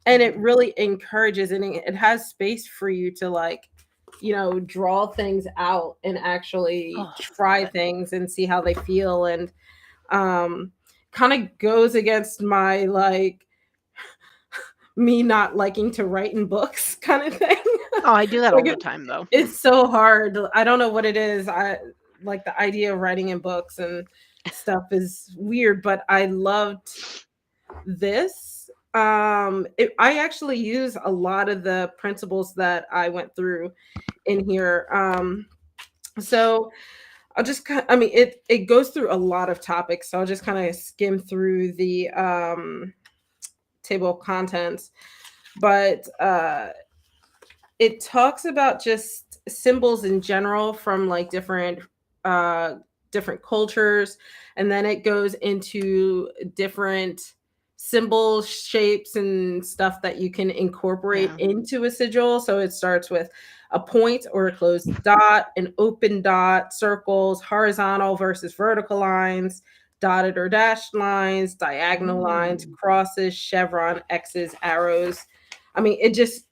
[SPEAKER 1] and it
[SPEAKER 2] Mhm.
[SPEAKER 1] really encourages and it has space for you to like, draw things out and actually
[SPEAKER 2] Oh, love
[SPEAKER 1] try
[SPEAKER 2] it.
[SPEAKER 1] things and see how they feel and um kind of goes against my like me not liking to write in books kind of thing.
[SPEAKER 2] Oh, I do that
[SPEAKER 1] Like
[SPEAKER 2] all the time though.
[SPEAKER 1] it's so hard. I don't know what it is. I like the idea of writing in books and stuff is weird, but I loved this. I actually use a lot of the principles that I went through in here. So I'll just I mean it goes through a lot of topics, so I'll just kind of skim through the table of contents. But it talks about just symbols in general from like uh different cultures, and then it goes into different symbols, shapes and stuff that you can incorporate
[SPEAKER 2] Yeah.
[SPEAKER 1] into a sigil. So it starts with a point or a closed dot, an open dot, circles, horizontal versus vertical lines, dotted or dashed lines, diagonal lines,
[SPEAKER 2] Mm.
[SPEAKER 1] crosses, chevron, x's, arrows. I mean, it just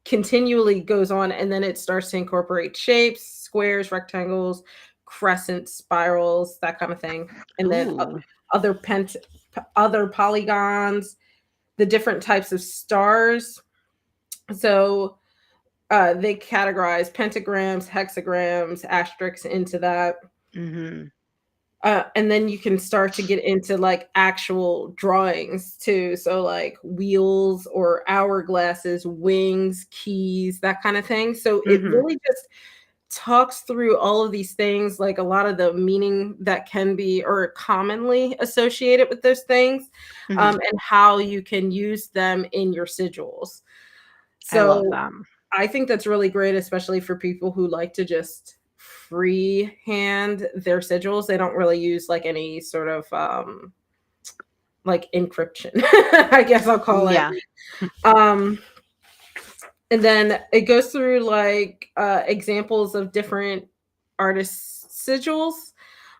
[SPEAKER 1] continually goes on, and then it starts to incorporate shapes, squares, rectangles, crescents, spirals, that kind of thing, and then
[SPEAKER 2] Ooh.
[SPEAKER 1] other other polygons, the different types of stars. So they categorize pentagrams, hexagrams, asterisks into that.
[SPEAKER 2] Mhm.
[SPEAKER 1] And then you can start to get into like actual drawings too. So like wheels or hourglasses, wings, keys, that kind of thing. So it
[SPEAKER 2] Mhm.
[SPEAKER 1] really just talks through all of these things, like a lot of the meaning that can be or commonly associated with those things,
[SPEAKER 2] Mhm.
[SPEAKER 1] and how you can use them in your sigils.
[SPEAKER 2] I love
[SPEAKER 1] So
[SPEAKER 2] that.
[SPEAKER 1] I think that's really great, especially for people who like to just freehand their sigils. They don't really use like any sort of like encryption, I guess I'll call it.
[SPEAKER 2] Yeah.
[SPEAKER 1] Um, and then it goes through like examples of different artists' sigils,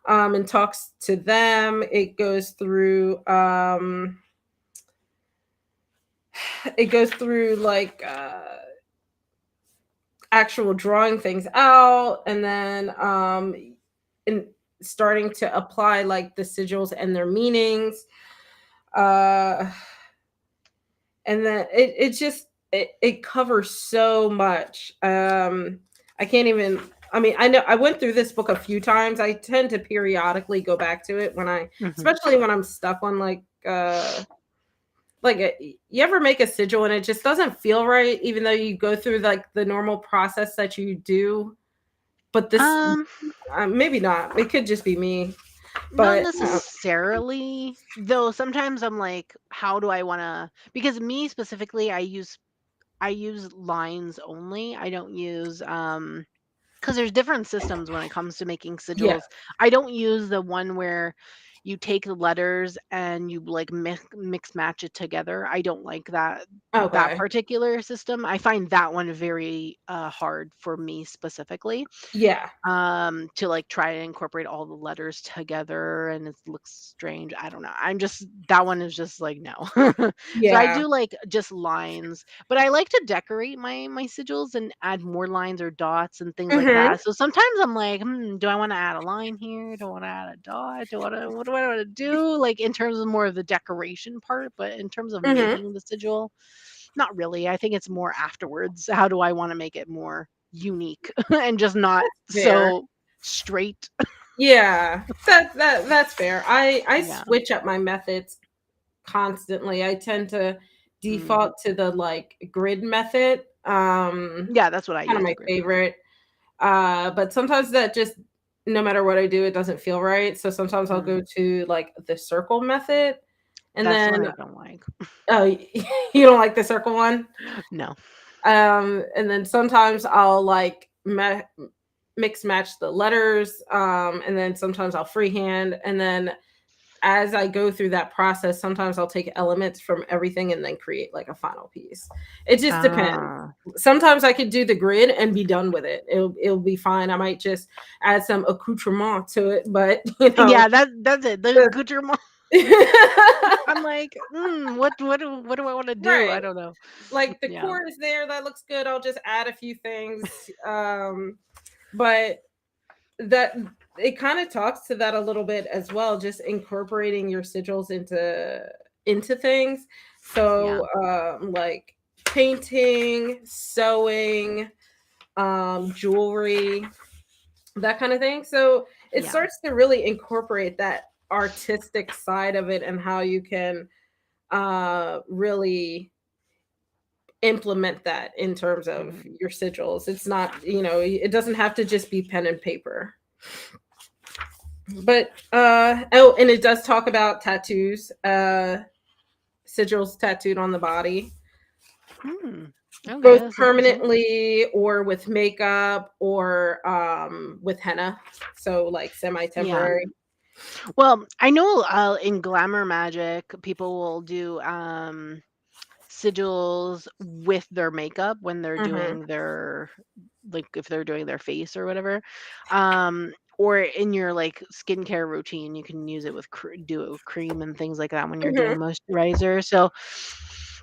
[SPEAKER 1] and talks to them. It goes through like actual drawing things out, and then in starting to apply like the sigils and their meanings. Uh, and then it just it covers so much. I can't even. I mean, I know I went through this book a few times. I tend to periodically go back to it when
[SPEAKER 2] Mhm.
[SPEAKER 1] especially when I'm stuck on you ever make a sigil and it just doesn't feel right, even though you go through like the normal process that you do. But this,
[SPEAKER 2] Um,
[SPEAKER 1] maybe not. It could just be me.
[SPEAKER 2] Not
[SPEAKER 1] But
[SPEAKER 2] necessarily, though sometimes I'm like, how do I wanna, because me specifically, I use lines only. I don't use, because there's different systems when it comes to making
[SPEAKER 1] yeah,
[SPEAKER 2] sigils. I don't use the one where you take the letters and you like mix match it together. I don't like that
[SPEAKER 1] okay,
[SPEAKER 2] particular system. I find that one very hard for me specifically,
[SPEAKER 1] yeah,
[SPEAKER 2] to like try to incorporate all the letters together, and it looks strange. I don't know, I'm just, that one is just like, no. So I
[SPEAKER 1] yeah.
[SPEAKER 2] do like just lines, but I like to decorate my sigils and add more lines or dots and things like
[SPEAKER 1] Mhm,
[SPEAKER 2] that. So sometimes I'm like, do I want to add a line here, do I want to add a dot, what do I want to do, like in terms of more of the decoration part, but in terms of
[SPEAKER 1] mhm.
[SPEAKER 2] making the sigil, not really. I think it's more afterwards. How do I want to make it more unique and just not
[SPEAKER 1] Fair.
[SPEAKER 2] so straight?
[SPEAKER 1] Yeah, that's fair. I
[SPEAKER 2] Yeah.
[SPEAKER 1] switch up my methods constantly. I tend to
[SPEAKER 2] Mm.
[SPEAKER 1] default to the like grid method.
[SPEAKER 2] Yeah, that's what I
[SPEAKER 1] Kind of
[SPEAKER 2] use, the
[SPEAKER 1] my
[SPEAKER 2] grid method.
[SPEAKER 1] favorite. But sometimes that just no matter what I do, it doesn't feel right. So sometimes I'll
[SPEAKER 2] Mm.
[SPEAKER 1] go to like the circle method, and
[SPEAKER 2] That's the one
[SPEAKER 1] then
[SPEAKER 2] I don't like.
[SPEAKER 1] oh, you don't like the circle one.
[SPEAKER 2] No.
[SPEAKER 1] And then sometimes I'll like mix match the letters, and then sometimes I'll freehand, and then as I go through that process, sometimes I'll take elements from everything and then create like a final piece. It just depends.
[SPEAKER 2] Ah.
[SPEAKER 1] Sometimes I could do the grid and be done with it. It'll be fine. I might just add some accoutrement to it, but
[SPEAKER 2] Yeah, that's it. The
[SPEAKER 1] the-
[SPEAKER 2] accoutrement. I'm like, what do I want to do? I
[SPEAKER 1] right.
[SPEAKER 2] don't know.
[SPEAKER 1] Like the
[SPEAKER 2] Yeah.
[SPEAKER 1] core is there, that looks good. I'll just add a few things. But that it kind of talks to that a little bit as well, just incorporating your sigils into things.
[SPEAKER 2] Yeah.
[SPEAKER 1] So like painting, sewing, jewelry, that kind of thing. So it
[SPEAKER 2] Yeah.
[SPEAKER 1] starts to really incorporate that artistic side of it and how you can really implement that in terms of
[SPEAKER 2] Mhm.
[SPEAKER 1] your sigils. It's not, it doesn't have to just be pen and paper. But oh, and it does talk about tattoos, sigils tattooed on the body,
[SPEAKER 2] Hmm. Okay,
[SPEAKER 1] both
[SPEAKER 2] that's interesting.
[SPEAKER 1] permanently or with makeup or with henna, so like
[SPEAKER 2] Yeah.
[SPEAKER 1] semi-temporary.
[SPEAKER 2] Well, I know in glamour magic, people will do sigils with their makeup when they're
[SPEAKER 1] Hmm.
[SPEAKER 2] doing their, like if they're doing their face or whatever, or in your like skincare routine, you can use it with do it with cream and things like that when you're doing
[SPEAKER 1] Hmm.
[SPEAKER 2] moisturizer. So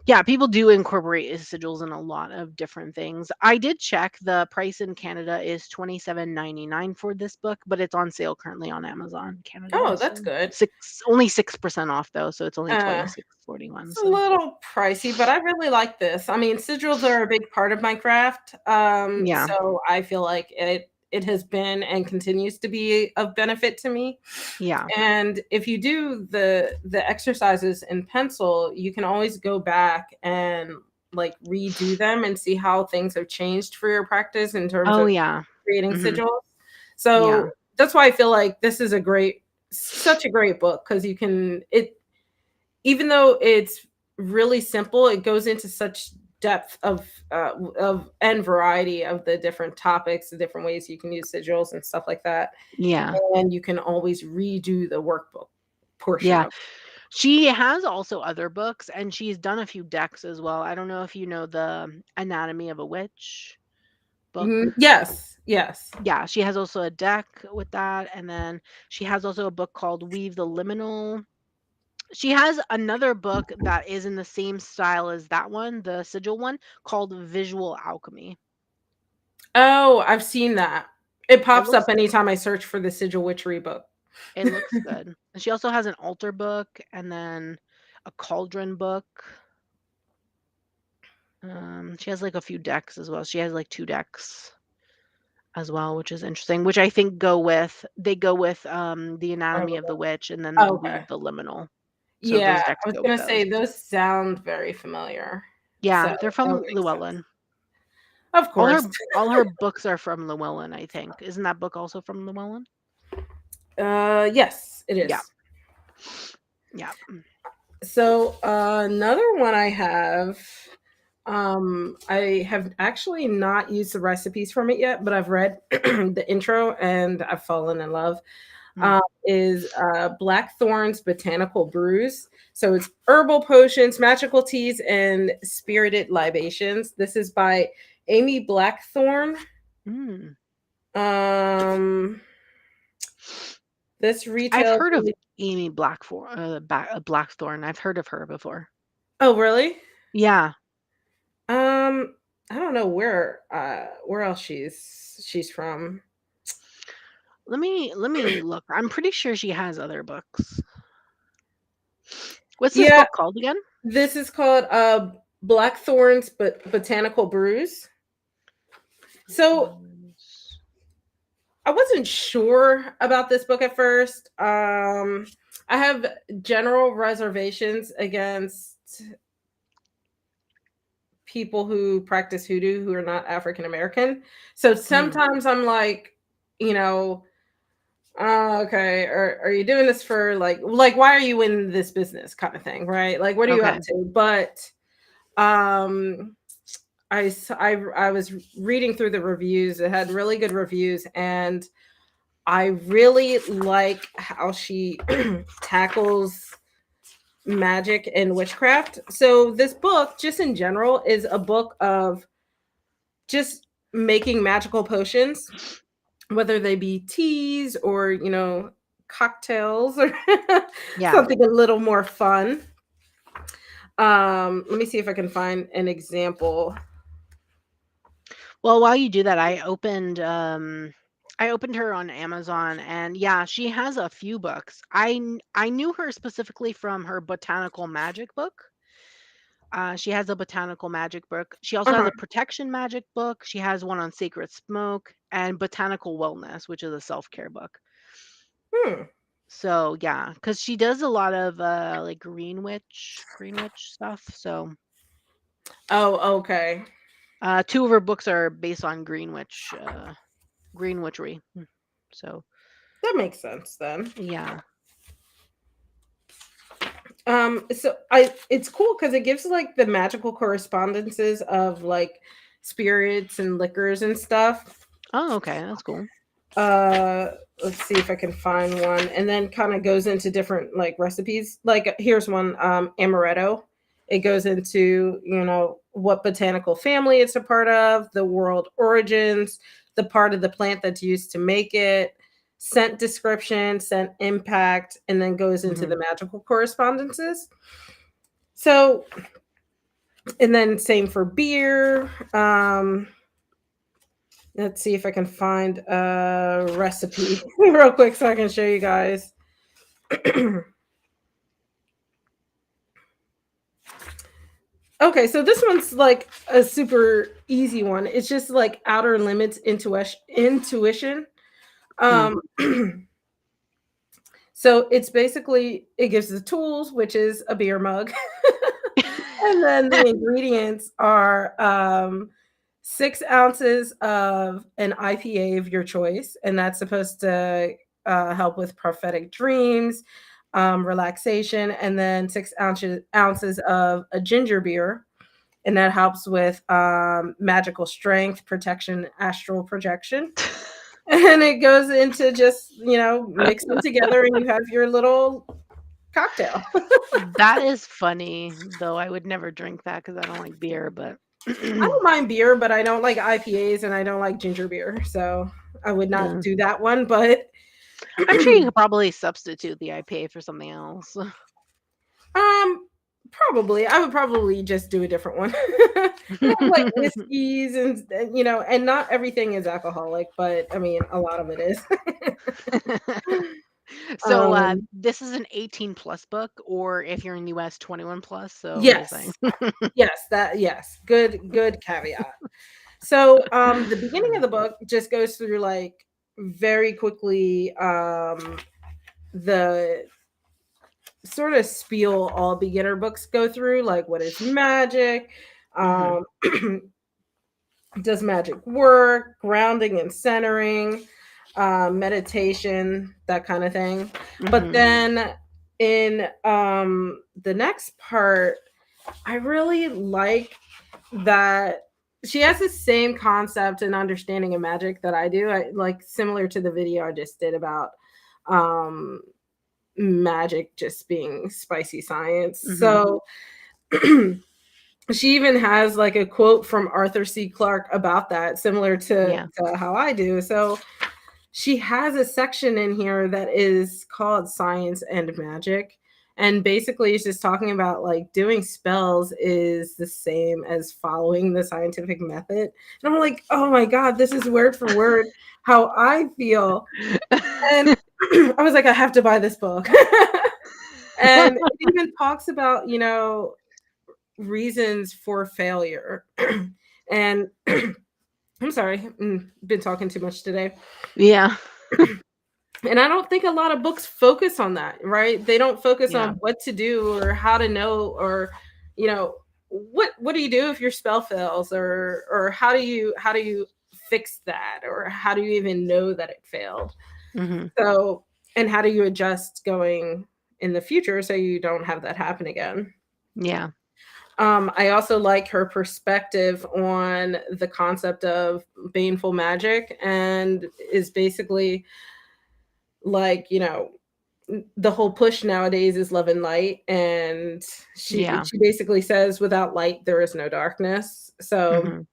[SPEAKER 2] yeah, people do incorporate sigils in a lot of different things. I did check, the price in Canada is 27.99 for this book, but it's on sale currently on Amazon Canada.
[SPEAKER 1] Oh, that's
[SPEAKER 2] So
[SPEAKER 1] good.
[SPEAKER 2] only 6% off though, so it's only
[SPEAKER 1] uh
[SPEAKER 2] 26.41.
[SPEAKER 1] it's a
[SPEAKER 2] So
[SPEAKER 1] little pricey, but I really like this. I mean, sigils are a big part of my craft,
[SPEAKER 2] yeah.
[SPEAKER 1] so I feel like it has been and continues to be of benefit to me.
[SPEAKER 2] Yeah.
[SPEAKER 1] And if you do the exercises in pencil, you can always go back and like redo them and see how things have changed for your practice in terms
[SPEAKER 2] Oh,
[SPEAKER 1] of
[SPEAKER 2] yeah.
[SPEAKER 1] creating
[SPEAKER 2] Mhm.
[SPEAKER 1] sigils.
[SPEAKER 2] Yeah.
[SPEAKER 1] So that's why I feel like this is such a great book, because even though it's really simple, it goes into such depth of and variety of the different topics, the different ways you can use sigils and stuff like that.
[SPEAKER 2] Yeah.
[SPEAKER 1] And you can always redo the workbook portion
[SPEAKER 2] Yeah.
[SPEAKER 1] of.
[SPEAKER 2] She has also other books, and she's done a few decks as well. I don't know if you know the Anatomy of a Witch book.
[SPEAKER 1] Yes, yes.
[SPEAKER 2] Yeah, she has also a deck with that, and then she has also a book called Weave the Liminal. She has another book that is in the same style as that one, the sigil one, called Visual Alchemy.
[SPEAKER 1] Oh, I've seen that. It
[SPEAKER 2] It
[SPEAKER 1] pops up
[SPEAKER 2] looks
[SPEAKER 1] anytime I search for the sigil witchery book.
[SPEAKER 2] it looks good. And she also has an altar book and then a cauldron book. She has like a few decks as well. She has like 2 decks as well, which is interesting, which I think go with the Anatomy of the Witch and then the
[SPEAKER 1] Okay.
[SPEAKER 2] Weave the Liminal. So
[SPEAKER 1] Yeah,
[SPEAKER 2] those decks
[SPEAKER 1] I was
[SPEAKER 2] go with
[SPEAKER 1] gonna
[SPEAKER 2] those.
[SPEAKER 1] say those sound very familiar. So
[SPEAKER 2] Yeah, they're
[SPEAKER 1] that would
[SPEAKER 2] from
[SPEAKER 1] make sense.
[SPEAKER 2] Llewellyn.
[SPEAKER 1] Of
[SPEAKER 2] All her
[SPEAKER 1] course.
[SPEAKER 2] all her books are from Llewellyn, I think. Isn't that book also from Llewellyn?
[SPEAKER 1] Yes, it
[SPEAKER 2] Yeah.
[SPEAKER 1] is.
[SPEAKER 2] Yeah.
[SPEAKER 1] So another one I have, I have actually not used the recipes from it yet, but I've read the intro and I've fallen in love.
[SPEAKER 2] Mm.
[SPEAKER 1] Is Blackthorn's Botanical Brews. So it's herbal potions, magical teas, and spirited libations. This is by Amy Blackthorn.
[SPEAKER 2] Mm.
[SPEAKER 1] Um, this
[SPEAKER 2] I've
[SPEAKER 1] retails.
[SPEAKER 2] heard of Amy Blackthorn. I've heard of her before.
[SPEAKER 1] Oh, really?
[SPEAKER 2] Yeah.
[SPEAKER 1] I don't know where else she's from.
[SPEAKER 2] Let me look. I'm pretty sure she has other books. What's this
[SPEAKER 1] Yeah,
[SPEAKER 2] book called again?
[SPEAKER 1] this is called Blackthorn's Botanical Brews. So I wasn't sure about this book at first. I have general reservations against people who practice hoodoo who are not African American. So
[SPEAKER 2] Mm.
[SPEAKER 1] sometimes I'm like, you know, okay, are you doing this for like why are you in this business kind of thing, right? Like what are you up
[SPEAKER 2] Okay.
[SPEAKER 1] to? But um I was reading through the reviews. It had really good reviews, and I really like how she tackles magic and witchcraft. So this book, just in general, is a book of just making magical potions, whether they be teas or, cocktails or
[SPEAKER 2] Yeah.
[SPEAKER 1] something a little more fun. Let me see if I can find an example.
[SPEAKER 2] Well, while you do that, I opened her on Amazon, and yeah, she has a few books. I knew her specifically from her botanical magic book. She has a botanical magic book. She also has
[SPEAKER 1] Uh-huh.
[SPEAKER 2] a protection magic book. She has one on sacred smoke and botanical wellness, which is a self-care book.
[SPEAKER 1] Hmm.
[SPEAKER 2] So yeah, because she does a lot of like green witch stuff. So
[SPEAKER 1] Oh, okay.
[SPEAKER 2] 2 of her books are based on green witchery. So
[SPEAKER 1] That makes sense then.
[SPEAKER 2] yeah.
[SPEAKER 1] So it's cool because it gives like the magical correspondences of like spirits and liquors and stuff.
[SPEAKER 2] Oh, okay, that's cool.
[SPEAKER 1] Uh, let's see if I can find one, and then kind of goes into different like recipes. Like here's one, amaretto. It goes into what botanical family it's a part of, the world origins, the part of the plant that's used to make it, scent description, scent impact, and then goes into
[SPEAKER 2] Mhm.
[SPEAKER 1] the magical correspondences. So, and then same for beer. Let's see if I can find a recipe real quick so I can show you guys. Okay, so this one's like a super easy one. It's just like outer limits intuition.
[SPEAKER 2] Mm.
[SPEAKER 1] Um, so it's basically it gives the tools, which is a beer mug, and then the ingredients are 6 ounces of an IPA of your choice, and that's supposed to help with prophetic dreams, relaxation, and then 6 ounces of a ginger beer, and that helps with magical strength, protection, astral projection. And it goes into just, mix them together and you have your little cocktail.
[SPEAKER 2] That is funny, though I would never drink that because I don't like beer, but
[SPEAKER 1] I don't mind beer, but I don't like IPAs and I don't like ginger beer. So I would not
[SPEAKER 2] yeah.
[SPEAKER 1] do that one. But
[SPEAKER 2] I'm sure you could probably substitute the IPA for something else.
[SPEAKER 1] probably I would probably just do a different one. Like whiskeys and not everything is alcoholic, but I mean a lot of it is.
[SPEAKER 2] So
[SPEAKER 1] um
[SPEAKER 2] this is an 18 plus book, or if you're in US, 21 plus. So what are you
[SPEAKER 1] yes.
[SPEAKER 2] saying?
[SPEAKER 1] Yes, good caveat. So the beginning of the book just goes through like very quickly the sort of spiel all beginner books go through, like what is magic, um does magic work, grounding and centering, meditation, that kind of thing. But then in the next part, I really like that she has the same concept and understanding of magic that I do. I like, similar to the video I just did about magic just being spicy science. So she even has like a quote from Arthur C. Clarke about that, similar
[SPEAKER 2] Yeah.
[SPEAKER 1] to how I do. So she has a section in here that is called Science and Magic. And basically, it's just talking about like doing spells is the same as following the scientific method. And I'm like, oh my God, this is word for word how I feel. And I was like, I have to buy this book. And it even talks about, reasons for failure. And I'm sorry, been talking too much today.
[SPEAKER 2] Yeah.
[SPEAKER 1] And I don't think a lot of books focus on that, right? They don't focus
[SPEAKER 2] Yeah.
[SPEAKER 1] on what to do or how to know, or what do you do if your spell fails, or how do you fix that, or how do you even know that it failed? So, and how do you adjust going in the future so you don't have that happen again?
[SPEAKER 2] Yeah.
[SPEAKER 1] I also like her perspective on the concept of baneful magic, and is basically like, the whole push nowadays is love and light. And
[SPEAKER 2] Yeah.
[SPEAKER 1] she basically says, without light, there is no darkness. So,
[SPEAKER 2] Mhm.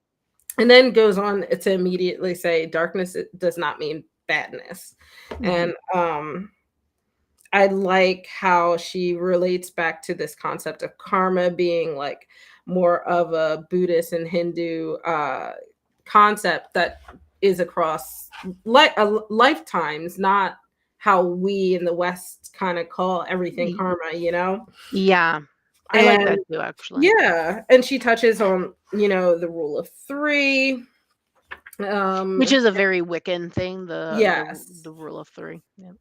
[SPEAKER 1] and then goes on to immediately say, darkness does not mean badness.
[SPEAKER 2] Mhm.
[SPEAKER 1] And I like how she relates back to this concept of karma being like more of a Buddhist and Hindu concept that is across lifetimes, not how we in the West kind of call everything
[SPEAKER 2] Y
[SPEAKER 1] karma.
[SPEAKER 2] Yeah. I like
[SPEAKER 1] And
[SPEAKER 2] that too, actually.
[SPEAKER 1] yeah, and she touches on, the rule of three.
[SPEAKER 2] Which
[SPEAKER 1] Um,
[SPEAKER 2] is a very Wiccan thing,
[SPEAKER 1] yes.
[SPEAKER 2] the rule of 3. Yeah.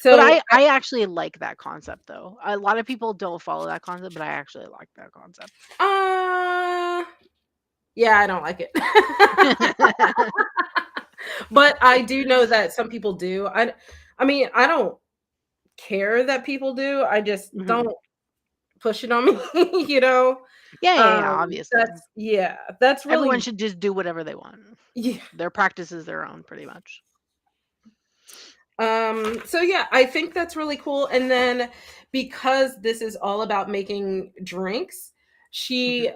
[SPEAKER 2] But
[SPEAKER 1] So,
[SPEAKER 2] I actually like that concept, though. A lot of people don't follow that concept, but I actually like that concept.
[SPEAKER 1] yeah, I don't like it. But I do know that some people do. I mean, I don't care that people do. I just
[SPEAKER 2] Mhm.
[SPEAKER 1] don't push it on me, you know?
[SPEAKER 2] Yeah, obviously.
[SPEAKER 1] That's
[SPEAKER 2] Everyone
[SPEAKER 1] really,
[SPEAKER 2] should just do whatever they want.
[SPEAKER 1] yeah.
[SPEAKER 2] Their practice is their own, pretty much.
[SPEAKER 1] So yeah, I think that's really cool. And then because this is all about making drinks, she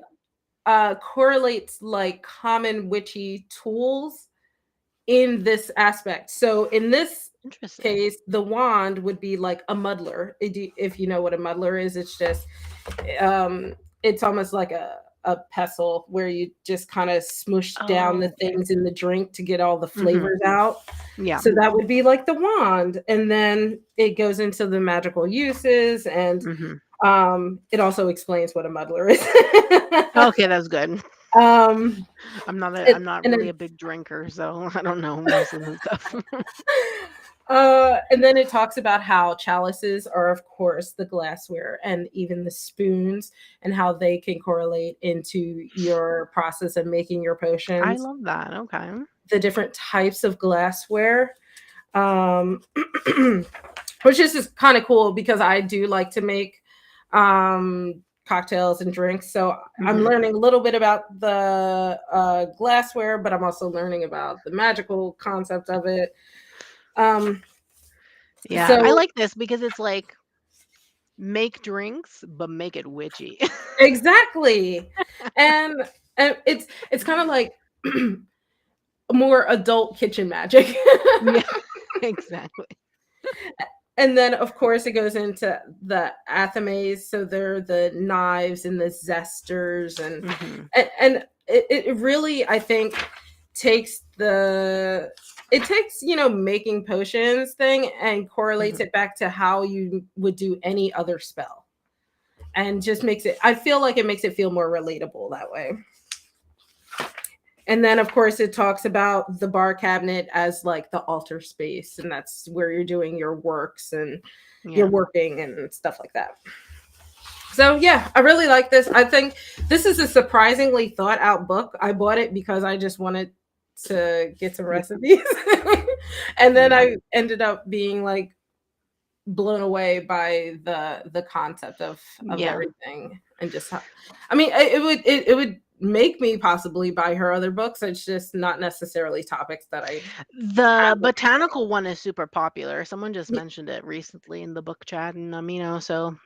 [SPEAKER 2] Mhm.
[SPEAKER 1] correlates like common witchy tools in this aspect. So in this
[SPEAKER 2] Interesting.
[SPEAKER 1] case, the wand would be like a muddler. If you know what a muddler is, it's just it's almost like a pestle where you just kind of smush down the
[SPEAKER 2] Oh, okay.
[SPEAKER 1] things in the drink to get all the
[SPEAKER 2] Mhm.
[SPEAKER 1] flavors out.
[SPEAKER 2] Yeah.
[SPEAKER 1] So that would be like the wand. And then it goes into the magical uses, and
[SPEAKER 2] Mhm.
[SPEAKER 1] it also explains what a muddler is.
[SPEAKER 2] Okay, that's good.
[SPEAKER 1] um
[SPEAKER 2] I'm not
[SPEAKER 1] and
[SPEAKER 2] really
[SPEAKER 1] then
[SPEAKER 2] a big drinker, so I don't know most of the stuff.
[SPEAKER 1] and then it talks about how chalices are, of course, the glassware, and even the spoons, and how they can correlate into your process of making your
[SPEAKER 2] I
[SPEAKER 1] potions,
[SPEAKER 2] love that. Okay.
[SPEAKER 1] the different types of glassware, um, which is just kind of cool because I do like to make cocktails and drinks. So I'm
[SPEAKER 2] Mhm.
[SPEAKER 1] learning a little bit about the glassware, but I'm also learning about the magical concept of it. Um,
[SPEAKER 2] Yeah, I
[SPEAKER 1] so
[SPEAKER 2] like this because it's like make drinks, but make it witchy.
[SPEAKER 1] exactly, and it's kind of like more adult kitchen magic.
[SPEAKER 2] Yeah, exactly.
[SPEAKER 1] And then, of course, it goes into the athames. So they're the knives and the zesters,
[SPEAKER 2] Mhm.
[SPEAKER 1] and it really, I think, takes the it takes making potions thing and correlates
[SPEAKER 2] Mhm.
[SPEAKER 1] it back to how you would do any other spell, and just makes it. I feel like it makes it feel more relatable that way. And then, of course, it talks about the bar cabinet as like the altar space, and that's where you're doing your works and you're
[SPEAKER 2] Yeah.
[SPEAKER 1] working and stuff like that. So, yeah, I really like this. I think this is a surprisingly thought out book. I bought it because I just wanted to get some
[SPEAKER 2] Yeah.
[SPEAKER 1] recipes. And then
[SPEAKER 2] Yeah.
[SPEAKER 1] I ended up being like blown away by the concept of
[SPEAKER 2] Yeah.
[SPEAKER 1] everything, and just how, I mean, it would make me possibly buy her other books. It's just not necessarily topics that I
[SPEAKER 2] The
[SPEAKER 1] have.
[SPEAKER 2] botanical one is super popular. Someone just
[SPEAKER 1] Y-
[SPEAKER 2] mentioned it recently in the book chat, and so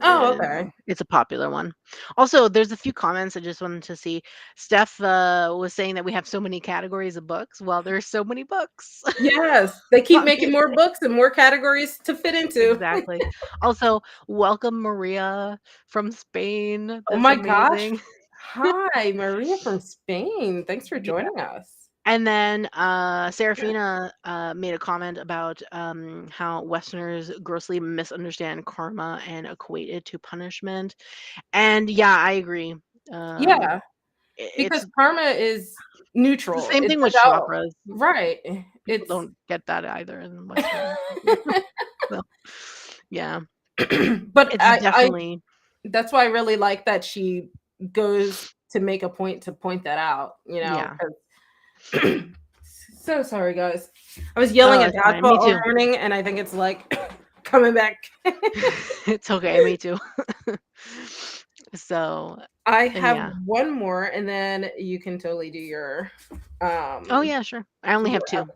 [SPEAKER 1] oh, okay.
[SPEAKER 2] it's a popular one. Also, there's a few comments I just wanted to see. Steph was saying that we have so many categories of books. Well, there's so many books.
[SPEAKER 1] Yes, they keep making more
[SPEAKER 2] Obviously.
[SPEAKER 1] books and more categories to fit into.
[SPEAKER 2] Exactly. Also, welcome Maria from Spain.
[SPEAKER 1] Oh
[SPEAKER 2] That's
[SPEAKER 1] my gosh.
[SPEAKER 2] amazing.
[SPEAKER 1] Hi, Maria from Spain. Thanks for
[SPEAKER 2] Yeah.
[SPEAKER 1] joining us.
[SPEAKER 2] And then Serafina made a comment about how Westerners grossly misunderstand karma and equate it to punishment. And yeah, I agree. Um,
[SPEAKER 1] Yeah,
[SPEAKER 2] it's
[SPEAKER 1] because karma is
[SPEAKER 2] the
[SPEAKER 1] neutral.
[SPEAKER 2] same
[SPEAKER 1] It's
[SPEAKER 2] thing with
[SPEAKER 1] without
[SPEAKER 2] chakras.
[SPEAKER 1] right.
[SPEAKER 2] People
[SPEAKER 1] It's
[SPEAKER 2] don't get that either in Western culture. So, yeah,
[SPEAKER 1] but
[SPEAKER 2] it's
[SPEAKER 1] I
[SPEAKER 2] definitely,
[SPEAKER 1] that's why I really like that she goes to make a point to point that out,
[SPEAKER 2] yeah.
[SPEAKER 1] 'cause so sorry guys. I was yelling
[SPEAKER 2] Oh,
[SPEAKER 1] at
[SPEAKER 2] it's fine. Me
[SPEAKER 1] dodgeball all
[SPEAKER 2] too.
[SPEAKER 1] morning and I think it's like coming back.
[SPEAKER 2] It's okay. Me too. So,
[SPEAKER 1] I
[SPEAKER 2] and
[SPEAKER 1] have
[SPEAKER 2] yeah.
[SPEAKER 1] one more and then you can totally do your
[SPEAKER 2] Oh,
[SPEAKER 1] um
[SPEAKER 2] yeah, sure. I only have
[SPEAKER 1] your
[SPEAKER 2] two.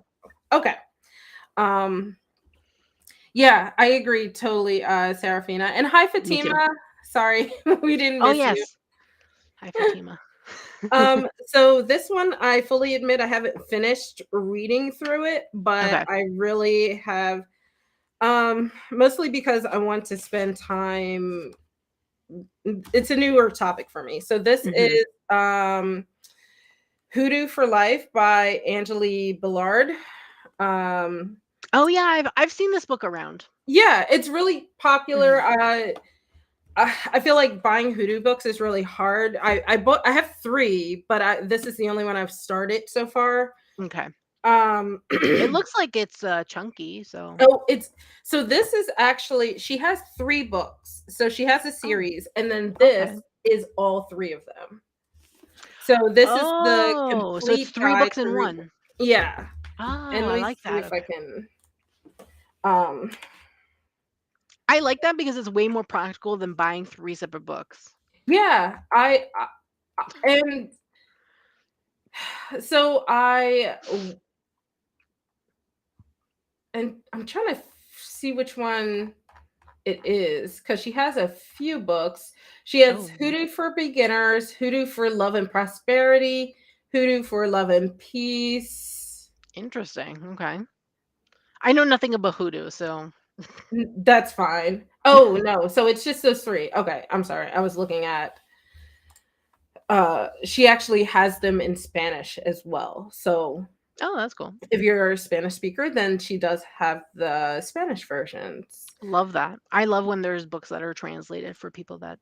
[SPEAKER 1] okay. Um yeah, I agree totally, Serafina. And hi
[SPEAKER 2] Me
[SPEAKER 1] Fatima.
[SPEAKER 2] too.
[SPEAKER 1] Sorry, we didn't
[SPEAKER 2] Oh,
[SPEAKER 1] miss you.
[SPEAKER 2] yes. Hi, Fatima.
[SPEAKER 1] So this one, I fully admit I haven't finished reading through it, but
[SPEAKER 2] Okay.
[SPEAKER 1] I really have, mostly because I want to spend time. It's a newer topic for me. So this
[SPEAKER 2] Mhm.
[SPEAKER 1] is Hoodoo for Life by Angeli Billard. Um,
[SPEAKER 2] Oh, yeah, I've seen this book around.
[SPEAKER 1] yeah, it's really popular.
[SPEAKER 2] Mhm.
[SPEAKER 1] I feel like buying hoodoo books is really hard. I have three, but this is the only one I've started so far.
[SPEAKER 2] Okay.
[SPEAKER 1] Um,
[SPEAKER 2] It looks like it's, chunky, so
[SPEAKER 1] oh, it's so this is actually she has three books. So she has a
[SPEAKER 2] oh,
[SPEAKER 1] series, and then
[SPEAKER 2] okay.
[SPEAKER 1] this is all three of them. So this is the
[SPEAKER 2] Oh, so it's
[SPEAKER 1] complete
[SPEAKER 2] 3
[SPEAKER 1] guide
[SPEAKER 2] books
[SPEAKER 1] to
[SPEAKER 2] in
[SPEAKER 1] read.
[SPEAKER 2] one.
[SPEAKER 1] Yeah,
[SPEAKER 2] Oh,
[SPEAKER 1] and let
[SPEAKER 2] I
[SPEAKER 1] me
[SPEAKER 2] like
[SPEAKER 1] see
[SPEAKER 2] that,
[SPEAKER 1] if I
[SPEAKER 2] okay.
[SPEAKER 1] can. Um,
[SPEAKER 2] I like that because it's way more practical than buying 3 separate books.
[SPEAKER 1] yeah, and so I and I'm trying to see which one it is because she has a few books. She has
[SPEAKER 2] Oh,
[SPEAKER 1] Hoodoo for Beginners, Hoodoo for Love and Prosperity, Hoodoo for Love and Peace.
[SPEAKER 2] interesting, okay. I know nothing about hoodoo, so
[SPEAKER 1] That's fine. Oh no, so it's just those three. Okay, I'm sorry. I was looking at she actually has them in Spanish as well. So
[SPEAKER 2] oh, that's cool.
[SPEAKER 1] if you're a Spanish speaker, then she does have the Spanish versions.
[SPEAKER 2] Love that. I love when there's books that are translated for people that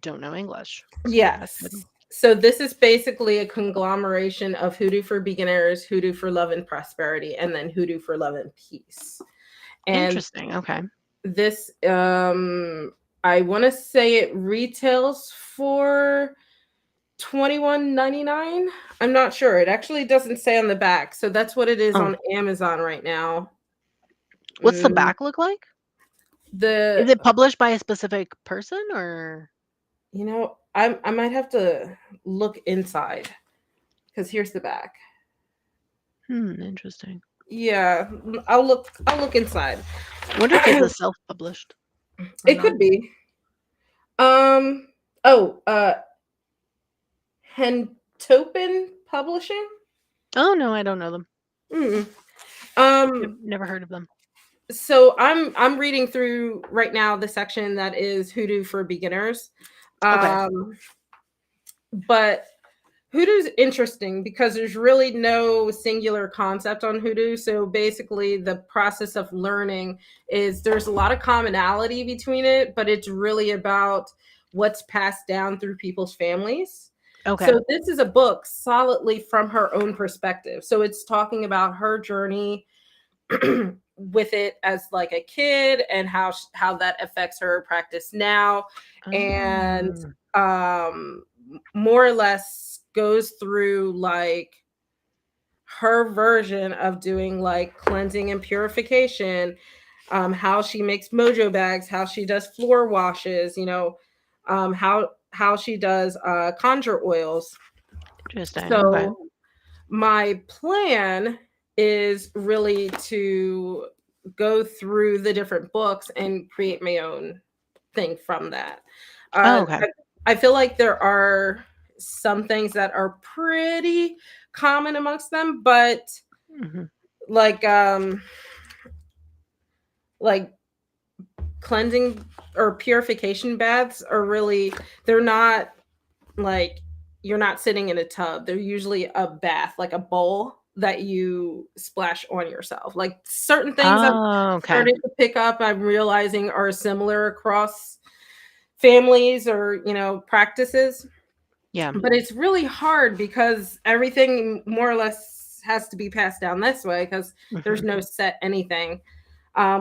[SPEAKER 2] don't know English, so that's good.
[SPEAKER 1] Yes. So this is basically a conglomeration of Hoodoo for Beginners, Hoodoo for Love and Prosperity, and then Hoodoo for Love and Peace. And
[SPEAKER 2] Interesting, okay.
[SPEAKER 1] this I want to say it retails for 21.99. I'm not sure. It actually doesn't say on the back. So that's what it is
[SPEAKER 2] Oh,
[SPEAKER 1] on Amazon right now.
[SPEAKER 2] what's the
[SPEAKER 1] Mm,
[SPEAKER 2] back look like?
[SPEAKER 1] the
[SPEAKER 2] Is it published by a specific person or
[SPEAKER 1] I might have to look inside because here's the back.
[SPEAKER 2] Interesting.
[SPEAKER 1] Yeah, I'll look inside.
[SPEAKER 2] Wonder if it's a self-published or
[SPEAKER 1] It
[SPEAKER 2] not.
[SPEAKER 1] could be. Um. Oh. Hentopen Publishing.
[SPEAKER 2] Oh no, I don't know them.
[SPEAKER 1] Mm. Um.
[SPEAKER 2] Never heard of them.
[SPEAKER 1] So I'm reading through right now the section that is hoodoo for beginners.
[SPEAKER 2] Okay.
[SPEAKER 1] Um. But hoodoo's interesting because there's really no singular concept on hoodoo. So basically, the process of learning is there's a lot of commonality between it, but it's really about what's passed down through people's families.
[SPEAKER 2] Okay.
[SPEAKER 1] So this is a book solidly from her own perspective. So it's talking about her journey with it as like a kid and how that affects her practice now, and
[SPEAKER 2] Oh.
[SPEAKER 1] um more or less goes through like her version of doing like cleansing and purification, how she makes mojo bags, how she does floor washes, how she does conjure oils.
[SPEAKER 2] Interesting. Okay.
[SPEAKER 1] So my plan is really to go through the different books and create my own thing from that.
[SPEAKER 2] Oh,
[SPEAKER 1] Uh,
[SPEAKER 2] okay.
[SPEAKER 1] I feel like there are some things that are pretty common amongst them, but
[SPEAKER 2] Hmm.
[SPEAKER 1] like like cleansing or purification baths are really, they're not like, you're not sitting in a tub. They're usually a bath, like a bowl that you splash on yourself. Like certain things I've
[SPEAKER 2] Oh, okay.
[SPEAKER 1] started to pick up, I'm realizing are similar across families or, practices.
[SPEAKER 2] Yeah.
[SPEAKER 1] But it's really hard because everything more or less has to be passed down this way because there's
[SPEAKER 2] Hmm.
[SPEAKER 1] no set anything.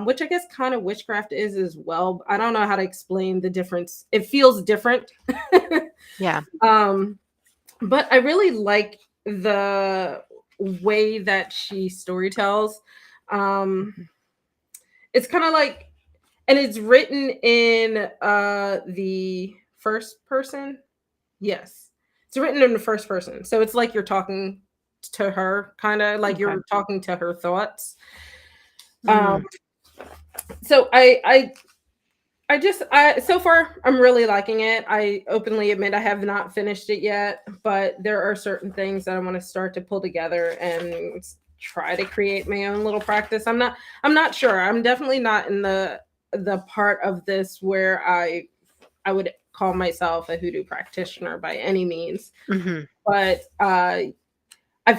[SPEAKER 1] Which I guess kind of witchcraft is as well. I don't know how to explain the difference. It feels different.
[SPEAKER 2] Yeah.
[SPEAKER 1] um, but I really like the way that she storytells. Um,
[SPEAKER 2] Mhm.
[SPEAKER 1] it's kind of like, and it's written in the first person. Yes, it's written in the first person, so it's like you're talking to her, kind of like
[SPEAKER 2] Okay.
[SPEAKER 1] you're talking to her thoughts. Um,
[SPEAKER 2] Mm.
[SPEAKER 1] so I so far I'm really liking it. I openly admit I have not finished it yet, but there are certain things that I want to start to pull together and try to create my own little practice. I'm not sure. I'm definitely not in the part of this where I would call myself a hoodoo practitioner by any means,
[SPEAKER 2] Hmm.
[SPEAKER 1] but I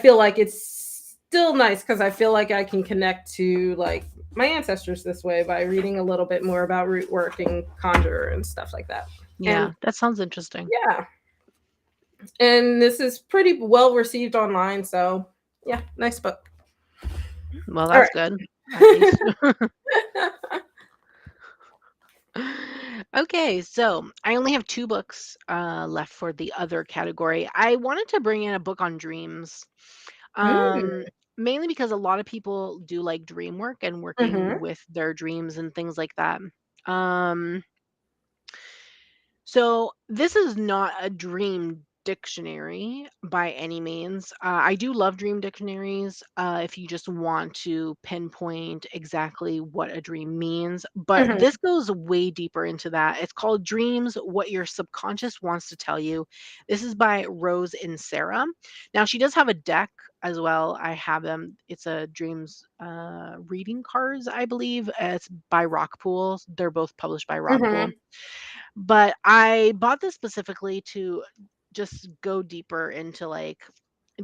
[SPEAKER 1] feel like it's still nice because I feel like I can connect to like my ancestors this way by reading a little bit more about root work and conjure and stuff like that. And
[SPEAKER 2] Yeah, that sounds interesting.
[SPEAKER 1] yeah, and this is pretty well received online. So yeah, nice book.
[SPEAKER 2] Well,
[SPEAKER 1] All
[SPEAKER 2] that's good, at
[SPEAKER 1] right.
[SPEAKER 2] least. Okay, so I only have two books left for the other category. I wanted to bring in a book on dreams,
[SPEAKER 1] Mm,
[SPEAKER 2] um, mainly because a lot of people do like dream work and working
[SPEAKER 1] mhm,
[SPEAKER 2] with their dreams and things like that. Um, So this is not a dream dictionary by any means. I do love dream dictionaries if you just want to pinpoint exactly what a dream means, but
[SPEAKER 1] mhm,
[SPEAKER 2] this goes way deeper into that. It's called Dreams: What Your Subconscious Wants to Tell You. This is by Rose and Sarah. Now she does have a deck as well. I have them. It's a dreams reading cards, I believe. It's by Rockpool. They're both published by Rockpool.
[SPEAKER 1] mhm,
[SPEAKER 2] But I bought this specifically to just go deeper into like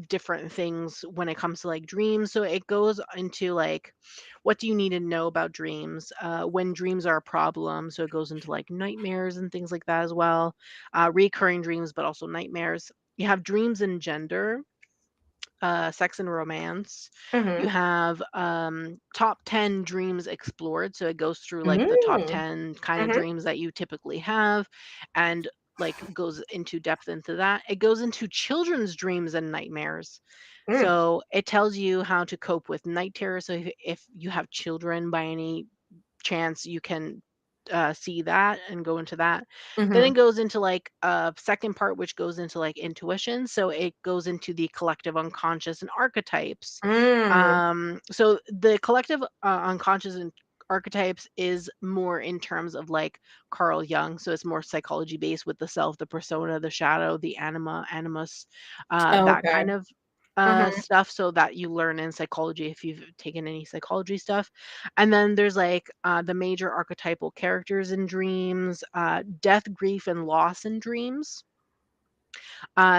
[SPEAKER 2] different things when it comes to like dreams. So it goes into like what do you need to know about dreams, when dreams are a problem. So it goes into like nightmares and things like that as well, recurring dreams, but also nightmares. You have dreams and gender, sex and romance. You
[SPEAKER 1] mhm,
[SPEAKER 2] have top 10 dreams explored. So it goes through like the top
[SPEAKER 1] mm,
[SPEAKER 2] 10 kind of
[SPEAKER 1] mhm,
[SPEAKER 2] dreams that you typically have and like goes into depth into that. It goes into children's dreams and nightmares.
[SPEAKER 1] mm,
[SPEAKER 2] So it tells you how to cope with night terror. So if you have children by any chance, you can see that and go into that. Then it
[SPEAKER 1] Mhm.
[SPEAKER 2] goes into like a second part, which goes into like intuition. So it goes into the collective unconscious and archetypes.
[SPEAKER 1] Mm.
[SPEAKER 2] So the collective unconscious and archetypes is more in terms of like Carl Jung. So it's more psychology based with the self, the persona, the shadow, the anima, animus, that
[SPEAKER 1] Okay.
[SPEAKER 2] kind of
[SPEAKER 1] Mhm.
[SPEAKER 2] stuff. So that you learn in psychology if you've taken any psychology stuff. And then there's like the major archetypal characters in dreams, death, grief, and loss in dreams,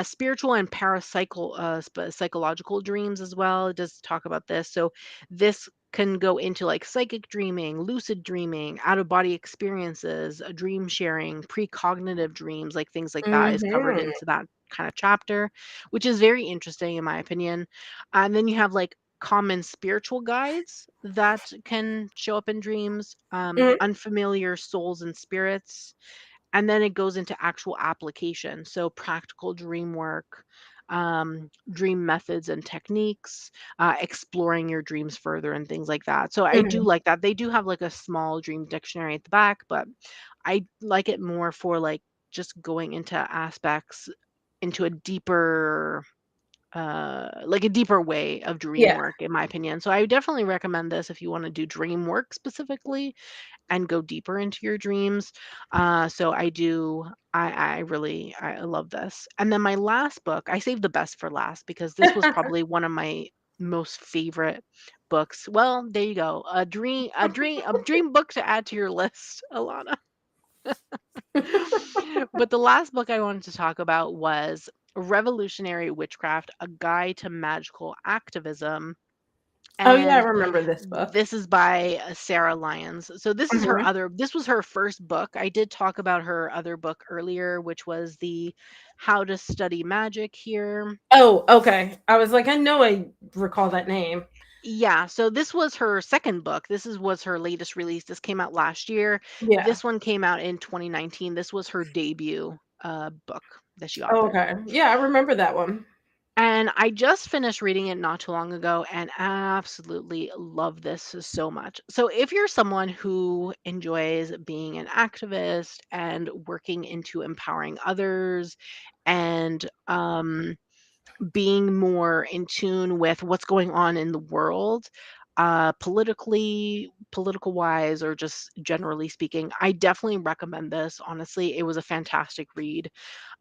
[SPEAKER 2] spiritual and psychological dreams as well. It does talk about this. So this can go into like psychic dreaming, lucid dreaming, out of body experiences, dream sharing, precognitive dreams, like things like that is covered
[SPEAKER 1] Mhm.
[SPEAKER 2] into that kind of chapter, which is very interesting in my opinion. And then you have like common spiritual guides that can show up in dreams,
[SPEAKER 1] Mhm.
[SPEAKER 2] unfamiliar souls and spirits, and then it goes into actual application. So practical dream work, dream methods and techniques, exploring your dreams further and things like that. So I do
[SPEAKER 1] Mhm.
[SPEAKER 2] like that. They do have like a small dream dictionary at the back, but I like it more for like just going into aspects into a deeper like a deeper way of dream
[SPEAKER 1] Yeah.
[SPEAKER 2] work in my opinion. So I definitely recommend this if you want to do dream work specifically and go deeper into your dreams. So I do. I really I love this. And then my last book, I saved the best for last because this was probably one of my most favorite books. Well, there you go. A dream book to add to your list, Alana. But the last book I wanted to talk about was Revolutionary Witchcraft: A Guide to Magical Activism.
[SPEAKER 1] Oh, yeah, I
[SPEAKER 2] And
[SPEAKER 1] remember this book.
[SPEAKER 2] this is by Sarah Lyons. So
[SPEAKER 1] Mhm.
[SPEAKER 2] this was her first book. I did talk about her other book earlier, which was the How to Study Magic here.
[SPEAKER 1] Oh, okay. I was like, I know I recall that name.
[SPEAKER 2] Yeah, so this was her second book. Was her latest release. This came out last year.
[SPEAKER 1] Yeah.
[SPEAKER 2] This one came out in 2019. This was her debut book that she
[SPEAKER 1] Oh,
[SPEAKER 2] authored.
[SPEAKER 1] okay. Yeah, I remember that one.
[SPEAKER 2] And I just finished reading it not too long ago and absolutely love this so much. So, if you're someone who enjoys being an activist and working into empowering others and being more in tune with what's going on in the world, political wise, or just generally speaking, I definitely recommend this. Honestly, it was a fantastic read.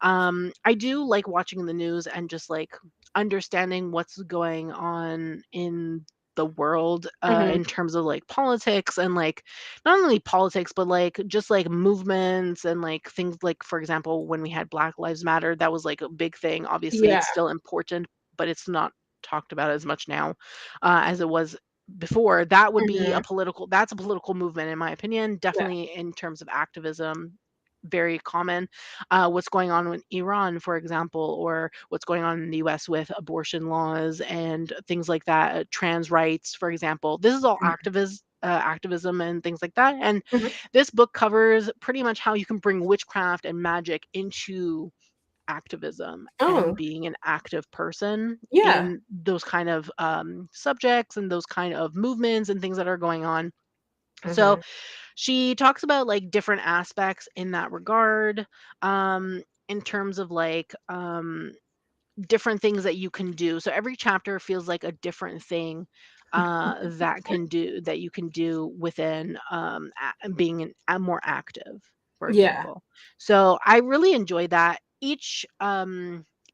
[SPEAKER 2] I do like watching the news and just like understanding what's going on in the world
[SPEAKER 1] Mhm.
[SPEAKER 2] in terms of like politics and like not only politics but like just like movements and like things like for example when we had Black Lives Matter, that was like a big thing. Obviously
[SPEAKER 1] Yeah.
[SPEAKER 2] it's still important, but it's not talked about as much now as it was before. That would be
[SPEAKER 1] Mhm.
[SPEAKER 2] that's a political movement in my opinion,
[SPEAKER 1] Yeah.
[SPEAKER 2] definitely in terms of activism, very common. What's going on with Iran, for example, or what's going on in the US with abortion laws and things like that, trans rights, for example. This is all
[SPEAKER 1] Mhm.
[SPEAKER 2] activism and things like that. And
[SPEAKER 1] Mhm.
[SPEAKER 2] this book covers pretty much how you can bring witchcraft and magic into activism and
[SPEAKER 1] Oh,
[SPEAKER 2] being an active person
[SPEAKER 1] yeah.
[SPEAKER 2] in those kind of subjects and those kind of movements and things that are going on. So
[SPEAKER 1] Mhm.
[SPEAKER 2] she talks about like different aspects in that regard, in terms of like different things that you can do. So every chapter feels like a different thing that you can do within being more active, for
[SPEAKER 1] Yeah.
[SPEAKER 2] example. So I really enjoy that. Each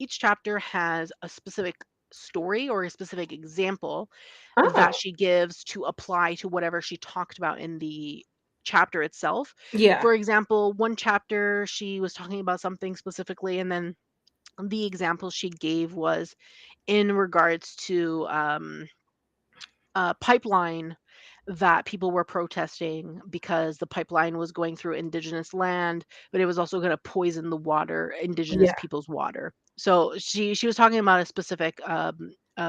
[SPEAKER 2] chapter has a specific story or a specific example that
[SPEAKER 1] Oh,
[SPEAKER 2] she gives to apply to whatever she talked about in the chapter itself.
[SPEAKER 1] yeah.
[SPEAKER 2] For example, one chapter she was talking about something specifically, and then the example she gave was in regards to a pipeline that people were protesting because the pipeline was going through indigenous land, but it was also going to poison the water, indigenous
[SPEAKER 1] Yeah.
[SPEAKER 2] people's water. So she was talking about a specific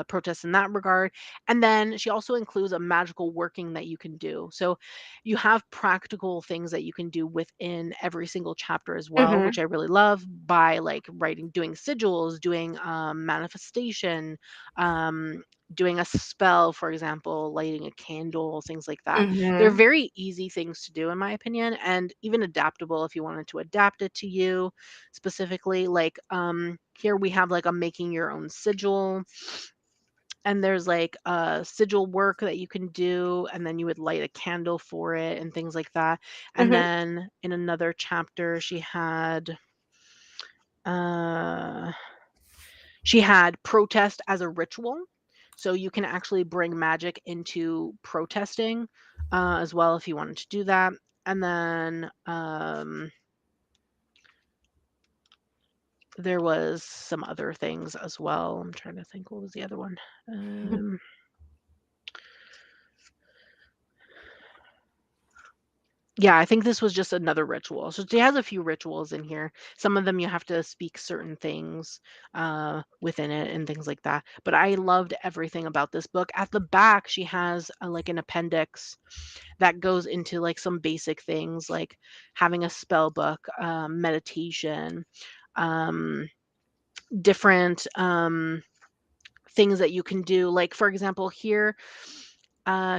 [SPEAKER 2] protest in that regard, and then she also includes a magical working that you can do. So you have practical things that you can do within every single chapter as well, which
[SPEAKER 1] Mhm.
[SPEAKER 2] I really love, by like writing, doing sigils, doing manifestation, doing a spell, for example, lighting a candle, things like that. They're
[SPEAKER 1] Mm-hmm.
[SPEAKER 2] very easy things to do, in my opinion, and even adaptable if you wanted to adapt it to you specifically. Like here we have like a making your own sigil, and there's like sigil work that you can do, and then you would light a candle for it and things like that. And
[SPEAKER 1] Mm-hmm.
[SPEAKER 2] then in another chapter uh she had protest as a ritual, so you can actually bring magic into protesting as well if you wanted to do that. And then there was some other things as well. I'm trying to think, what was the other one? Yeah, I think this was just another ritual. So she has a few rituals in here. Some of them you have to speak certain things within it and things like that. But I loved everything about this book. At the back, she has like an appendix that goes into like some basic things like having a spell book, meditation, um, different things that you can do. Like, for example, here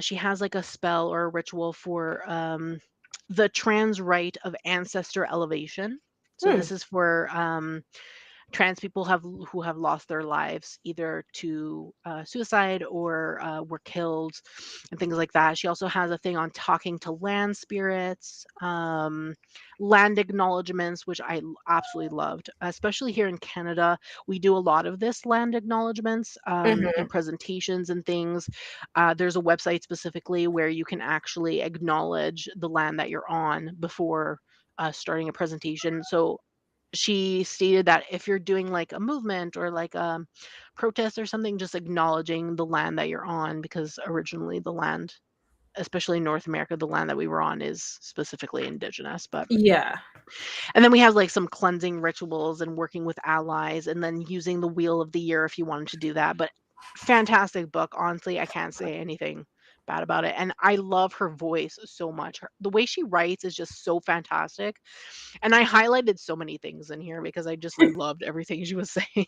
[SPEAKER 2] she has like a spell or a ritual for the trans rite of ancestor elevation. So
[SPEAKER 1] Hmm.
[SPEAKER 2] this is for trans people who have lost their lives either to suicide or were killed and things like that. She also has a thing on talking to land spirits, land acknowledgements, which absolutely loved, especially here in Canada. We do a lot of this land acknowledgements in
[SPEAKER 1] Mm-hmm.
[SPEAKER 2] presentations and things. There's a website specifically where you can actually acknowledge the land that you're on before starting a presentation. So she stated that if you're doing like a movement or like a protest or something, just acknowledging the land that you're on, because originally the land, especially in North America, the land that we were on is specifically indigenous. But
[SPEAKER 1] Yeah.
[SPEAKER 2] and then we have like some cleansing rituals and working with allies, and then using the wheel of the year if you wanted to do that. But fantastic book, honestly, I can't say anything bad about it. And I love her voice so much. The way she writes is just so fantastic. And I highlighted so many things in here because I just loved everything she was saying.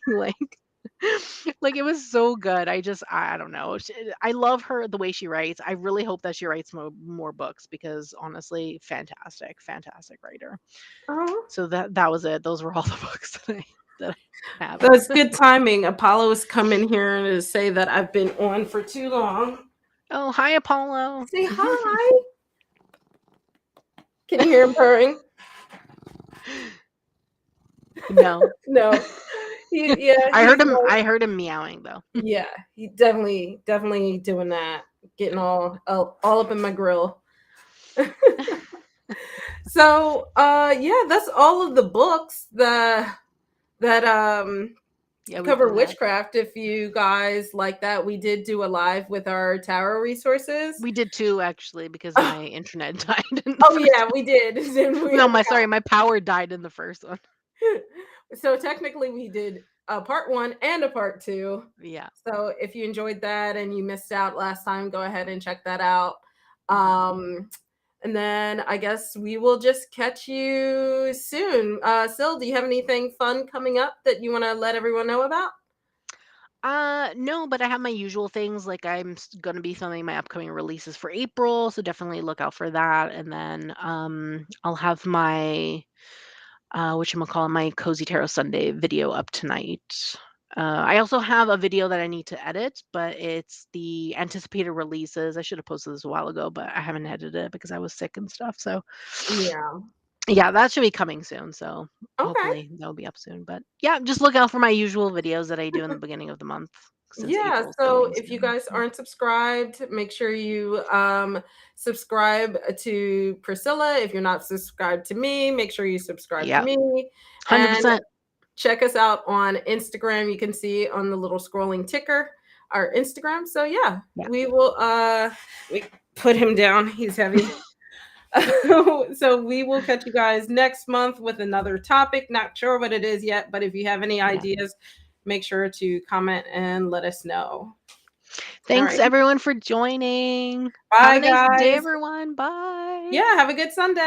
[SPEAKER 2] Like it was so good. I don't know. I love her the way she writes. I really hope that she writes more books because honestly, fantastic writer.
[SPEAKER 1] Oh,
[SPEAKER 2] So that was it. Those were all the books that I have.
[SPEAKER 1] that's good timing. Apollo has come in here to say that I've been on for too long.
[SPEAKER 2] Oh, hi Apollo.
[SPEAKER 1] Say hi. Can you hear him purring?
[SPEAKER 2] No.
[SPEAKER 1] No. Yeah, he's
[SPEAKER 2] I heard him meowing though.
[SPEAKER 1] yeah, he definitely doing that, getting all up in my grill. So, yeah, that's all of the books that
[SPEAKER 2] Yeah, we
[SPEAKER 1] cover
[SPEAKER 2] pulled out.
[SPEAKER 1] witchcraft. If you guys like that, we did do a live with our tarot resources.
[SPEAKER 2] We did too actually because
[SPEAKER 1] Oh,
[SPEAKER 2] my internet died in the first
[SPEAKER 1] yeah, we did. Didn't we?
[SPEAKER 2] No, my power died in the first one.
[SPEAKER 1] So technically we did a part 1 and a part 2.
[SPEAKER 2] Yeah.
[SPEAKER 1] So if you enjoyed that and you missed out last time, go ahead and check that out.
[SPEAKER 2] Mhm.
[SPEAKER 1] And then I guess we will just catch you soon. Sil, do you have anything fun coming up that you want to let everyone know about?
[SPEAKER 2] No, but I have my usual things. Like gonna be filming my upcoming releases for April, so definitely look out for that. And then I'll have my whatchamacallit, my Cozy Tarot Sunday video up tonight. I also have a video that I need to edit, but it's the anticipated releases. I should have posted this a while ago, but I haven't edited it because I was sick and stuff. So
[SPEAKER 1] Yeah.
[SPEAKER 2] yeah, that should be coming soon. So
[SPEAKER 1] Okay.
[SPEAKER 2] hopefully that'll be up soon. But yeah, just look out for my usual videos that I do in the beginning of the month since
[SPEAKER 1] Yeah,
[SPEAKER 2] April's
[SPEAKER 1] so
[SPEAKER 2] coming
[SPEAKER 1] if you
[SPEAKER 2] soon.
[SPEAKER 1] guys aren't subscribed, make sure you subscribe to Priscilla. If you're not subscribed to me, make sure you subscribe to
[SPEAKER 2] Yeah,
[SPEAKER 1] me. And
[SPEAKER 2] 100%.
[SPEAKER 1] check us out on Instagram. You can see on the little scrolling ticker our Instagram. So yeah,
[SPEAKER 2] Yeah.
[SPEAKER 1] we will we put him down. He's heavy. So we will catch you guys next month with another topic. Not sure what it is yet, but if you have any
[SPEAKER 2] Yeah.
[SPEAKER 1] ideas, make sure to comment and let us know. All
[SPEAKER 2] Thanks
[SPEAKER 1] right.
[SPEAKER 2] everyone for joining. Have a
[SPEAKER 1] Bye,
[SPEAKER 2] nice day,
[SPEAKER 1] guys.
[SPEAKER 2] everyone. Bye.
[SPEAKER 1] Yeah, have a good Sunday.